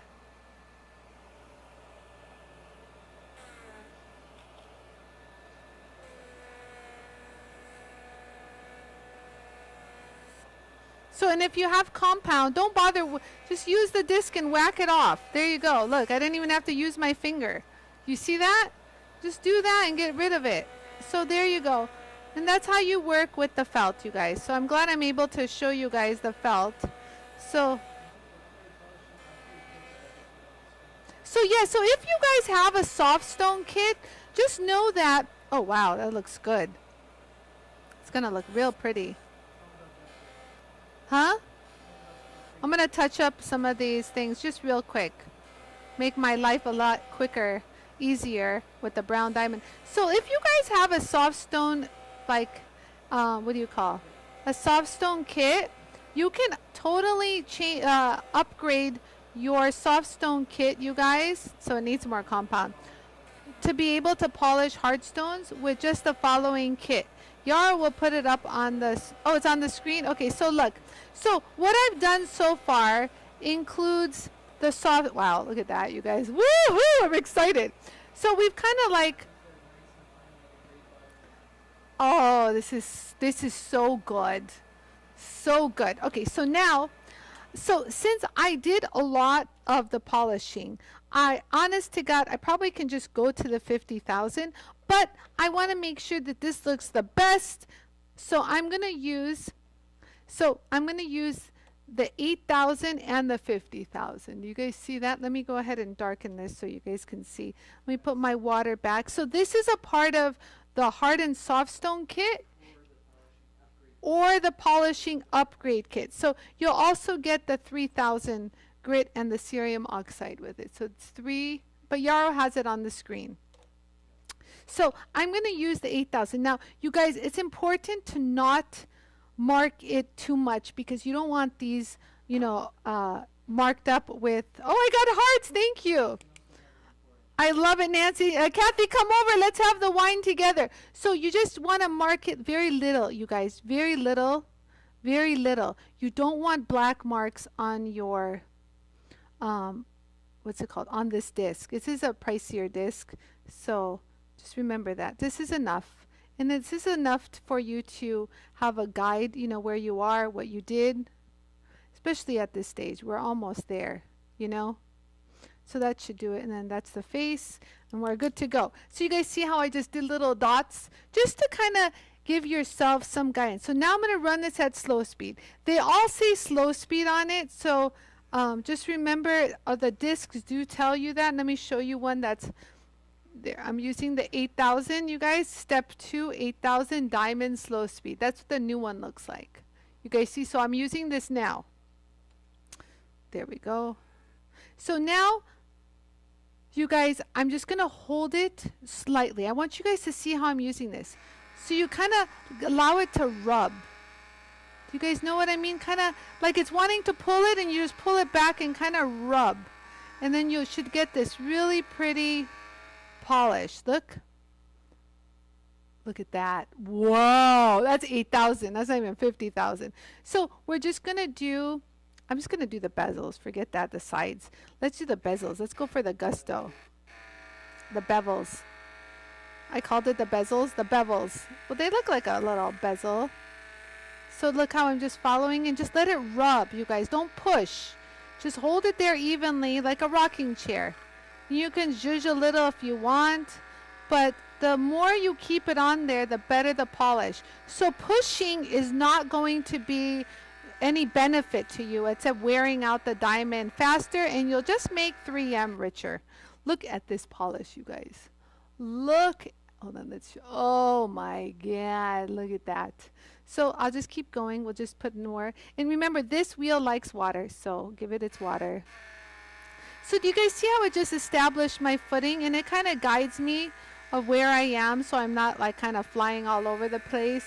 [SPEAKER 1] So, and if you have compound, don't bother. Just use the disc and whack it off. There you go. Look, I didn't even have to use my finger. You see that? Just do that and get rid of it. So there you go. And that's how you work with the felt, you guys. So I'm glad I'm able to show you guys the felt. So yeah, so if you guys have a soft stone kit, just know that, oh wow, that looks good. It's gonna look real pretty. Huh? I'm gonna touch up some of these things just real quick. Make my life a lot quicker, easier with the brown diamond. So if you guys have a soft stone, like, what do you call? A soft stone kit, you can totally upgrade your soft stone kit, you guys. So it needs more compound. To be able to polish hard stones with just the following kit. Yara will put it up on the, oh, it's on the screen? Okay, so look. So what I've done so far includes the soft, wow, look at that, you guys. Woo-hoo, I'm excited. So we've kind of like, oh, this is so good. So good. Okay, so now, so since I did a lot of the polishing, honest to God, I probably can just go to the 50,000, but I want to make sure that this looks the best. So I'm going to use the 8,000 and the 50,000. You guys see that? Let me go ahead and darken this so you guys can see. Let me put my water back. So this is a part of the hard and soft stone kit or the polishing upgrade kit. So you'll also get the 3,000 grit and the cerium oxide with it. So it's 3, but Yarrow has it on the screen. So I'm going to use the 8,000. Now, you guys, it's important to not mark it too much because you don't want these, you know, marked up with, oh, I got hearts. Thank you. I love it, Nancy. Kathy, come over. Let's have the wine together. So you just want to mark it very little, you guys. Very little. Very little. You don't want black marks on your, what's it called? On this disc. This is a pricier disc. So just remember that. This is enough. And this is enough for you to have a guide, you know, where you are, what you did. Especially at this stage. We're almost there, you know. So that should do it. And then that's the face. And we're good to go. So you guys see how I just did little dots? Just to kind of give yourself some guidance. So now I'm going to run this at slow speed. They all say slow speed on it. So just remember the discs do tell you that. Let me show you one that's there. I'm using the 8,000, you guys. Step 2, 8,000 diamond slow speed. That's what the new one looks like. You guys see? So I'm using this now. There we go. So now, you guys, I'm just going to hold it slightly. I want you guys to see how I'm using this. So you kind of allow it to rub. Do you guys know what I mean? Kind of like it's wanting to pull it and you just pull it back and kind of rub. And then you should get this really pretty polish. Look. Look at that. Whoa, that's 8,000. That's not even 50,000. So we're just going to do, I'm just going to do the bezels. Forget that, the sides. Let's do the bezels. Let's go for the gusto. The bevels. I called it the bezels. The bevels. Well, they look like a little bezel. So look how I'm just following and just let it rub, you guys. Don't push. Just hold it there evenly like a rocking chair. You can zhuzh a little if you want, but the more you keep it on there, the better the polish. So pushing is not going to be any benefit to you except wearing out the diamond faster, and you'll just make 3M richer. Look at this polish, you guys. Look. Hold on. Let's show. Oh my God. Look at that. So I'll just keep going. We'll just put more. And remember, this wheel likes water, so give it its water. So do you guys see how it just established my footing? And it kind of guides me of where I am, so I'm not like kind of flying all over the place.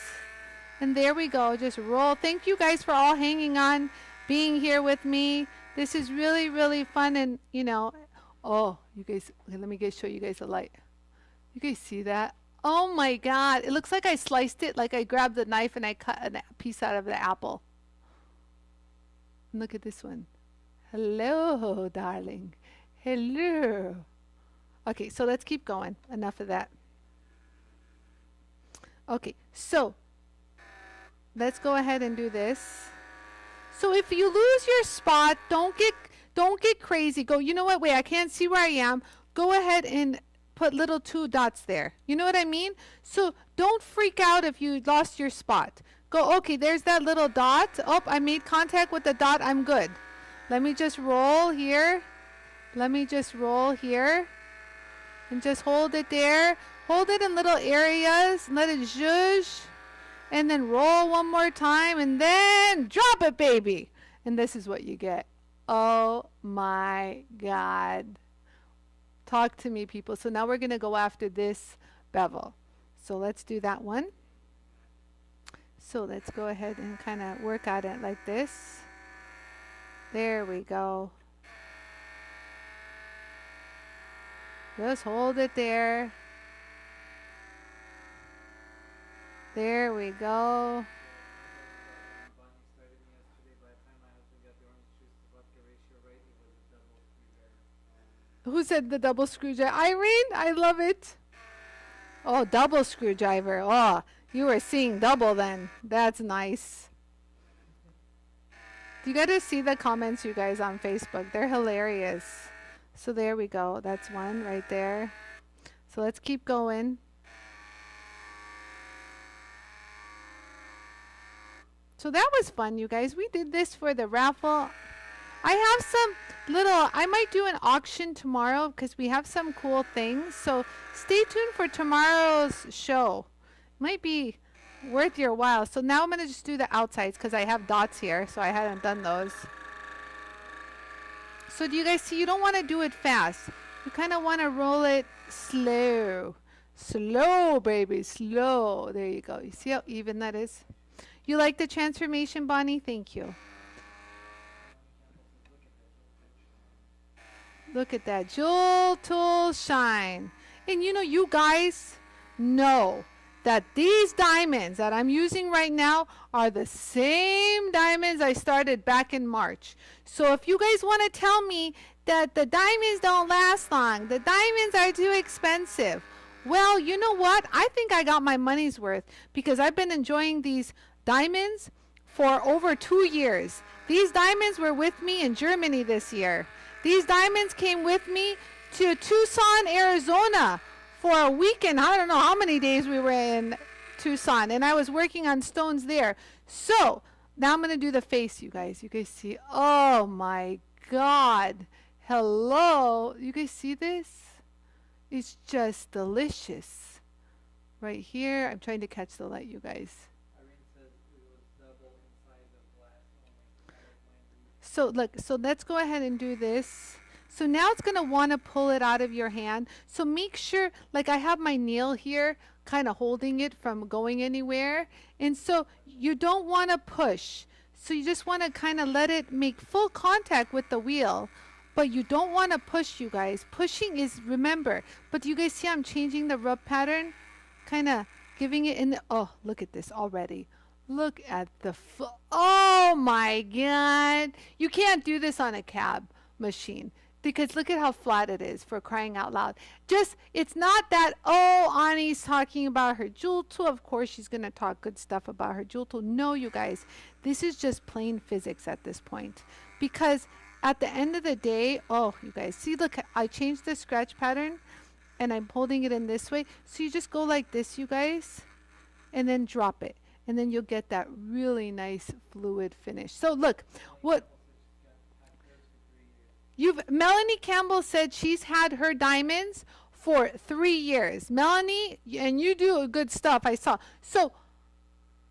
[SPEAKER 1] And there we go. Just roll. Thank you guys for all hanging on, being here with me. This is really, really fun. And, you know, oh, you guys, okay, let me show you guys the light. You guys see that? Oh my God. It looks like I sliced it, like I grabbed the knife and I cut a piece out of the apple. Look at this one. Hello, darling. Hello. Okay, so let's keep going. Enough of that. Okay, so let's go ahead and do this. So if you lose your spot, don't get crazy. Go, you know what? Wait, I can't see where I am. Go ahead and put little 2 dots there. You know what I mean? So don't freak out if you lost your spot. Go, okay, there's that little dot. Oh, I made contact with the dot. I'm good. Let me just roll here. Let me just roll here. And just hold it there. Hold it in little areas. Let it zhuzh. And then roll one more time. And then drop it, baby. And this is what you get. Oh, my God. Talk to me, people. So now we're going to go after this bevel. So let's do that one. So let's go ahead and kind of work at it like this. There we go. Just hold it there. There we go. Who said the double screwdriver? Irene, I love it. Oh, double screwdriver. Oh, you were seeing double then. That's nice. You got to see the comments, you guys, on Facebook. They're hilarious. So there we go. That's one right there. So let's keep going. So that was fun, you guys. We did this for the raffle. I have some little, I might do an auction tomorrow because we have some cool things. So stay tuned for tomorrow's show. Might be worth your while. So now I'm going to just do the outsides because I have dots here. So I hadn't done those. So do you guys see? You don't want to do it fast. You kind of want to roll it slow. Slow, baby. Slow. There you go. You see how even that is? You like the transformation, Bonnie? Thank you. Look at that. JOOLTOOL shine. And you know, you guys know that these diamonds that I'm using right now are the same diamonds I started back in March. So if you guys want to tell me that the diamonds don't last long, the diamonds are too expensive, well, you know what? I think I got my money's worth because I've been enjoying these diamonds for over 2 years. These diamonds were with me in Germany this year. These diamonds came with me to Tucson, Arizona for a weekend. I don't know how many days we were in Tucson, and I was working on stones there. So now I'm going to do the face, you guys. You guys see? Oh my God. Hello. You guys see this? It's just delicious. Right here. I'm trying to catch the light, you guys. So look, so let's go ahead and do this. So now it's going to want to pull it out of your hand. So make sure, like I have my nail here, kind of holding it from going anywhere. And so you don't want to push. So you just want to kind of let it make full contact with the wheel. But you don't want to push, you guys. Pushing is, remember, but you guys see I'm changing the rub pattern? Kind of giving it in the, oh, look at this already. Look at the, oh my God. You can't do this on a cab machine because look at how flat it is, for crying out loud. Just, it's not that, oh, Anie's talking about her JOOLTOOL. Of course, she's going to talk good stuff about her JOOLTOOL. No, you guys, this is just plain physics at this point. Because at the end of the day, oh, you guys, see, look, I changed the scratch pattern and I'm holding it in this way. So you just go like this, you guys, and then drop it. And then you'll get that really nice fluid finish. So look, what Melanie Campbell said she's had her diamonds for 3 years. Melanie, and you do good stuff, I saw. So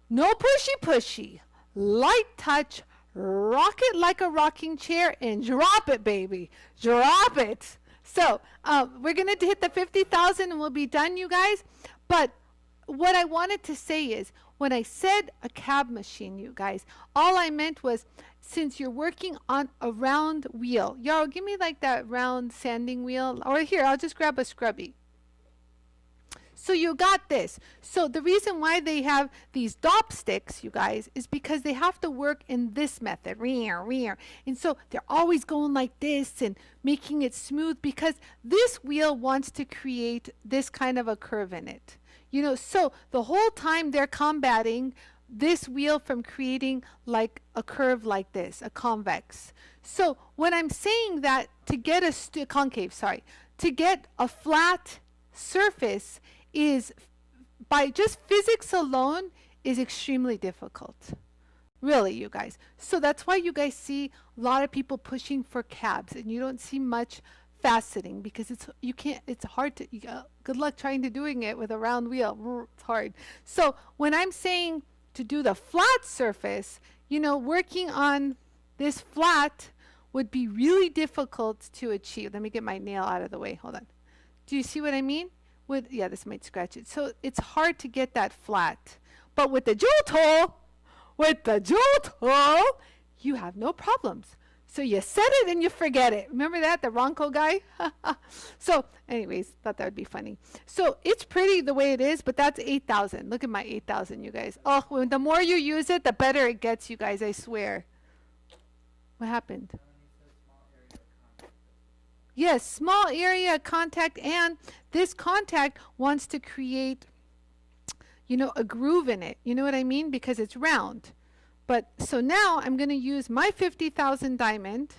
[SPEAKER 1] no pushy. Light touch, rock it like a rocking chair and drop it, baby. Drop it. So we're going to hit the 50,000 and we'll be done, you guys. But what I wanted to say is, when I said a cab machine, you guys, all I meant was, since you're working on a round wheel, y'all give me like that round sanding wheel, or here, I'll just grab a scrubby. So you got this. So the reason why they have these dop sticks, you guys, is because they have to work in this method. And so they're always going like this and making it smooth because this wheel wants to create this kind of a curve in it. You know, so the whole time they're combating this wheel from creating like a curve like this, a convex. So when I'm saying that to get a concave, sorry, to get a flat surface is, by just physics alone, is extremely difficult. Really, you guys. So that's why you guys see a lot of people pushing for cabs and you don't see much faceting because it's hard to, good luck trying to doing it with a round wheel. It's hard. So when I'm saying to do the flat surface, you know, working on this flat would be really difficult to achieve. Let me get my nail out of the way. Hold on. Do you see what I mean? Yeah, this might scratch it. So it's hard to get that flat. But with the JOOLTOOL, you have no problems. So you set it and you forget it. Remember that, the Ronco guy? So anyways, thought that would be funny. So it's pretty the way it is, but that's 8,000. Look at my 8,000, you guys. Oh, the more you use it, the better it gets, you guys, I swear. What happened? Yes, small area contact, and this contact wants to create, you know, a groove in it. You know what I mean? Because it's round. But so now I'm going to use my 50,000 diamond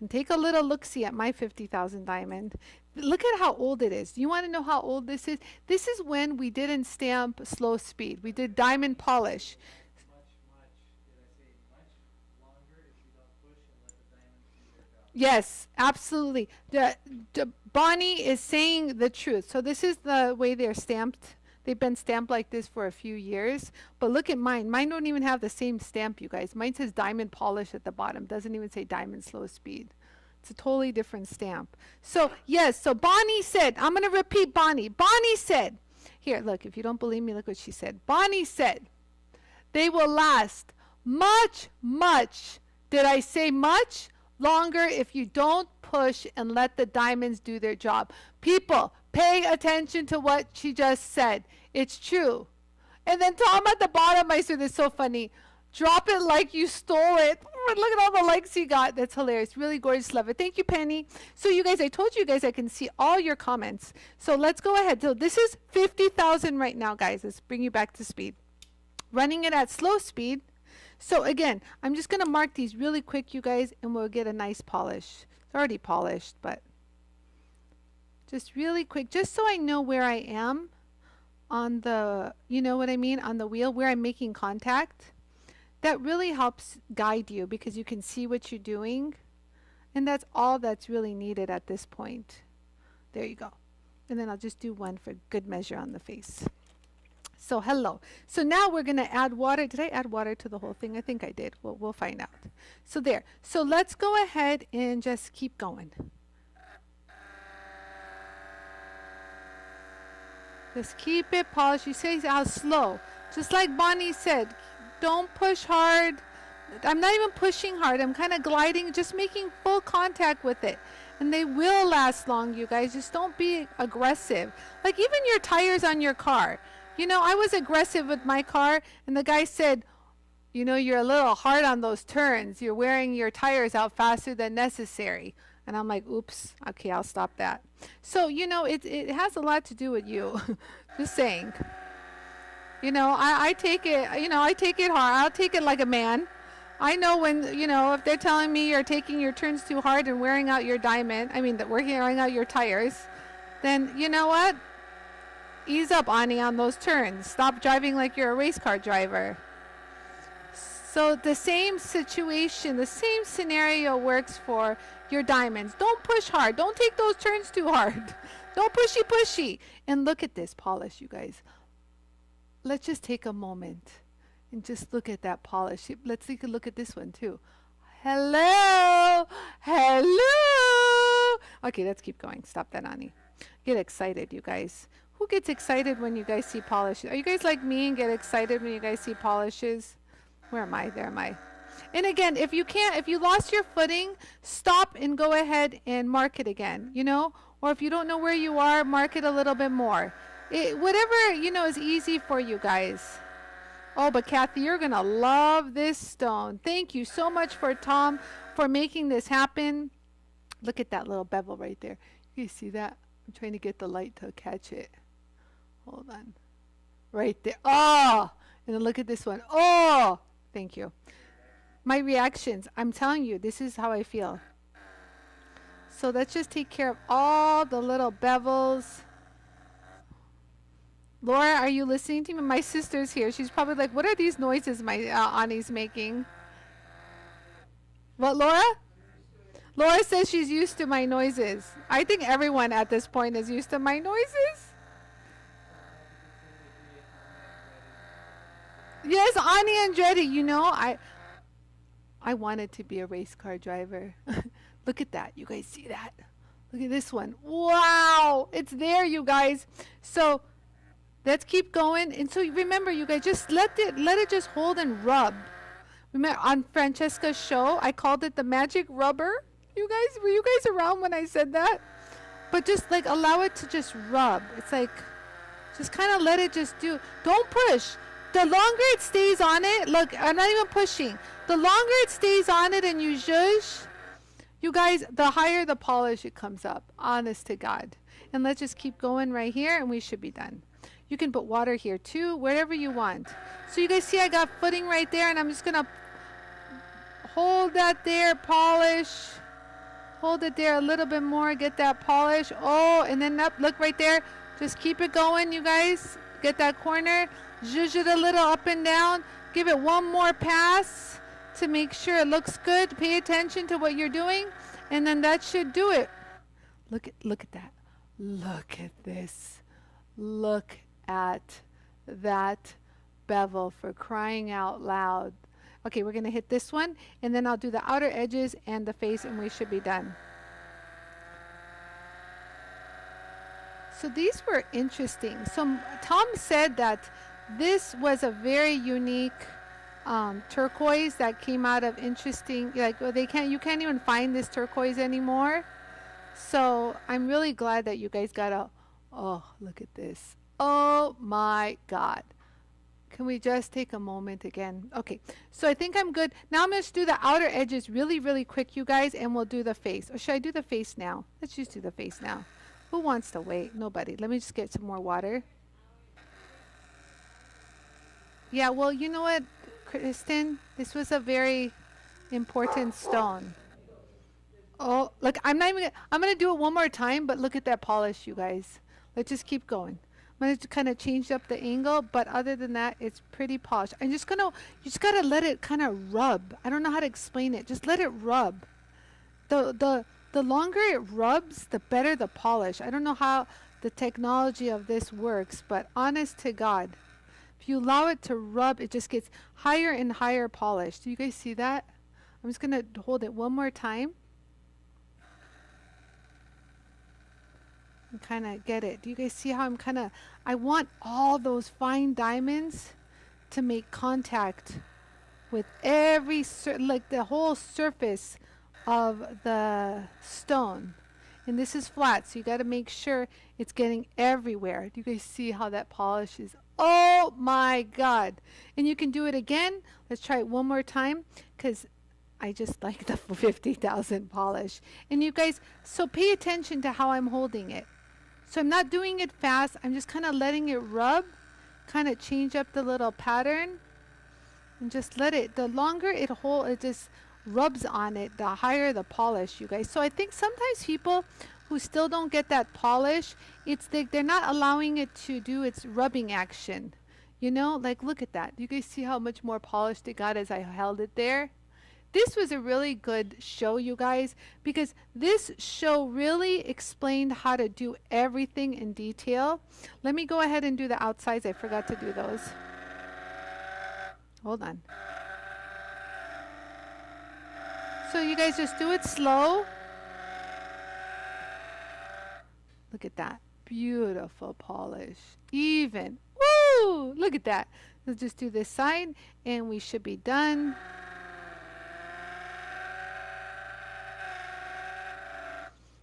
[SPEAKER 1] and take a little look-see at my 50,000 diamond. Look at how old it is. Do you want to know how old this is? This is when we didn't stamp slow speed. We did diamond polish. Yes, absolutely. Bonnie is saying the truth. So this is the way they're stamped. They've been stamped like this for a few years. But look at mine. Mine don't even have the same stamp, you guys. Mine says diamond polish at the bottom. Doesn't even say diamond slow speed. It's a totally different stamp. So yes, so Bonnie said, I'm going to repeat Bonnie. Bonnie said, here, look, if you don't believe me, look what she said. Bonnie said, they will last much, did I say much? Longer if you don't push and let the diamonds do their job. People, pay attention to what she just said. It's true. And then Tom at the bottom, I said, it's so funny. Drop it like you stole it. Look at all the likes he got. That's hilarious. Really gorgeous. Love it. Thank you, Penny. So you guys, I told you guys I can see all your comments. So let's go ahead. So this is 50,000 right now, guys. Let's bring you back to speed. Running it at slow speed. So again, I'm just going to mark these really quick, you guys, and we'll get a nice polish. It's already polished, but just really quick, just so I know where I am on the, you know what I mean, on the wheel, where I'm making contact. That really helps guide you because you can see what you're doing. And that's all that's really needed at this point. There you go. And then I'll just do one for good measure on the face. So hello. So now we're going to add water. Did I add water to the whole thing? I think I did. We'll find out. So there. So let's go ahead and just keep going. Just keep it polished. You say how slow. Just like Bonnie said, don't push hard. I'm not even pushing hard. I'm kind of gliding, just making full contact with it. And they will last long, you guys. Just don't be aggressive. Like even your tires on your car. You know, I was aggressive with my car, and the guy said, you know, you're a little hard on those turns. You're wearing your tires out faster than necessary. And I'm like, oops, okay, I'll stop that. So, you know, it has a lot to do with you. Just saying. You know, I take it, you know, I take it hard. I'll take it like a man. I know when, you know, if they're telling me you're taking your turns too hard and wearing out your diamond, I mean, that we're wearing out your tires, then you know what? Ease up, Anie, on those turns. Stop driving like you're a race car driver. So the same situation, the same scenario works for your diamonds. Don't push hard. Don't take those turns too hard. Don't pushy. And look at this polish, you guys. Let's just take a moment and just look at that polish. Let's take a look at this one too. Hello. Okay, let's keep going. Stop that, Anie. Get excited, you guys. Who gets excited when you guys see polishes? Are you guys like me and get excited when you guys see polishes? Where am I? There am I. And again, if you can't, if you lost your footing, stop and go ahead and mark it again, you know? Or if you don't know where you are, mark it a little bit more. Whatever, you know, is easy for you guys. Oh, but Kathy, you're going to love this stone. Thank you so much for Tom for making this happen. Look at that little bevel right there. You see that? I'm trying to get the light to catch it. Hold on. Right there. Oh! And then look at this one. Oh! Thank you. My reactions. I'm telling you, this is how I feel. So let's just take care of all the little bevels. Laura, are you listening to me? My sister's here. She's probably like, what are these noises my Anie's making? What, Laura? Laura says she's used to my noises. I think everyone at this point is used to my noises. Yes, Anie and Andretti, you know, I wanted to be a race car driver. Look at that. You guys see that? Look at this one. Wow. It's there, you guys. So let's keep going. And so remember, you guys, just let it just hold and rub. Remember on Francesca's show, I called it the magic rubber. You guys, were you guys around when I said that? But just like allow it to just rub. It's like, just kind of let it just do. Don't push. The longer it stays on it, look, I'm not even pushing. The longer it stays on it and you zhuzh, you guys, the higher the polish it comes up. Honest to God. And let's just keep going right here and we should be done. You can put water here too, wherever you want. So you guys see I got footing right there and I'm just going to hold that there, polish. Hold it there a little bit more, get that polish. Oh, and then up, look right there. Just keep it going, you guys. Get that corner. Zhuzh it a little up and down. Give it one more pass to make sure it looks good. Pay attention to what you're doing. And then that should do it. Look at that. Look at this. Look at that bevel, for crying out loud. Okay, we're going to hit this one. And then I'll do the outer edges and the face and we should be done. So these were interesting. So Tom said that this was a very unique turquoise that came out of interesting, like you can't even find this turquoise anymore. So I'm really glad that you guys got oh, look at this. Oh my God. Can we just take a moment again? Okay, so I think I'm good. Now I'm going to do the outer edges really, really quick, you guys, and we'll do the face. Or should I do the face now? Let's just do the face now. Who wants to wait? Nobody. Let me just get some more water. Yeah, well, you know what, Kristen? This was a very important stone. Oh, look, I'm going to do it one more time, but look at that polish, you guys. Let's just keep going. I'm going to kind of change up the angle, but other than that, it's pretty polished. I'm just going to, you just got to let it kind of rub. I don't know how to explain it. Just let it rub. The longer it rubs, the better the polish. I don't know how the technology of this works, but honest to God, if you allow it to rub, it just gets higher and higher polished. Do you guys see that? I'm just going to hold it one more time. And kind of get it. Do you guys see how I want all those fine diamonds to make contact with every, like the whole surface of the stone. And this is flat, so you got to make sure it's getting everywhere. Do you guys see how that polishes? Oh my God. And you can do it again. Let's try it one more time, because I just like the 50,000 polish. And you guys, so pay attention to how I'm holding it. So I'm not doing it fast. I'm just kind of letting it rub, kind of change up the little pattern, and just let it, the longer it just rubs on it, the higher the polish, you guys. So I think sometimes people who still don't get that polish, it's they're not allowing it to do its rubbing action. You know, like look at that. You guys see how much more polished it got as I held it there? This was a really good show, you guys, because this show really explained how to do everything in detail. Let me go ahead and do the outsides. I forgot to do those. Hold on. So you guys just do it slow. Look at that. Beautiful polish. Even. Woo! Look at that. Let's just do this side and we should be done.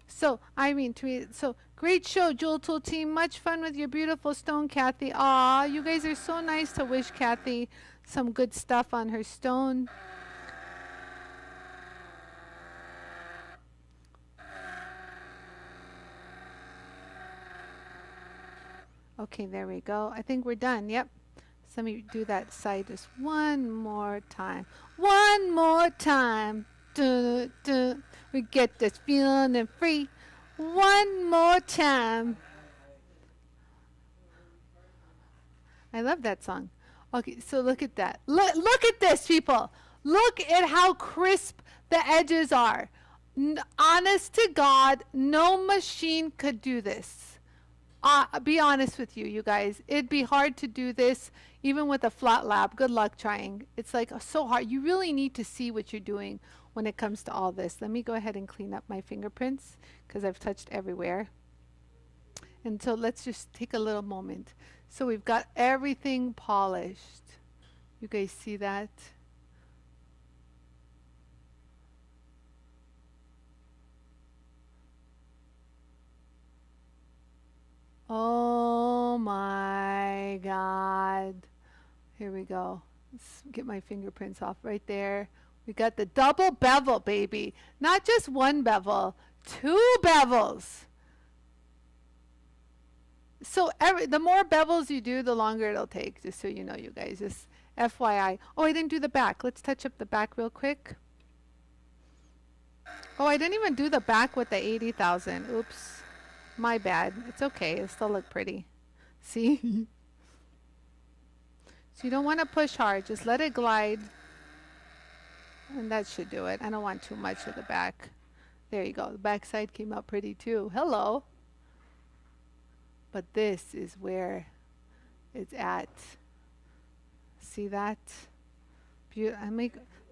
[SPEAKER 1] So, I mean, so great show, Jewel Tool team. Much fun with your beautiful stone, Kathy. Aw, you guys are so nice to wish Kathy some good stuff on her stone. Okay, there we go. I think we're done. Yep. So let me do that side just one more time. One more time. Dun, dun. We get this feeling free. One more time. I love that song. Okay, so look at that. Look at this, people. Look at how crisp the edges are. Honest to God, no machine could do this. Be honest with you, you guys. It'd be hard to do this even with a flat lab. Good luck trying. It's like so hard. You really need to see what you're doing when it comes to all this. Let me go ahead and clean up my fingerprints because I've touched everywhere. And so let's just take a little moment. So we've got everything polished. You guys see that? Oh my God. Here we go. Let's get my fingerprints off right there. We got the double bevel, baby. Not just one bevel, two bevels. So the more bevels you do, the longer it'll take, just so you know, you guys. Just FYI. Oh, I didn't do the back. Let's touch up the back real quick. Oh, I didn't even do the back with the 80,000. Oops. My bad. It's okay. It'll still look pretty. See? So you don't want to push hard. Just let it glide. And that should do it. I don't want too much of the back. There you go. The back side came out pretty too. Hello. But this is where it's at. See that? Let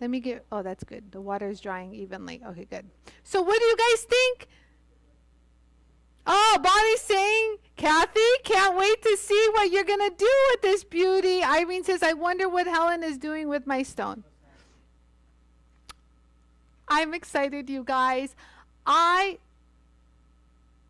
[SPEAKER 1] me get, oh, that's good. The water is drying evenly. Okay, good. So what do you guys think? Oh, Bonnie's saying, Kathy, can't wait to see what you're going to do with this beauty. Irene says, I wonder what Helen is doing with my stone. I'm excited, you guys. What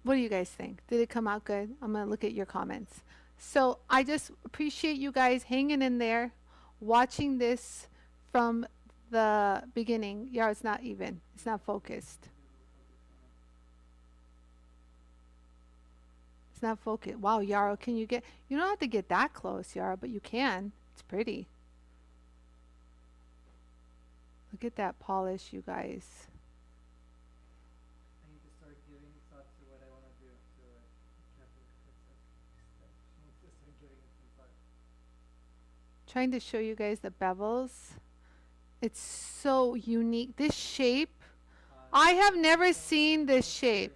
[SPEAKER 1] do you guys think? Did it come out good? I'm going to look at your comments. So I just appreciate you guys hanging in there, watching this from the beginning. Yeah, it's not even. It's not focused. It's not focused. Wow, Yarrow, can you you don't have to get that close, Yarrow, but you can. It's pretty. Look at that polish, you guys.
[SPEAKER 2] I need to start giving thought to what I want to do to Catholic princess. I need to start giving it some thought.
[SPEAKER 1] Trying to show you guys the bevels. It's so unique. This shape, I have never seen this shape.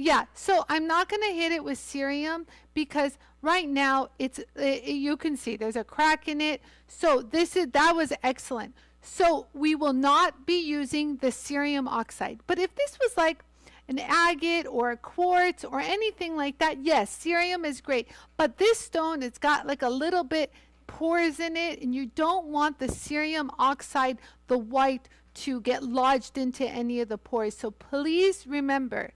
[SPEAKER 1] Yeah, so I'm not going to hit it with cerium because right now you can see there's a crack in it. So that was excellent. So we will not be using the cerium oxide. But if this was like an agate or a quartz or anything like that, yes, cerium is great. But this stone, it's got like a little bit pores in it, and you don't want the cerium oxide, the white, to get lodged into any of the pores. So please remember,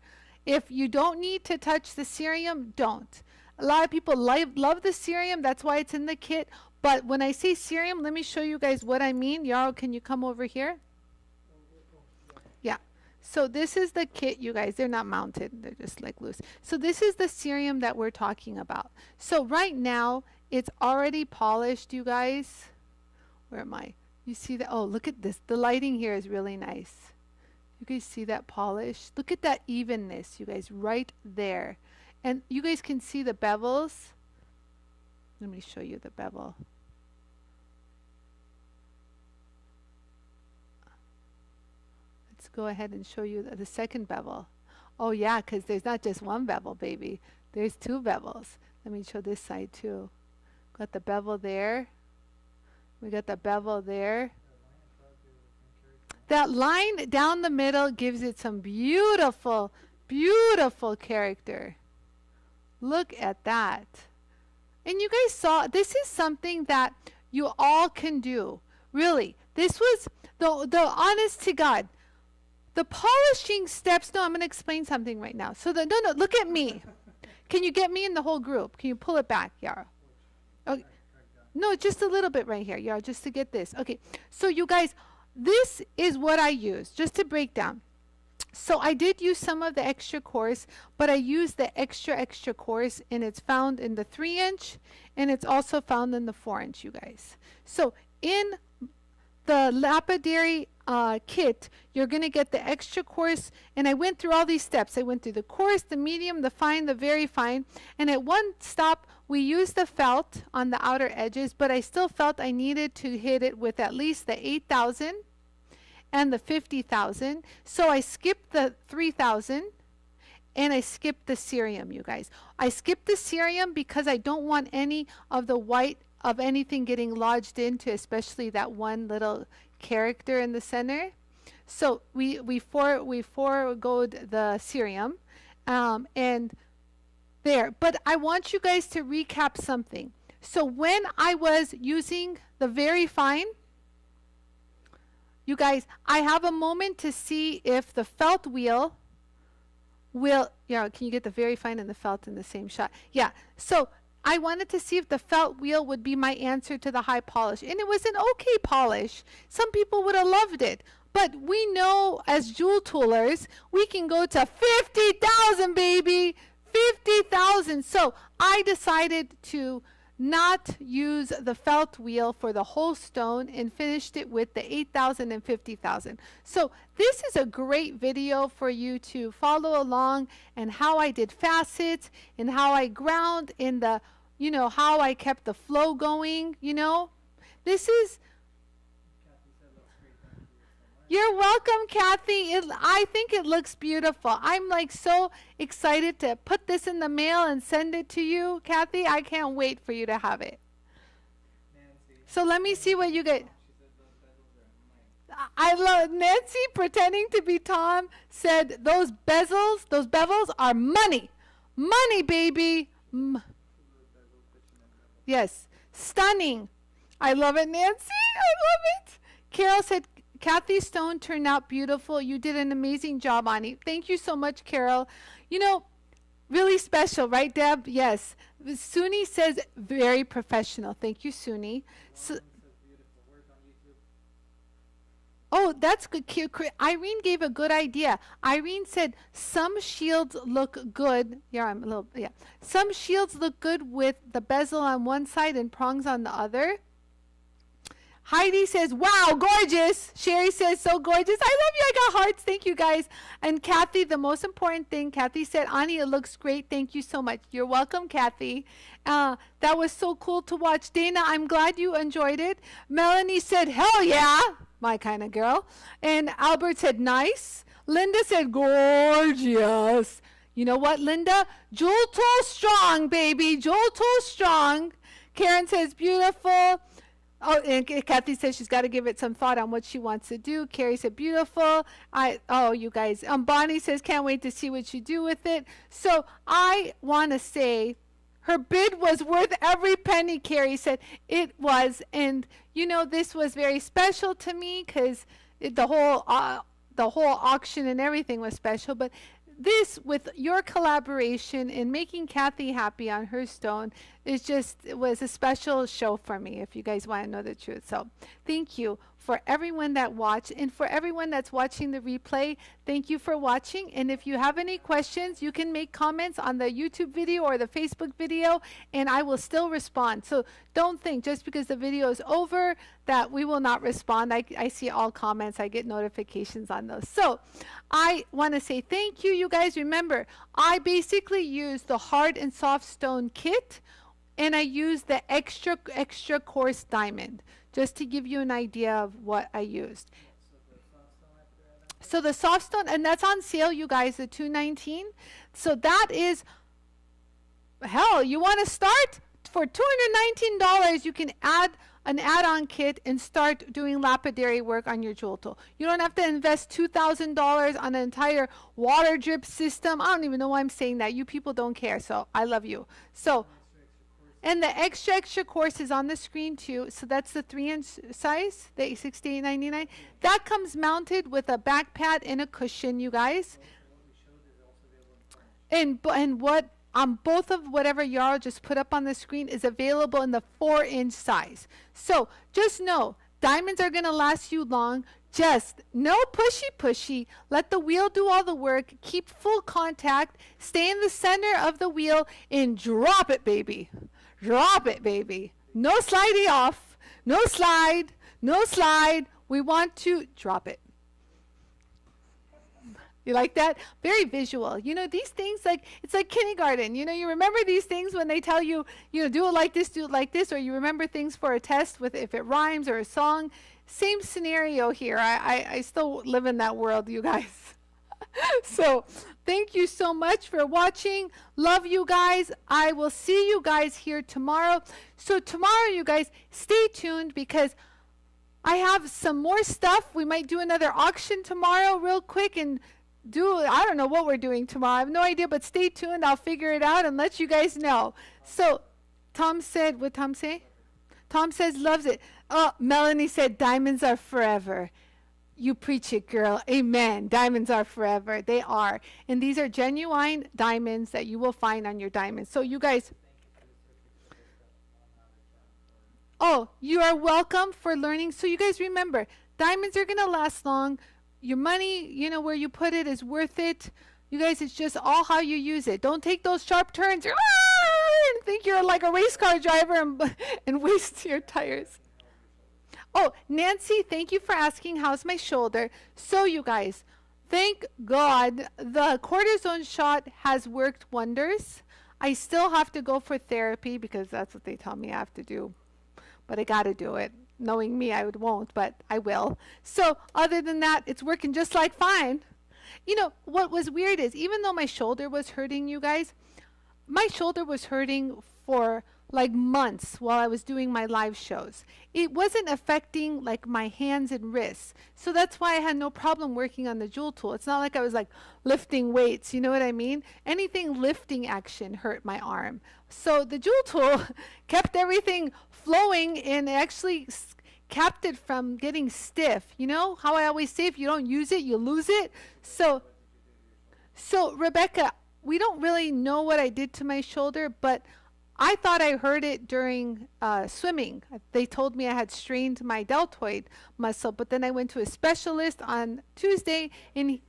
[SPEAKER 1] if you don't need to touch the cerium, don't. A lot of people love the cerium. That's why it's in the kit. But when I say cerium, let me show you guys what I mean. Yarrow, can you come over here? Yeah. So this is the kit, you guys. They're not mounted. They're just like loose. So this is the cerium that we're talking about. So right now, it's already polished, you guys. Where am I? You see that? Oh, look at this. The lighting here is really nice. You guys see that polish? Look at that evenness, you guys, right there. And you guys can see the bevels. Let me show you the bevel. Let's go ahead and show you the second bevel. Oh yeah, because there's not just one bevel, baby. There's two bevels. Let me show this side too. Got the bevel there. We got the bevel there. That line down the middle gives it some beautiful, beautiful character. Look at that. And you guys saw, this is something that you all can do. Really. This was the honest to God. The polishing steps, no, I'm going to explain something right now. So no, look at me. Can you get me in the whole group? Can you pull it back, Yara? Okay. No, just a little bit right here, Yara, just to get this. Okay, so you guys, this is what I use, just to break down. So I did use some of the extra coarse, but I used the extra coarse, and it's found in the 3-inch, and it's also found in the 4-inch, you guys. So in the lapidary kit, you're going to get the extra coarse, and I went through all these steps. I went through the coarse, the medium, the fine, the very fine, and at one stop we used the felt on the outer edges, but I still felt I needed to hit it with at least the 8,000 and the 50,000. So I skipped the 3,000 and I skipped the cerium, you guys. I skipped the cerium because I don't want any of the white of anything getting lodged into, especially that one little character in the center. So we foregoed the cerium, and there. But I want you guys to recap something. So when I was using the very fine, you guys, I have a moment to see if the felt wheel will, yeah, can you get the very fine and the felt in the same shot? Yeah, so I wanted to see if the felt wheel would be my answer to the high polish. And it was an okay polish. Some people would have loved it. But we know as jewel toolers, we can go to 50,000, baby. 50,000. So I decided to not use the felt wheel for the whole stone and finished it with the 8,000 and 50,000. So this is a great video for you to follow along, and how I did facets and how I ground in the, you know, how I kept the flow going, you know. This is, you're welcome, Kathy. I think it looks beautiful. I'm like so excited to put this in the mail and send it to you, Kathy. I can't wait for you to have it. So let me see what you get. I love Nancy pretending to be Tom said those bevels are money. Money, baby. Yes. Stunning. I love it, Nancy. I love it. Carol said, Kathy's stone turned out beautiful. You did an amazing job, Anie. Thank you so much, Carol. You know, really special, right, Deb? Yes. Suni says very professional. Thank you, Suni. So, oh, that's good. Irene gave a good idea. Irene said some shields look good. Yeah, I'm a little, yeah. Some shields look good with the bezel on one side and prongs on the other. Heidi says, wow, gorgeous. Sherry says, so gorgeous. I love you. I got hearts. Thank you, guys. And Kathy, the most important thing, Kathy said, Anie, it looks great. Thank you so much. You're welcome, Kathy. That was so cool to watch. Dana, I'm glad you enjoyed it. Melanie said, hell yeah. My kind of girl. And Albert said, nice. Linda said, gorgeous. You know what, Linda? Jewel tool strong, baby. Jewel tool strong. Karen says, beautiful. Oh, and Kathy says she's got to give it some thought on what she wants to do. Carrie said, beautiful. Oh, you guys. Bonnie says, can't wait to see what you do with it. So I want to say her bid was worth every penny, Carrie said. It was. And, you know, this was very special to me because the whole auction and everything was special. But this, with your collaboration in making Kathy happy on her stone, it was a special show for me, if you guys want to know the truth. So thank you for everyone that watched, and for everyone that's watching the replay, thank you for watching. And if you have any questions, you can make comments on the YouTube video or the Facebook video, and I will still respond. So don't think just because the video is over that we will not respond. I see all comments. I get notifications on those. So I want to say thank you, you guys. Remember, I basically use the hard and soft stone kit, and I use the extra coarse diamond, just to give you an idea of what I used. So the soft stone, and that's on sale, you guys, the $219. So that is, hell, you want to start? for $219, you can add an add-on kit and start doing lapidary work on your jewel tool. You don't have to invest $2,000 on an entire water drip system. I don't even know why I'm saying that. You people don't care, so I love you. So, and the extra course is on the screen too. So that's the 3-inch size, the $68.99. That comes mounted with a back pad and a cushion, you guys. And what on both of whatever Yarl just put up on the screen is available in the 4-inch size. So just know, diamonds are going to last you long. Just no pushy. Let the wheel do all the work. Keep full contact. Stay in the center of the wheel and drop it, baby. Drop it, baby. No sliding off. No slide. No slide. We want to drop it. You like that? Very visual. You know, these things, like, it's like kindergarten. You know, you remember these things when they tell you, you know, do it like this, or you remember things for a test with if it rhymes or a song. Same scenario here. I still live in that world, you guys. So thank you so much for watching. Love you guys. I will see you guys here tomorrow. So tomorrow, you guys, stay tuned because I have some more stuff. We might do another auction tomorrow real quick and I don't know what we're doing tomorrow. I have no idea, but stay tuned. I'll figure it out and let you guys know. So Tom said, what Tom say? Tom says loves it. Oh, Melanie said diamonds are forever. You preach it, girl. Amen. Diamonds are forever. They are. And these are genuine diamonds that you will find on your diamonds. So you guys, oh, you are welcome for learning. So you guys remember, diamonds are going to last long. Your money, you know, where you put it is worth it. You guys, it's just all how you use it. Don't take those sharp turns and think you're like a race car driver and waste your tires. Oh, Nancy, thank you for asking, how's my shoulder? So you guys, thank God the cortisone shot has worked wonders. I still have to go for therapy because that's what they tell me I have to do. But I got to do it. Knowing me, I won't, but I will. So other than that, it's working just like fine. You know, what was weird is even though my shoulder was hurting, you guys, my shoulder was hurting for like months while I was doing my live shows. It wasn't affecting like my hands and wrists. So that's why I had no problem working on the jewel tool. It's not like I was like lifting weights, you know what I mean? Anything lifting action hurt my arm. So the jewel tool kept everything flowing and actually kept it from getting stiff. You know how I always say if you don't use it, you lose it. So Rebecca, we don't really know what I did to my shoulder, but I thought I heard it during swimming. They told me I had strained my deltoid muscle, but then I went to a specialist on Tuesday and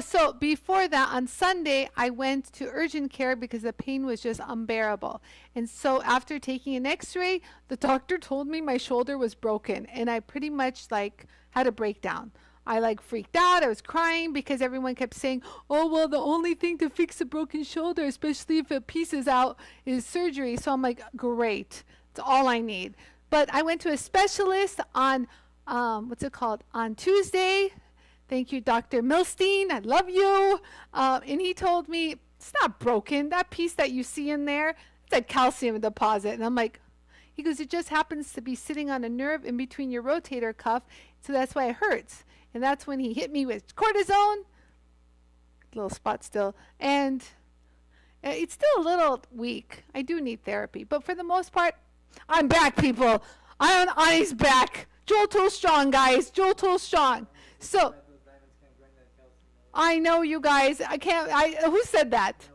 [SPEAKER 1] so before that, on Sunday, I went to urgent care because the pain was just unbearable. And so after taking an x-ray, the doctor told me my shoulder was broken. And I pretty much like had a breakdown. I like freaked out. I was crying because everyone kept saying, oh, well, the only thing to fix a broken shoulder, especially if it pieces out, is surgery. So I'm like, great. It's all I need. But I went to a specialist on, on Tuesday. Thank you, Dr. Milstein. I love you. And he told me, it's not broken. That piece that you see in there, it's a calcium deposit. And I'm like, he goes, it just happens to be sitting on a nerve in between your rotator cuff. So that's why it hurts. And that's when he hit me with cortisone. Little spot still. And it's still a little weak. I do need therapy. But for the most part, I'm back, people. Anie's back. Jewel Tool strong, guys. Jewel Tool strong. So I know, you guys. Who said that?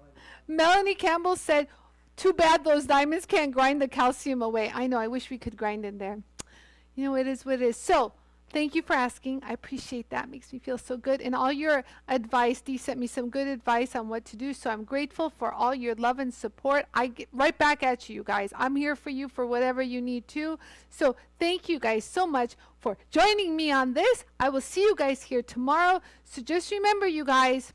[SPEAKER 1] Melanie Campbell said, too bad those diamonds can't grind the calcium away. I know. I wish we could grind in there. You know, it is what it is. So thank you for asking. I appreciate that. Makes me feel so good. And all your advice, Dee sent me some good advice on what to do. So I'm grateful for all your love and support. I get right back at you, guys. I'm here for you for whatever you need to. So thank you guys so much for joining me on this. I will see you guys here tomorrow. So just remember, you guys,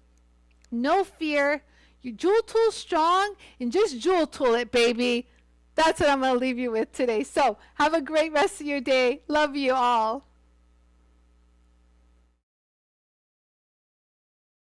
[SPEAKER 1] no fear. You jewel tool strong and just jewel tool it, baby. That's what I'm going to leave you with today. So have a great rest of your day. Love you all.